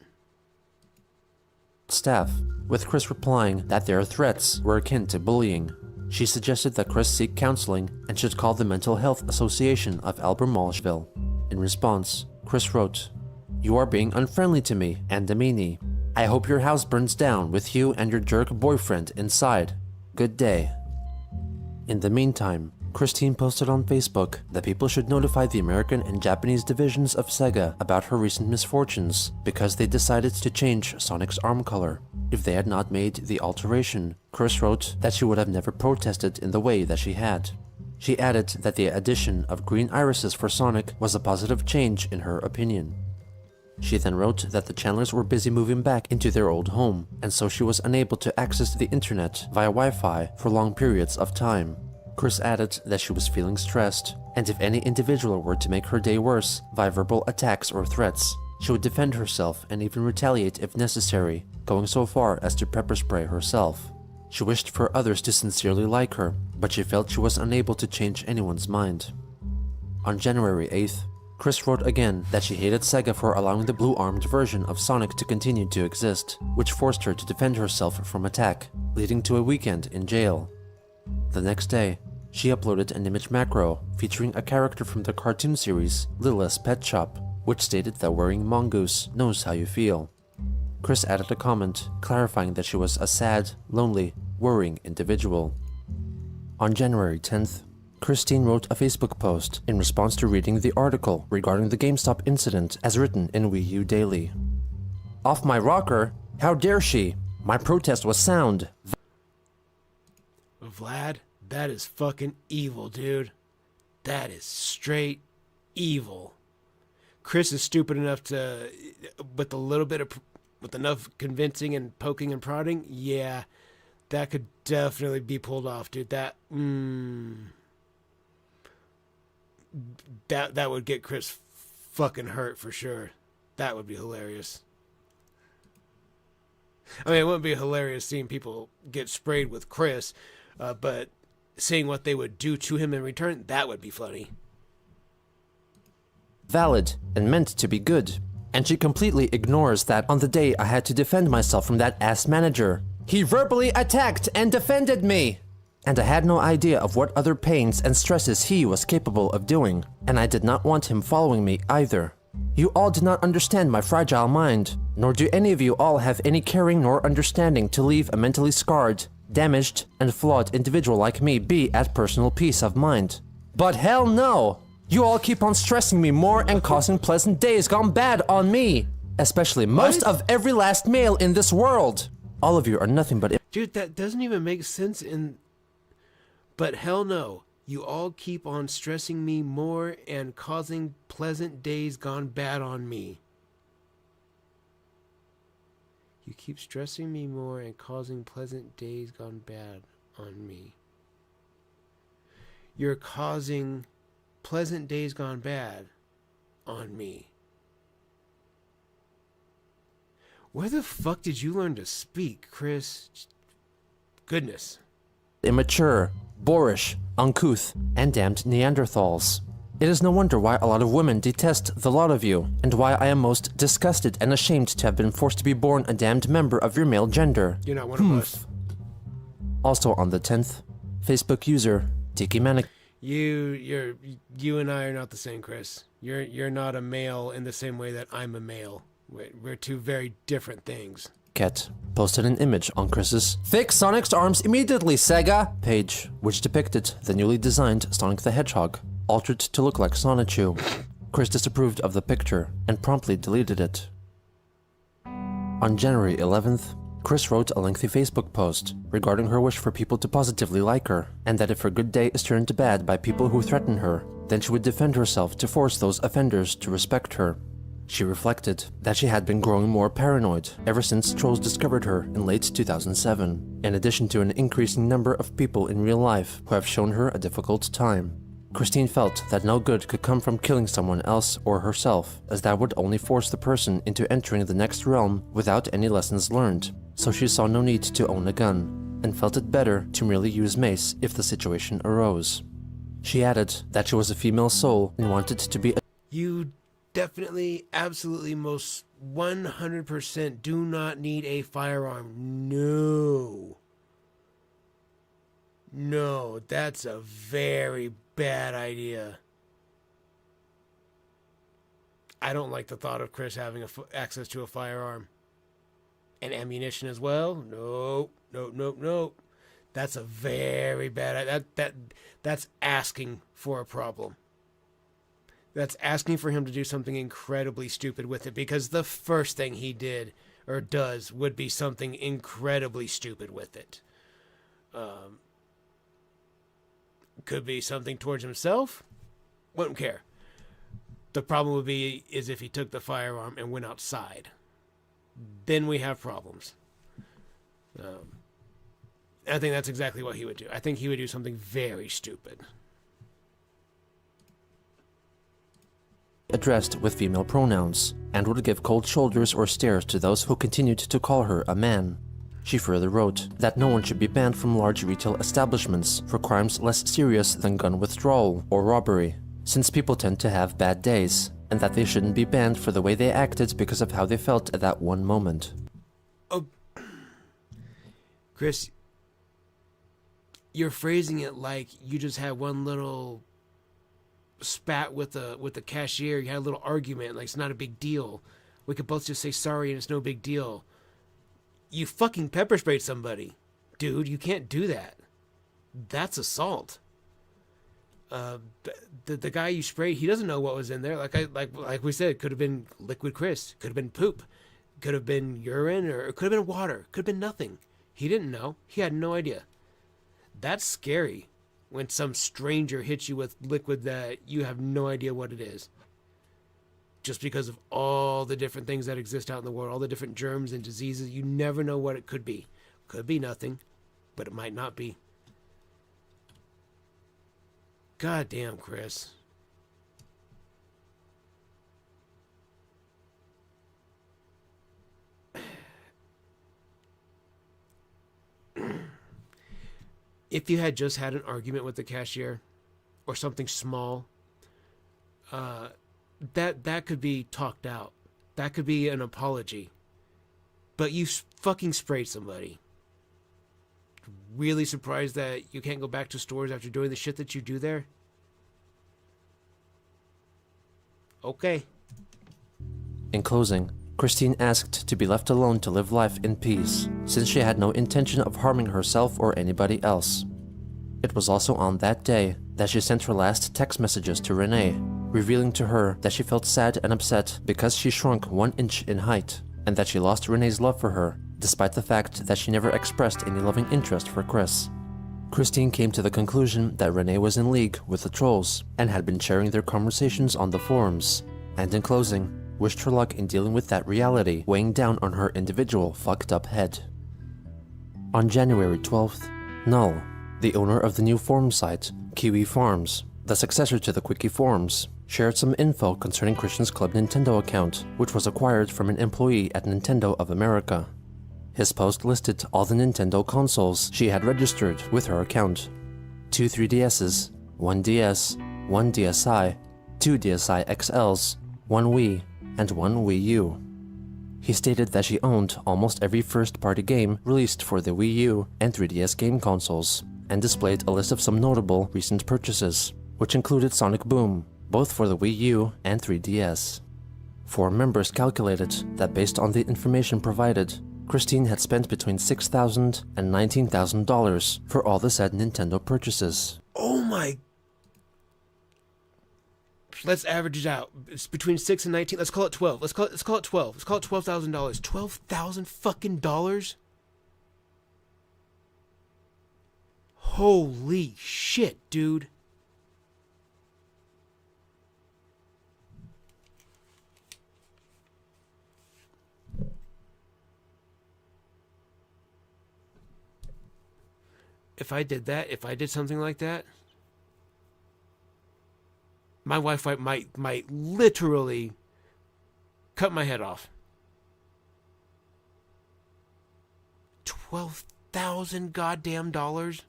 Staff, with Chris replying that their threats were akin to bullying. She suggested that Chris seek counseling and should call the Mental Health Association of Albemarleshville. In response, Chris wrote, "You are being unfriendly to me and a meanie. I hope your house burns down with you and your jerk boyfriend inside. Good day." In the meantime, Christine posted on Facebook that people should notify the American and Japanese divisions of Sega about her recent misfortunes because they decided to change Sonic's arm color. If they had not made the alteration, Chris wrote that she would have never protested in the way that she had. She added that the addition of green irises for Sonic was a positive change in her opinion. She then wrote that the Chandlers were busy moving back into their old home, and so she was unable to access the internet via Wi-Fi for long periods of time. Chris added that she was feeling stressed, and if any individual were to make her day worse via verbal attacks or threats, she would defend herself and even retaliate if necessary, going so far as to pepper spray herself. She wished for others to sincerely like her, but she felt she was unable to change anyone's mind. On January 8th, Chris wrote again that she hated Sega for allowing the blue-armed version of Sonic to continue to exist, which forced her to defend herself from attack, leading to a weekend in jail. The next day, she uploaded an image macro featuring a character from the cartoon series Littlest Pet Shop, which stated that wearing mongoose knows how you feel. Chris added a comment clarifying that she was a sad, lonely, worrying individual. On January 10th, Christine wrote a Facebook post in response to reading the article regarding the GameStop incident as written in Wii U Daily. "Off my rocker? How dare she? My protest was sound." Vlad, that is fucking evil, dude. That is straight evil. Chris is stupid enough to, with a little bit of, with enough convincing and poking and prodding, yeah, that could definitely be pulled off, dude. That would get Chris fucking hurt for sure. That would be hilarious. I mean, it wouldn't be hilarious seeing people get sprayed with Chris, but seeing what they would do to him in return, that would be funny. Valid and meant to be good. And she completely ignores that on the day I had to defend myself from that ass manager, he verbally attacked and defended me! And I had no idea of what other pains and stresses he was capable of doing, and I did not want him following me either. You all do not understand my fragile mind, nor do any of you all have any caring nor understanding to leave a mentally scarred, damaged, and flawed individual like me be at personal peace of mind. But hell no! You all keep on stressing me more and causing pleasant days gone bad on me! Especially most of every last male in this world! All of you are nothing but... Dude, that doesn't even make sense in... But hell no. You all keep on stressing me more and causing pleasant days gone bad on me. You keep stressing me more and causing pleasant days gone bad on me. You're causing pleasant days gone bad on me. Where the fuck did you learn to speak, Chris? Goodness. Immature, boorish, uncouth, and damned Neanderthals. It is no wonder why a lot of women detest the lot of you, and why I am most disgusted and ashamed to have been forced to be born a damned member of your male gender. You're not one of us. Also on the 10th, Facebook user Tiki Manic. You and I are not the same, Chris. You're not a male in the same way that I'm a male. We're two very different things. Ket posted an image on Chris's "Fix Sonic's arms immediately, Sega!" page, which depicted the newly designed Sonic the Hedgehog, altered to look like Sonichu. Chris disapproved of the picture and promptly deleted it. On January 11th, Chris wrote a lengthy Facebook post regarding her wish for people to positively like her, and that if her good day is turned to bad by people who threaten her, then she would defend herself to force those offenders to respect her. She reflected that she had been growing more paranoid ever since trolls discovered her in late 2007, in addition to an increasing number of people in real life who have shown her a difficult time. Christine felt that no good could come from killing someone else or herself, as that would only force the person into entering the next realm without any lessons learned, so she saw no need to own a gun, and felt it better to merely use mace if the situation arose. She added that she was a female soul and wanted to be a... You definitely, absolutely, most 100% do not need a firearm. No. No, that's a very bad idea. I don't like the thought of Chris having access to a firearm. And ammunition as well? Nope, nope, nope, nope. That's a very bad... That's asking for a problem. That's asking for him to do something incredibly stupid with it, because the first thing he did or does would be something incredibly stupid with it. Could be something towards himself. Wouldn't care. The problem would be is if he took the firearm and went outside. Then we have problems. I think that's exactly what he would do. I think he would do something very stupid. Addressed with female pronouns, and would give cold shoulders or stares to those who continued to call her a man. She further wrote that no one should be banned from large retail establishments for crimes less serious than gun withdrawal or robbery, since people tend to have bad days, and that they shouldn't be banned for the way they acted because of how they felt at that one moment. Oh, Chris, you're phrasing it like you just had one little spat with the cashier. You had a little argument, like it's not a big deal. We could both just say sorry and it's no big deal. You fucking pepper sprayed somebody. Dude, you can't do that. That's assault. The guy you sprayed, he doesn't know what was in there. Like we said, could have been liquid Chris, could have been poop, could have been urine, or it could have been water, could have been nothing. He didn't know. He had no idea. That's scary when some stranger hits you with liquid that you have no idea what it is. Just because of all the different things that exist out in the world, all the different germs and diseases, you never know what it could be. Could be nothing, but it might not be. God damn, Chris. If you had just had an argument with the cashier or something small, that could be talked out. That could be an apology. But you fucking sprayed somebody. Really surprised that you can't go back to stores after doing the shit that you do there? Okay. In closing, Christine asked to be left alone to live life in peace, since she had no intention of harming herself or anybody else. It was also on that day that she sent her last text messages to Renee, revealing to her that she felt sad and upset because she shrunk 1 inch in height, and that she lost Renee's love for her, despite the fact that she never expressed any loving interest for Chris. Christine came to the conclusion that Renee was in league with the trolls and had been sharing their conversations on the forums, and in closing, wished her luck in dealing with that reality weighing down on her individual fucked up head. On January 12th, Null, the owner of the new forum site, Kiwi Farms, the successor to the Quickie Forums, shared some info concerning Christian's Club Nintendo account, which was acquired from an employee at Nintendo of America. His post listed all the Nintendo consoles she had registered with her account: 2 3DSs, 1 DS, 1 DSi, 2 DSi XLs, 1 Wii, and 1 Wii U. He stated that she owned almost every first-party game released for the Wii U and 3DS game consoles, and displayed a list of some notable recent purchases, which included Sonic Boom, both for the Wii U and 3DS. Forum members calculated that based on the information provided, Christine had spent between $6,000 and $19,000 for all the said Nintendo purchases. Oh my... Let's average it out. It's between 6 and 19. Let's call it 12. Let's call it 12. Let's call it $12,000. $12,000 fucking dollars? Holy shit, dude. If I did that, if I did something like that, my wife might literally cut my head off. 12,000 goddamn dollars?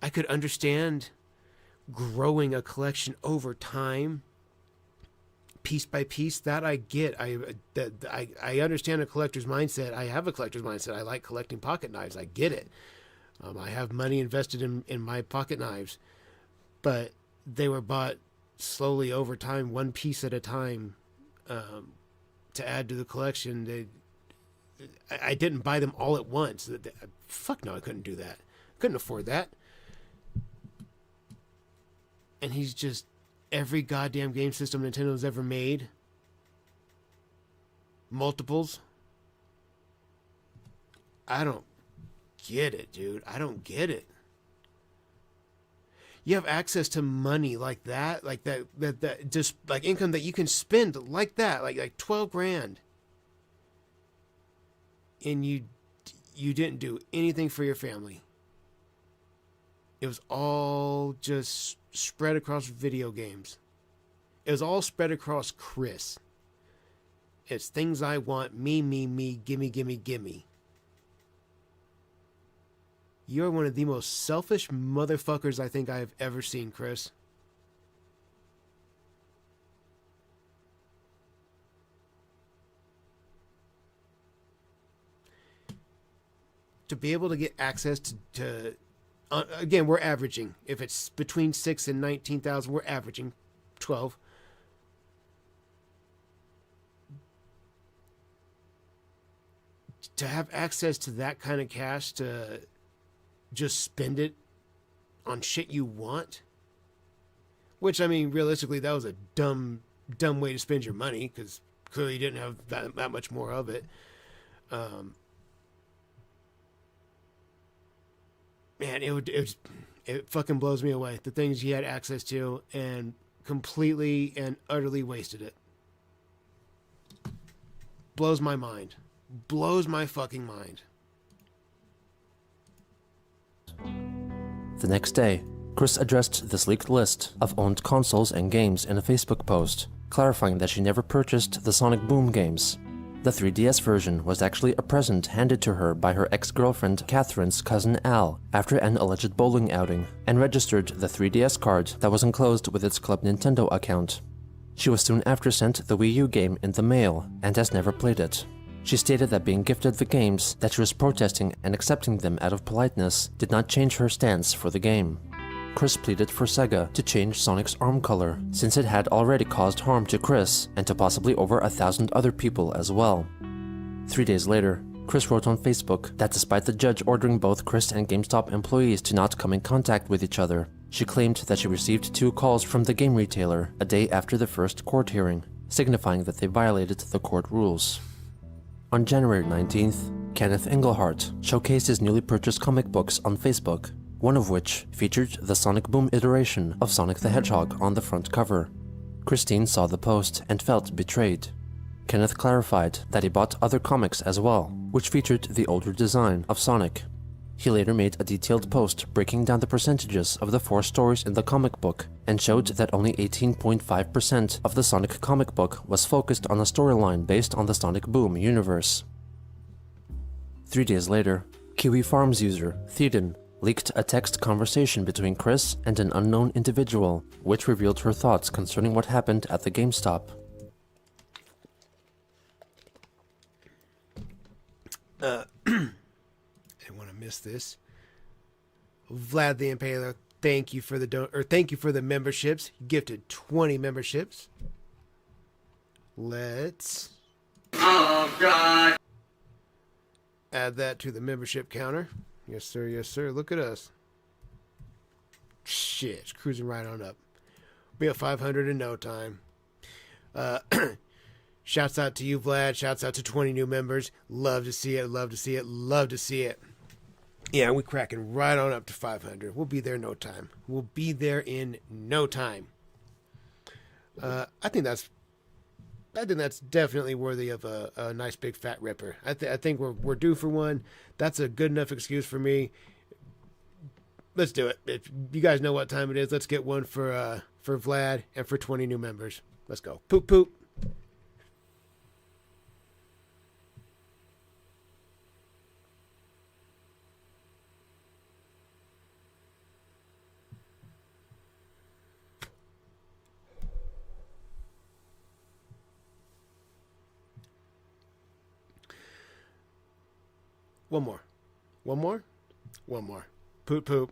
I could understand growing a collection over time, piece by piece. That I get. I understand a collector's mindset. I have a collector's mindset. I like collecting pocket knives. I get it. I have money invested in my pocket knives, but they were bought slowly over time, one piece at a time, to add to the collection. I didn't buy them all at once. Fuck no, I couldn't do that. Couldn't afford that. And he's just every goddamn game system Nintendo's ever made. Multiples. I don't get it, dude. I don't get it. You have access to money like that just like income that you can spend like that, like 12 grand. And you didn't do anything for your family. It was all just spread across video games. It was all spread across Chris. It's things I want, me, gimme, gimme, gimme. You're one of the most selfish motherfuckers I think I have ever seen, Chris. To be able to get access to again, we're averaging. If it's between 6 and 19,000, we're averaging 12. To have access to that kind of cash to just spend it on shit you want, which, I mean, realistically, that was a dumb way to spend your money, because clearly you didn't have that much more of it. Man, it fucking blows me away, the things he had access to, and completely and utterly wasted it. Blows my mind. Blows my fucking mind. The next day, Chris addressed this leaked list of owned consoles and games in a Facebook post, clarifying that she never purchased the Sonic Boom games. The 3DS version was actually a present handed to her by her ex-girlfriend Catherine's cousin Al after an alleged bowling outing, and registered the 3DS card that was enclosed with its Club Nintendo account. She was soon after sent the Wii U game in the mail and has never played it. She stated that being gifted the games, that she was protesting and accepting them out of politeness, did not change her stance for the game. Chris pleaded for Sega to change Sonic's arm color, since it had already caused harm to Chris and to possibly over 1,000 other people as well. 3 days later, Chris wrote on Facebook that despite the judge ordering both Chris and GameStop employees to not come in contact with each other, she claimed that she received 2 calls from the game retailer a day after the first court hearing, signifying that they violated the court rules. On January 19th, Kenneth Engelhardt showcased his newly purchased comic books on Facebook, one of which featured the Sonic Boom iteration of Sonic the Hedgehog on the front cover. Christine saw the post and felt betrayed. Kenneth clarified that he bought other comics as well, which featured the older design of Sonic. He later made a detailed post breaking down the percentages of the 4 stories in the comic book and showed that only 18.5% of the Sonic comic book was focused on a storyline based on the Sonic Boom universe. 3 days later, Kiwi Farms user Theoden leaked a text conversation between Chris and an unknown individual, which revealed her thoughts concerning what happened at the GameStop. I didn't want to miss this. Vlad the Impaler, thank you for the memberships. You gifted 20 memberships. Let's add that to the membership counter. Yes, sir. Yes, sir. Look at us. Shit, it's cruising right on up. Be at 500 in no time. Shouts out to you, Vlad. Shouts out to 20 new members. Love to see it. Love to see it. Love to see it. Yeah, we're cracking right on up to 500. We'll be there in no time. We'll be there in no time. I think that's definitely worthy of a nice big fat ripper. I think we're due for one. That's a good enough excuse for me. Let's do it. If you guys know what time it is, let's get one for Vlad and for 20 new members. Let's go. Poop poop. One more. One more. Poop poop.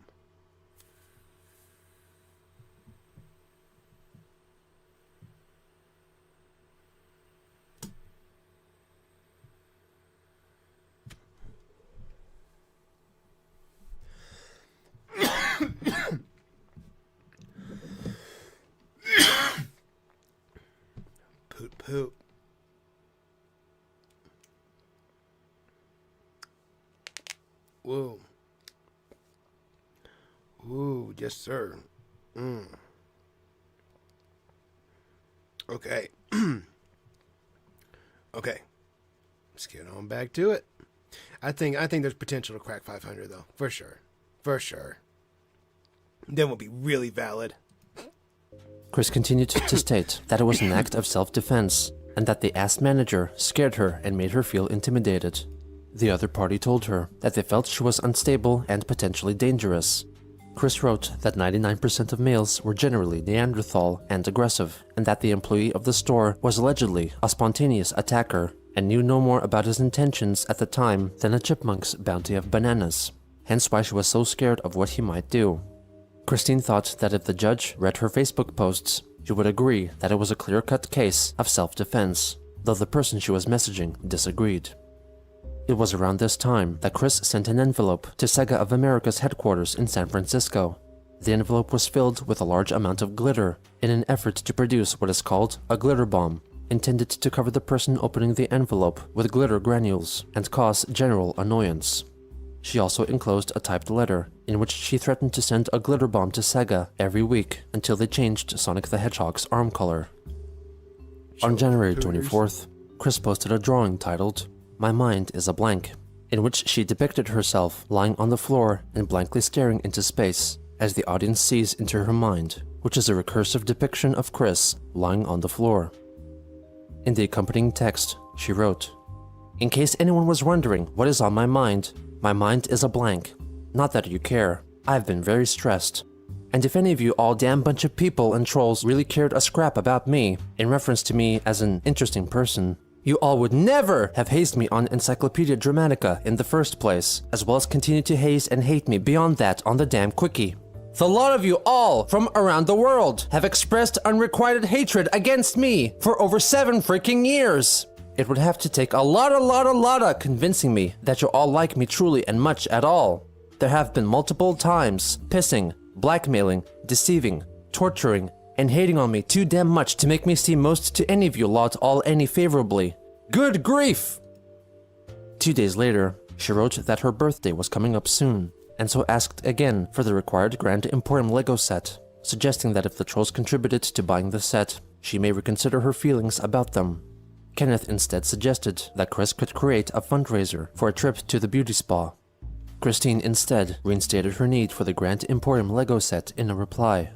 Poop poop. Whoa. Ooh, yes, sir. Okay. Okay. Let's get on back to it. I think there's potential to crack 500 though, for sure. For sure. Then we'll be really valid. Chris continued to state that it was an act of self-defense, and that the ass manager scared her and made her feel intimidated. The other party told her that they felt she was unstable and potentially dangerous. Chris wrote that 99% of males were generally Neanderthal and aggressive, and that the employee of the store was allegedly a spontaneous attacker and knew no more about his intentions at the time than a chipmunk's bounty of bananas, hence why she was so scared of what he might do. Christine thought that if the judge read her Facebook posts, she would agree that it was a clear-cut case of self-defense, though the person she was messaging disagreed. It was around this time that Chris sent an envelope to Sega of America's headquarters in San Francisco. The envelope was filled with a large amount of glitter in an effort to produce what is called a glitter bomb, intended to cover the person opening the envelope with glitter granules and cause general annoyance. She also enclosed a typed letter in which she threatened to send a glitter bomb to Sega every week until they changed Sonic the Hedgehog's arm color. On January 24th, Chris posted a drawing titled, "My Mind is a Blank," in which she depicted herself lying on the floor and blankly staring into space as the audience sees into her mind, which is a recursive depiction of Chris lying on the floor. In the accompanying text, she wrote, "In case anyone was wondering what is on my mind is a blank. Not that you care. I've been very stressed. And if any of you all damn bunch of people and trolls really cared a scrap about me, in reference to me as an interesting person, you all would never have hazed me on Encyclopedia Dramatica in the first place, as well as continue to haze and hate me beyond that on the damn quickie. The lot of you all from around the world have expressed unrequited hatred against me for over 7 freaking years. It would have to take a lot of convincing me that you all like me truly and much at all. There have been multiple times pissing, blackmailing, deceiving, torturing, and hating on me too damn much to make me see most to any of you lot all any favorably. Good grief!" 2 days later, she wrote that her birthday was coming up soon, and so asked again for the required Grand Emporium Lego set, suggesting that if the trolls contributed to buying the set, she may reconsider her feelings about them. Kenneth instead suggested that Chris could create a fundraiser for a trip to the beauty spa. Christine instead reinstated her need for the Grand Emporium Lego set in a reply.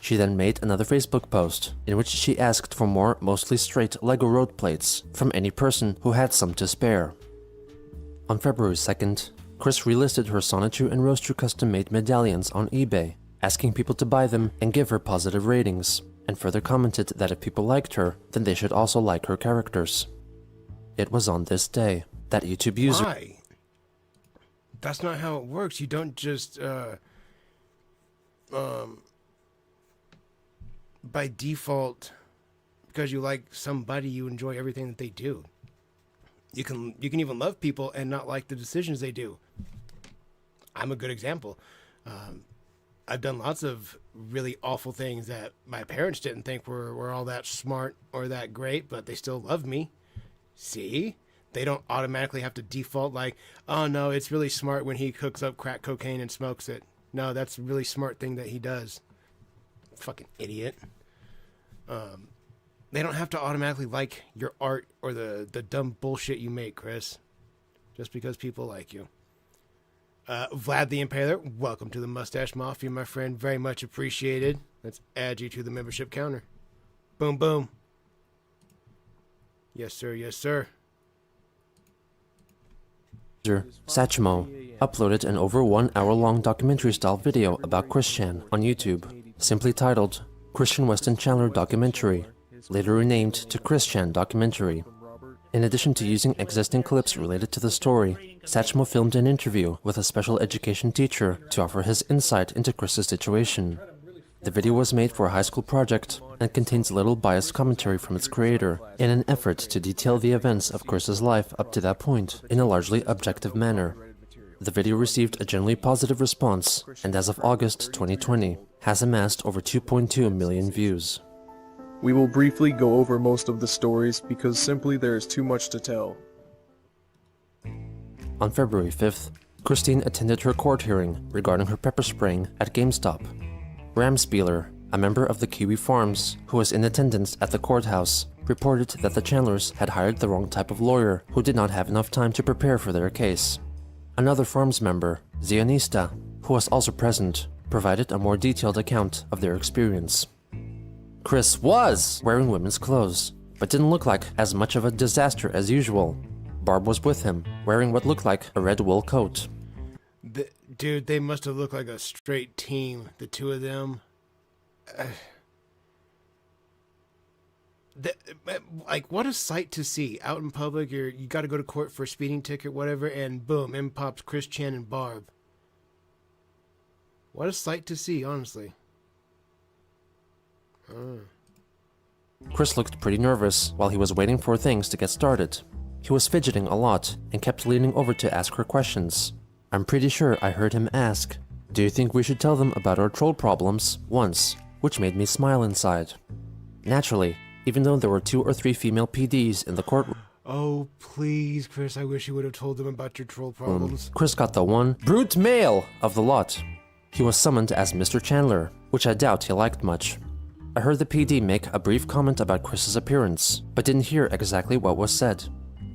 She then made another Facebook post in which she asked for more mostly straight Lego road plates from any person who had some to spare. On February 2nd, Chris relisted her Sonichu and Roaster custom-made medallions on eBay, asking people to buy them and give her positive ratings, and further commented that if people liked her, then they should also like her characters. It was on this day that YouTube user... Why? That's not how it works. You don't just, by default, because you like somebody, you enjoy everything that they do. You can even love people and not like the decisions they do. I'm a good example. I've done lots of really awful things that my parents didn't think were all that smart or that great, but they still love me. See? They don't automatically have to default like, oh no, it's really smart when he cooks up crack cocaine and smokes it. No, that's a really smart thing that he does. Fucking idiot. They don't have to automatically like your art or the dumb bullshit you make, Chris. Just because people like you. Vlad the Impaler, welcome to the Mustache Mafia, my friend. Very much appreciated. Let's add you to the membership counter. Boom, boom. Yes, sir. Yes, sir. Satchmo uploaded an over 1 hour-long documentary-style video about Chris Chan on YouTube, simply titled Christian Weston Chandler Documentary, later renamed to Chris Chan Documentary. In addition to using existing clips related to the story, Satchmo filmed an interview with a special education teacher to offer his insight into Chris's situation. The video was made for a high school project and contains little biased commentary from its creator in an effort to detail the events of Chris's life up to that point in a largely objective manner. The video received a generally positive response and as of August 2020 has amassed over 2.2 million views. We will briefly go over most of the stories because simply there is too much to tell. On February 5th, Christine attended her court hearing regarding her pepper spraying at GameStop. Ramspieler, a member of the Kiwi Farms who was in attendance at the courthouse, reported that the Chandlers had hired the wrong type of lawyer who did not have enough time to prepare for their case. Another Farms member, Zionista, who was also present, provided a more detailed account of their experience. Chris was wearing women's clothes, but didn't look like as much of a disaster as usual. Barb was with him, wearing what looked like a red wool coat. Dude, they must have looked like a straight team, the two of them. Like, what a sight to see. Out in public, you got to go to court for a speeding ticket, whatever, and boom, in pops Chris Chan and Barb. What a sight to see, honestly. Chris looked pretty nervous while he was waiting for things to get started. He was fidgeting a lot and kept leaning over to ask her questions. I'm pretty sure I heard him ask, "Do you think we should tell them about our troll problems?" once, which made me smile inside. Naturally, even though there were 2 or 3 female PDs in the courtroom. Oh, please, Chris, I wish you would have told them about your troll problems. Chris got the one brute male of the lot. He was summoned as Mr. Chandler, which I doubt he liked much. I heard the PD make a brief comment about Chris's appearance, but didn't hear exactly what was said.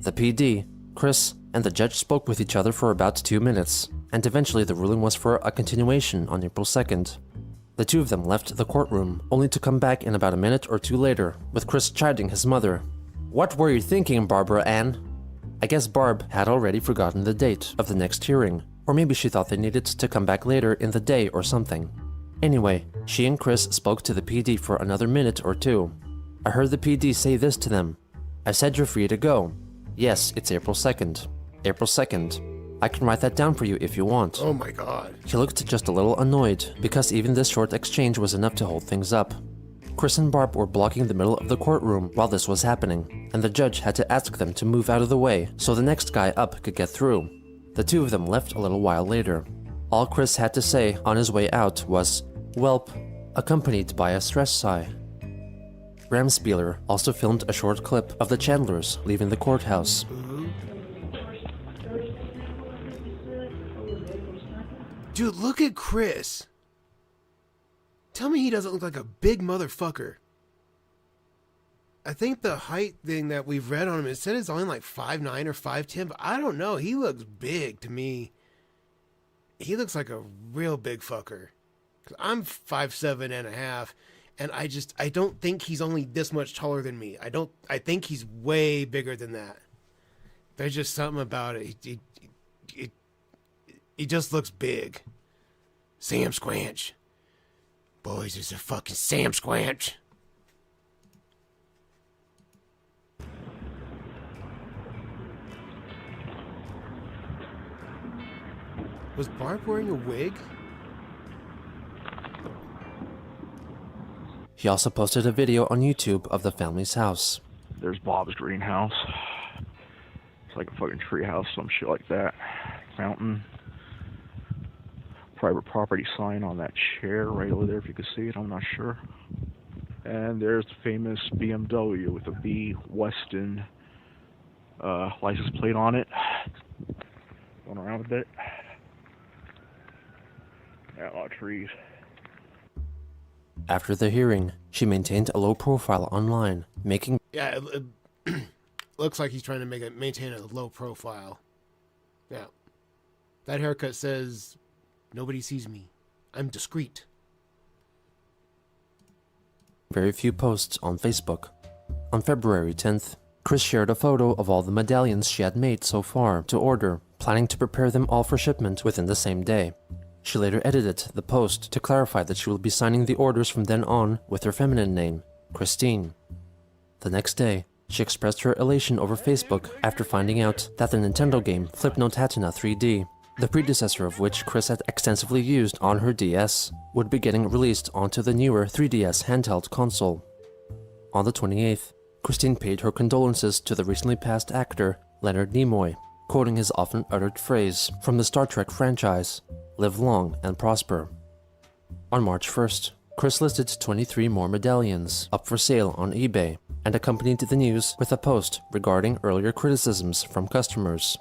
The PD, Chris, and the judge spoke with each other for about 2 minutes, and eventually the ruling was for a continuation on April 2nd. The two of them left the courtroom, only to come back in about a minute or two later, with Chris chiding his mother. "What were you thinking, Barbara Ann?" I guess Barb had already forgotten the date of the next hearing, or maybe she thought they needed to come back later in the day or something. Anyway, she and Chris spoke to the PD for another minute or two. I heard the PD say this to them. "I said you're free to go. Yes, it's April 2nd. April 2nd. I can write that down for you if you want." Oh my god. He looked just a little annoyed, because even this short exchange was enough to hold things up. Chris and Barb were blocking the middle of the courtroom while this was happening, and the judge had to ask them to move out of the way so the next guy up could get through. The two of them left a little while later. All Chris had to say on his way out was, "Welp," accompanied by a stress sigh. Ramspieler also filmed a short clip of the Chandlers leaving the courthouse. Dude, look at Chris. Tell me he doesn't look like a big motherfucker. I think the height thing that we've read on him, it said it's only like 5'9" or 5'10", but I don't know. He looks big to me. He looks like a real big fucker. 'Cause I'm 5'7.5", and I don't think he's only this much taller than me. I think he's way bigger than that. There's just something about it. He just looks big. Sam Squanch. Boys, it's a fucking Sam Squanch. Was Barb wearing a wig? He also posted a video on YouTube of the family's house. There's Bob's greenhouse. It's like a fucking tree house, some shit like that. Fountain. Private property sign on that chair right over there, if you can see it, I'm not sure. And there's the famous BMW with a B Weston license plate on it. Going around a bit. Yeah, a lot of trees. After the hearing, she maintained a low profile online, making... Yeah, it looks like he's trying to maintain a low profile. Yeah. That haircut says, "Nobody sees me. I'm discreet." very few posts on Facebook. On February 10th, Chris shared a photo of all the medallions she had made so far to order, planning to prepare them all for shipment within the same day. She later edited the post to clarify that she will be signing the orders from then on with her feminine name, Christine. The next day, She expressed her elation over Facebook after finding out that the Nintendo game Flip Notatina 3D, the predecessor of which Chris had extensively used on her DS, would be getting released onto the newer 3DS handheld console. On the 28th, Christine paid her condolences to the recently passed actor Leonard Nimoy, quoting his often uttered phrase from the Star Trek franchise, "Live long and prosper." On March 1st, Chris listed 23 more medallions up for sale on eBay and accompanied the news with a post regarding earlier criticisms from customers.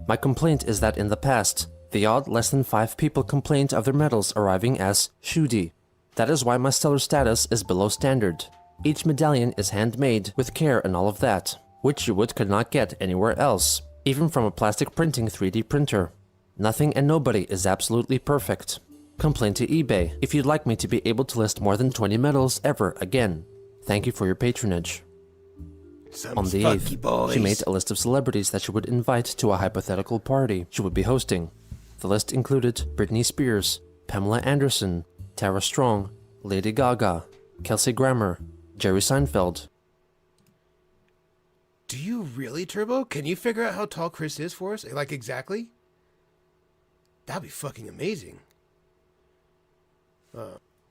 "My complaint is that in the past, the odd less than 5 people complained of their medals arriving as shooty. That is why my stellar status is below standard. Each medallion is handmade with care and all of that, which you could not get anywhere else, even from a plastic printing 3D printer. Nothing and nobody is absolutely perfect. Complain to eBay if you'd like me to be able to list more than 20 medals ever again. Thank you for your patronage." On the 8th, she made a list of celebrities that she would invite to a hypothetical party she would be hosting. The list included Britney Spears, Pamela Anderson, Tara Strong, Lady Gaga, Kelsey Grammer, Jerry Seinfeld. Do you really, Turbo? Can you figure out how tall Chris is for us? Like, exactly? That'd be fucking amazing.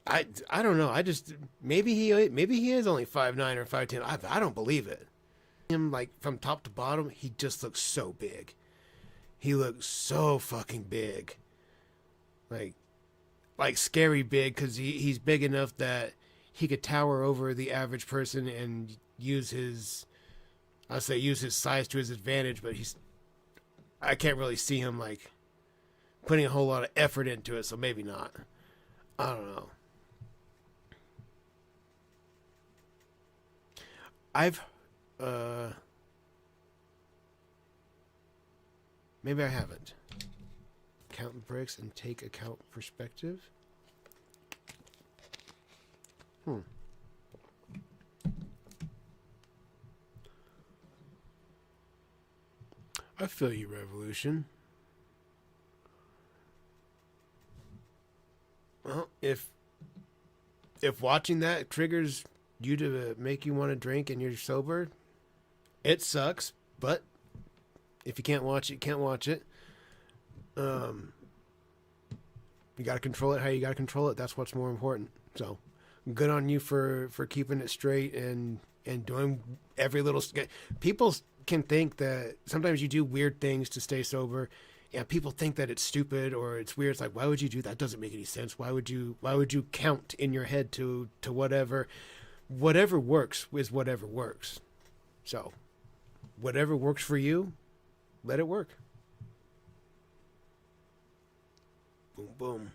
I don't know. I just maybe he is only 5'9" or 5'10". I don't believe it. Him, like, from top to bottom, he just looks so big. He looks so fucking big. Like scary big, because he's big enough that he could tower over the average person and use his size to his advantage, but I can't really see him, like, putting a whole lot of effort into it, so maybe not. I don't know. Maybe I haven't. Count bricks and take account perspective. I feel you, Revolution. Well, if watching that triggers you to make you want to drink and you're sober, it sucks, but if you can't watch it, you can't watch it. You got to control it how you got to control it. That's what's more important. So, good on you for keeping it straight and doing every little... People can think that sometimes you do weird things to stay sober. Yeah, people think that it's stupid or it's weird. It's like, why would you do that? That doesn't make any sense. Why would you count in your head to whatever? Whatever works is whatever works. So, whatever works for you, let it work. Boom, boom.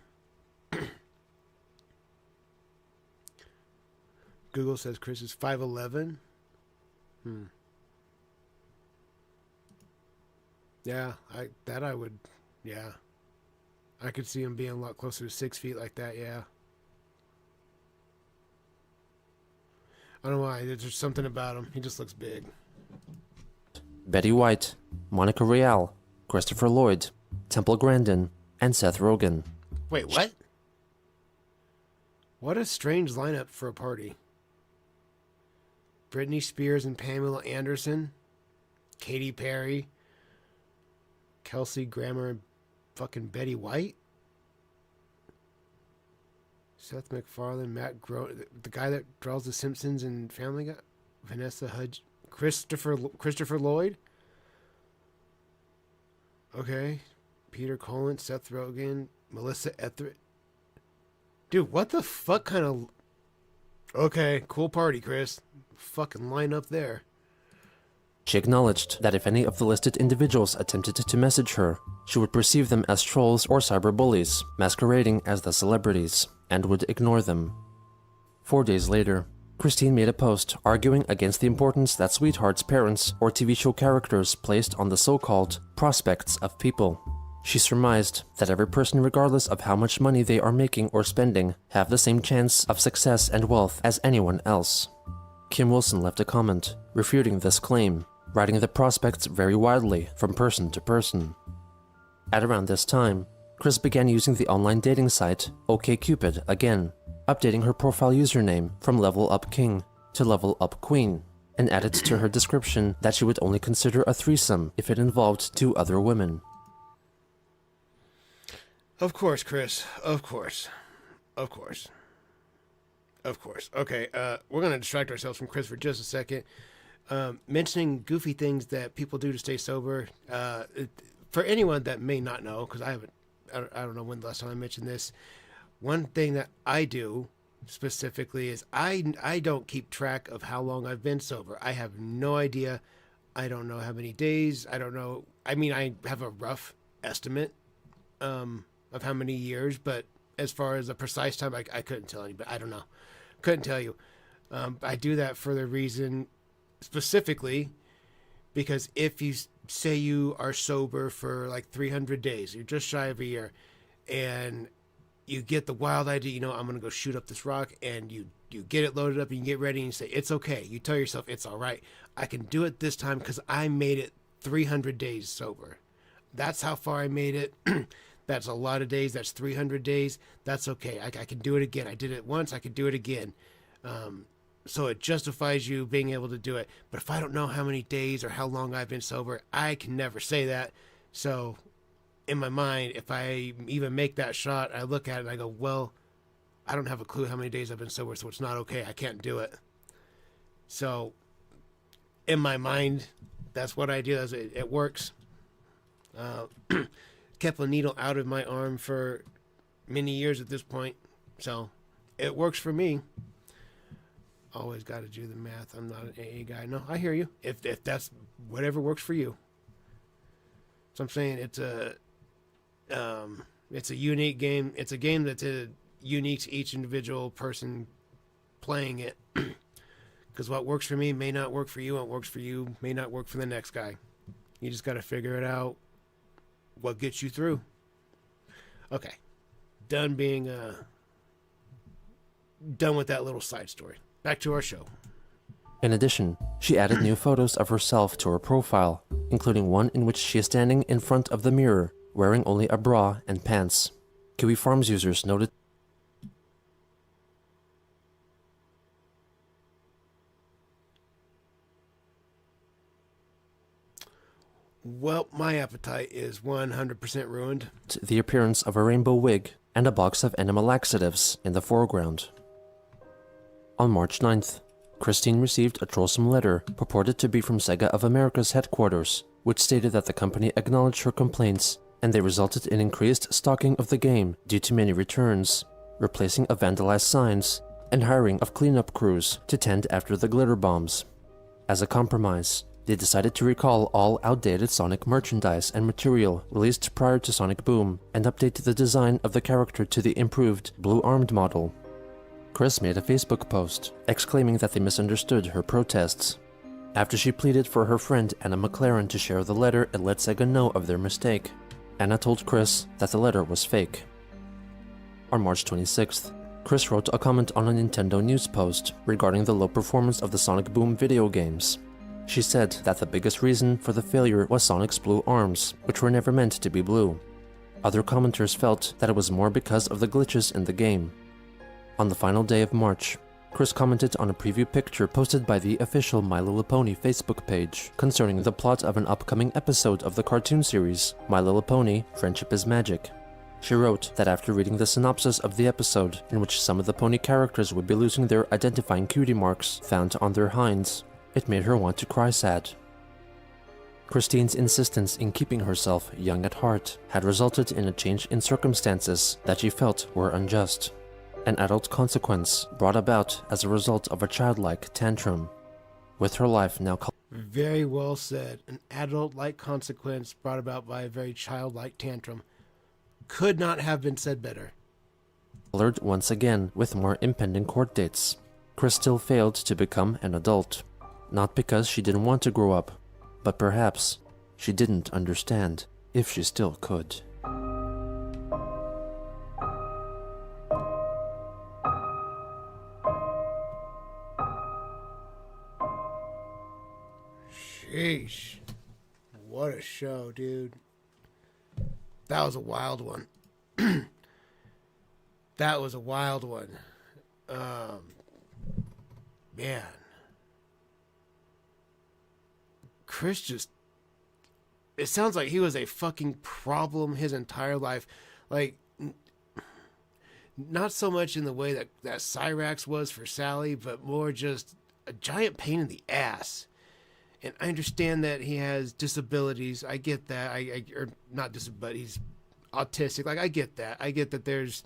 Google says Chris is 5'11". Yeah, I could see him being a lot closer to 6 feet like that, yeah. I don't know why, there's just something about him. He just looks big. Betty White, Monica Rial, Christopher Lloyd, Temple Grandin, and Seth Rogen. Wait, what? What a strange lineup for a party. Britney Spears and Pamela Anderson, Katy Perry, Kelsey Grammer, and fucking Betty White, Seth MacFarlane, Matt Groening, the guy that draws The Simpsons and Family Guy, Vanessa Hudgens, Christopher Lloyd. Okay, Peter Cullen, Seth Rogen, Melissa Etheridge. Dude, what the fuck kind of... Okay, cool party, Chris. Fucking line up there. She acknowledged that if any of the listed individuals attempted to message her, she would perceive them as trolls or cyberbullies, masquerading as the celebrities, and would ignore them. 4 days later, Christine made a post arguing against the importance that Sweetheart's parents or TV show characters placed on the so-called prospects of people. She surmised that every person, regardless of how much money they are making or spending, have the same chance of success and wealth as anyone else. Kim Wilson left a comment, refuting this claim, writing the prospects vary widely from person to person. At around this time, Chris began using the online dating site OkCupid again, updating her profile username from Level Up King to Level Up Queen, and added to her description that she would only consider a threesome if it involved 2 other women. Of course, Chris. Of course. Okay, we're going to distract ourselves from Chris for just a second. Mentioning goofy things that people do to stay sober. For anyone that may not know, because I don't know when the last time I mentioned this. One thing that I do specifically is I don't keep track of how long I've been sober. I have no idea. I don't know how many days. I don't know. I mean, I have a rough estimate of how many years, but as far as a precise time, I couldn't tell anybody. I don't know. Couldn't tell you. I do that for the reason specifically because if you say you are sober for like 300 days, you're just shy of a year, and you get the wild idea, you know, I'm going to go shoot up this rock, and you get it loaded up and you get ready and you say, it's okay. You tell yourself, it's all right. I can do it this time because I made it 300 days sober. That's how far I made it. That's a lot of days. That's 300 days. That's okay. I can do it again. I did it once. I can do it again. So it justifies you being able to do it. But if I don't know how many days or how long I've been sober, I can never say that. So in my mind, if I even make that shot, I look at it and I go, well, I don't have a clue how many days I've been sober, so it's not okay. I can't do it. So in my mind, that's what I do. It works. Kept a needle out of my arm for many years at this point, so it works for me. Always got to do the math. I'm not an AA guy. No, I hear you. If that's whatever works for you. So I'm saying it's a unique game. It's a game that's unique to each individual person playing it. Because what works for me may not work for you. What works for you may not work for the next guy. You just got to figure it out. What gets you through? Okay, done with that little side story. Back to our show. In addition, she added new photos of herself to her profile, including one in which she is standing in front of the mirror, wearing only a bra and pants. Kiwi Farms users noted Well, my appetite is 100% ruined. the appearance of a rainbow wig and a box of enema laxatives in the foreground. On March 9th, Christine received a troublesome letter purported to be from Sega of America's headquarters, which stated that the company acknowledged her complaints and they resulted in increased stocking of the game due to many returns, replacing of vandalized signs, and hiring of cleanup crews to tend after the glitter bombs. As a compromise, they decided to recall all outdated Sonic merchandise and material released prior to Sonic Boom and update the design of the character to the improved blue-armed model. Chris made a Facebook post, exclaiming that they misunderstood her protests. After she pleaded for her friend Anna McLaren to share the letter and let Sega know of their mistake, Anna told Chris that the letter was fake. On March 26th, Chris wrote a comment on a Nintendo news post regarding the low performance of the Sonic Boom video games. She said that the biggest reason for the failure was Sonic's blue arms, which were never meant to be blue. Other commenters felt that it was more because of the glitches in the game. On the final day of March, Chris commented on a preview picture posted by the official My Little Pony Facebook page concerning the plot of an upcoming episode of the cartoon series, My Little Pony: Friendship is Magic. She wrote that after reading the synopsis of the episode, in which some of the pony characters would be losing their identifying cutie marks found on their hinds, it made her want to cry sad. Christine's insistence in keeping herself young at heart had resulted in a change in circumstances that she felt were unjust. An adult consequence brought about as a result of a childlike tantrum. With her life now Very well said. An adult-like consequence brought about by a very childlike tantrum. Could not have been said better. colored once again with more impending court dates, Chris still failed to become an adult. Not because she didn't want to grow up, but perhaps she didn't understand if she still could. Sheesh. What a show, dude. That was a wild one. That was a wild one. Man. Chris just, it sounds like he was a fucking problem his entire life. Like, not so much in the way that Cyrax was for Sally, but more just a giant pain in the ass. And I understand that he has disabilities. I get that. Or not disabilities, autistic. Like, I get that. I get that there's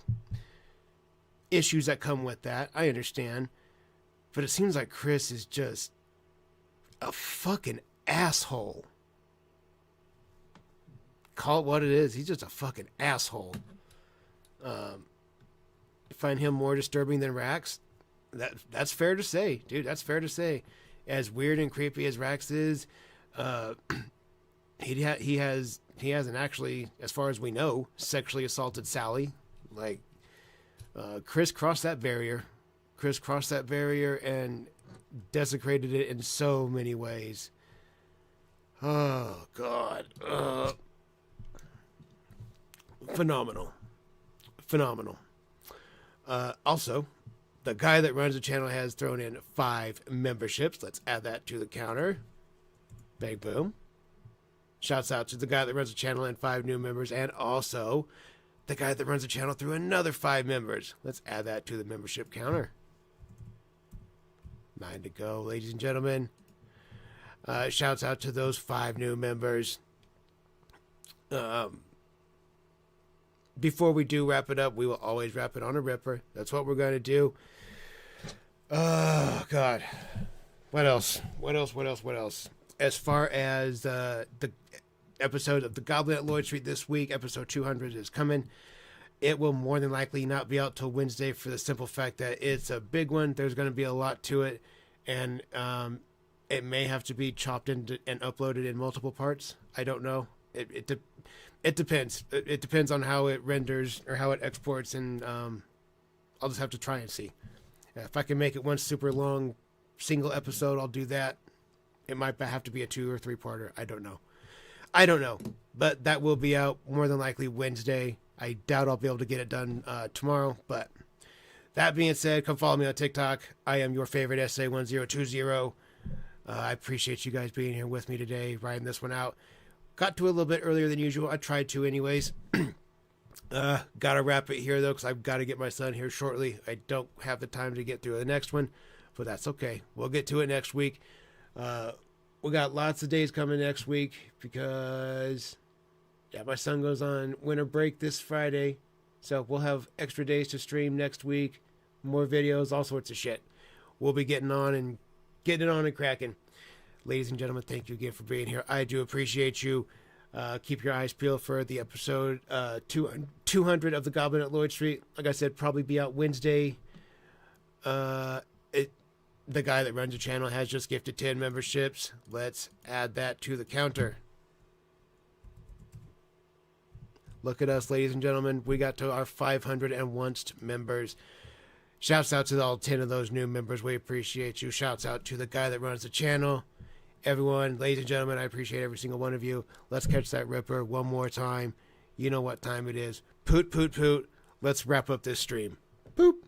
issues that come with that. I understand. But it seems like Chris is just a fucking asshole. Call it what it is. He's just a fucking asshole. Find him more disturbing than Rax? That's fair to say, dude. That's fair to say. As weird and creepy as Rax is, he hasn't actually, as far as we know, sexually assaulted Sally. Like, Chris crossed that barrier. Chris crossed that barrier and desecrated it in so many ways. Oh God. Phenomenal. Also, the guy that runs the channel has thrown in 5 memberships. Let's add that to the counter. Bang, boom. Shouts out to the guy that runs the channel and 5 new members. And also, the guy that runs the channel threw another 5 members. Let's add that to the membership counter. 9 to go, ladies and gentlemen. Shouts out to those 5 new members. Before we do wrap it up, we will always wrap it on a ripper. That's what we're going to do. Oh, God. What else? As far as the episode of The Goblin at Lloyd Street this week, episode 200 is coming. It will more than likely not be out till Wednesday for the simple fact that it's a big one. There's going to be a lot to it. And it may have to be chopped and uploaded in multiple parts. I don't know. It depends. It depends on how it renders or how it exports, and I'll just have to try and see. If I can make it one super long single episode, I'll do that. It might have to be a 2 or 3-parter. I don't know. But that will be out more than likely Wednesday. I doubt I'll be able to get it done tomorrow. But that being said, come follow me on TikTok. I am your favorite SA1020. I appreciate you guys being here with me today, riding this one out. Got to a little bit earlier than usual. I tried to anyways. Gotta wrap it here, though, because I've got to get my son here shortly. I don't have the time to get through the next one, but that's okay. We'll get to it next week. We got lots of days coming next week because, my son goes on winter break this Friday. So we'll have extra days to stream next week. More videos, all sorts of shit. We'll be getting it on and cracking. Ladies and gentlemen, thank you again for being here. I do appreciate you. Keep your eyes peeled for the episode 200 of The Goblin at Lloyd Street. Like I said, probably be out Wednesday. The guy that runs the channel has just gifted 10 memberships. Let's add that to the counter. Look at us, ladies and gentlemen. We got to our 501 members. Shouts out to all 10 of those new members. We appreciate you. Shouts out to the guy that runs the channel. Everyone, ladies and gentlemen, I appreciate every single one of you. Let's catch that ripper one more time. You know what time it is. Poot, poot, poot. Let's wrap up this stream. Poop.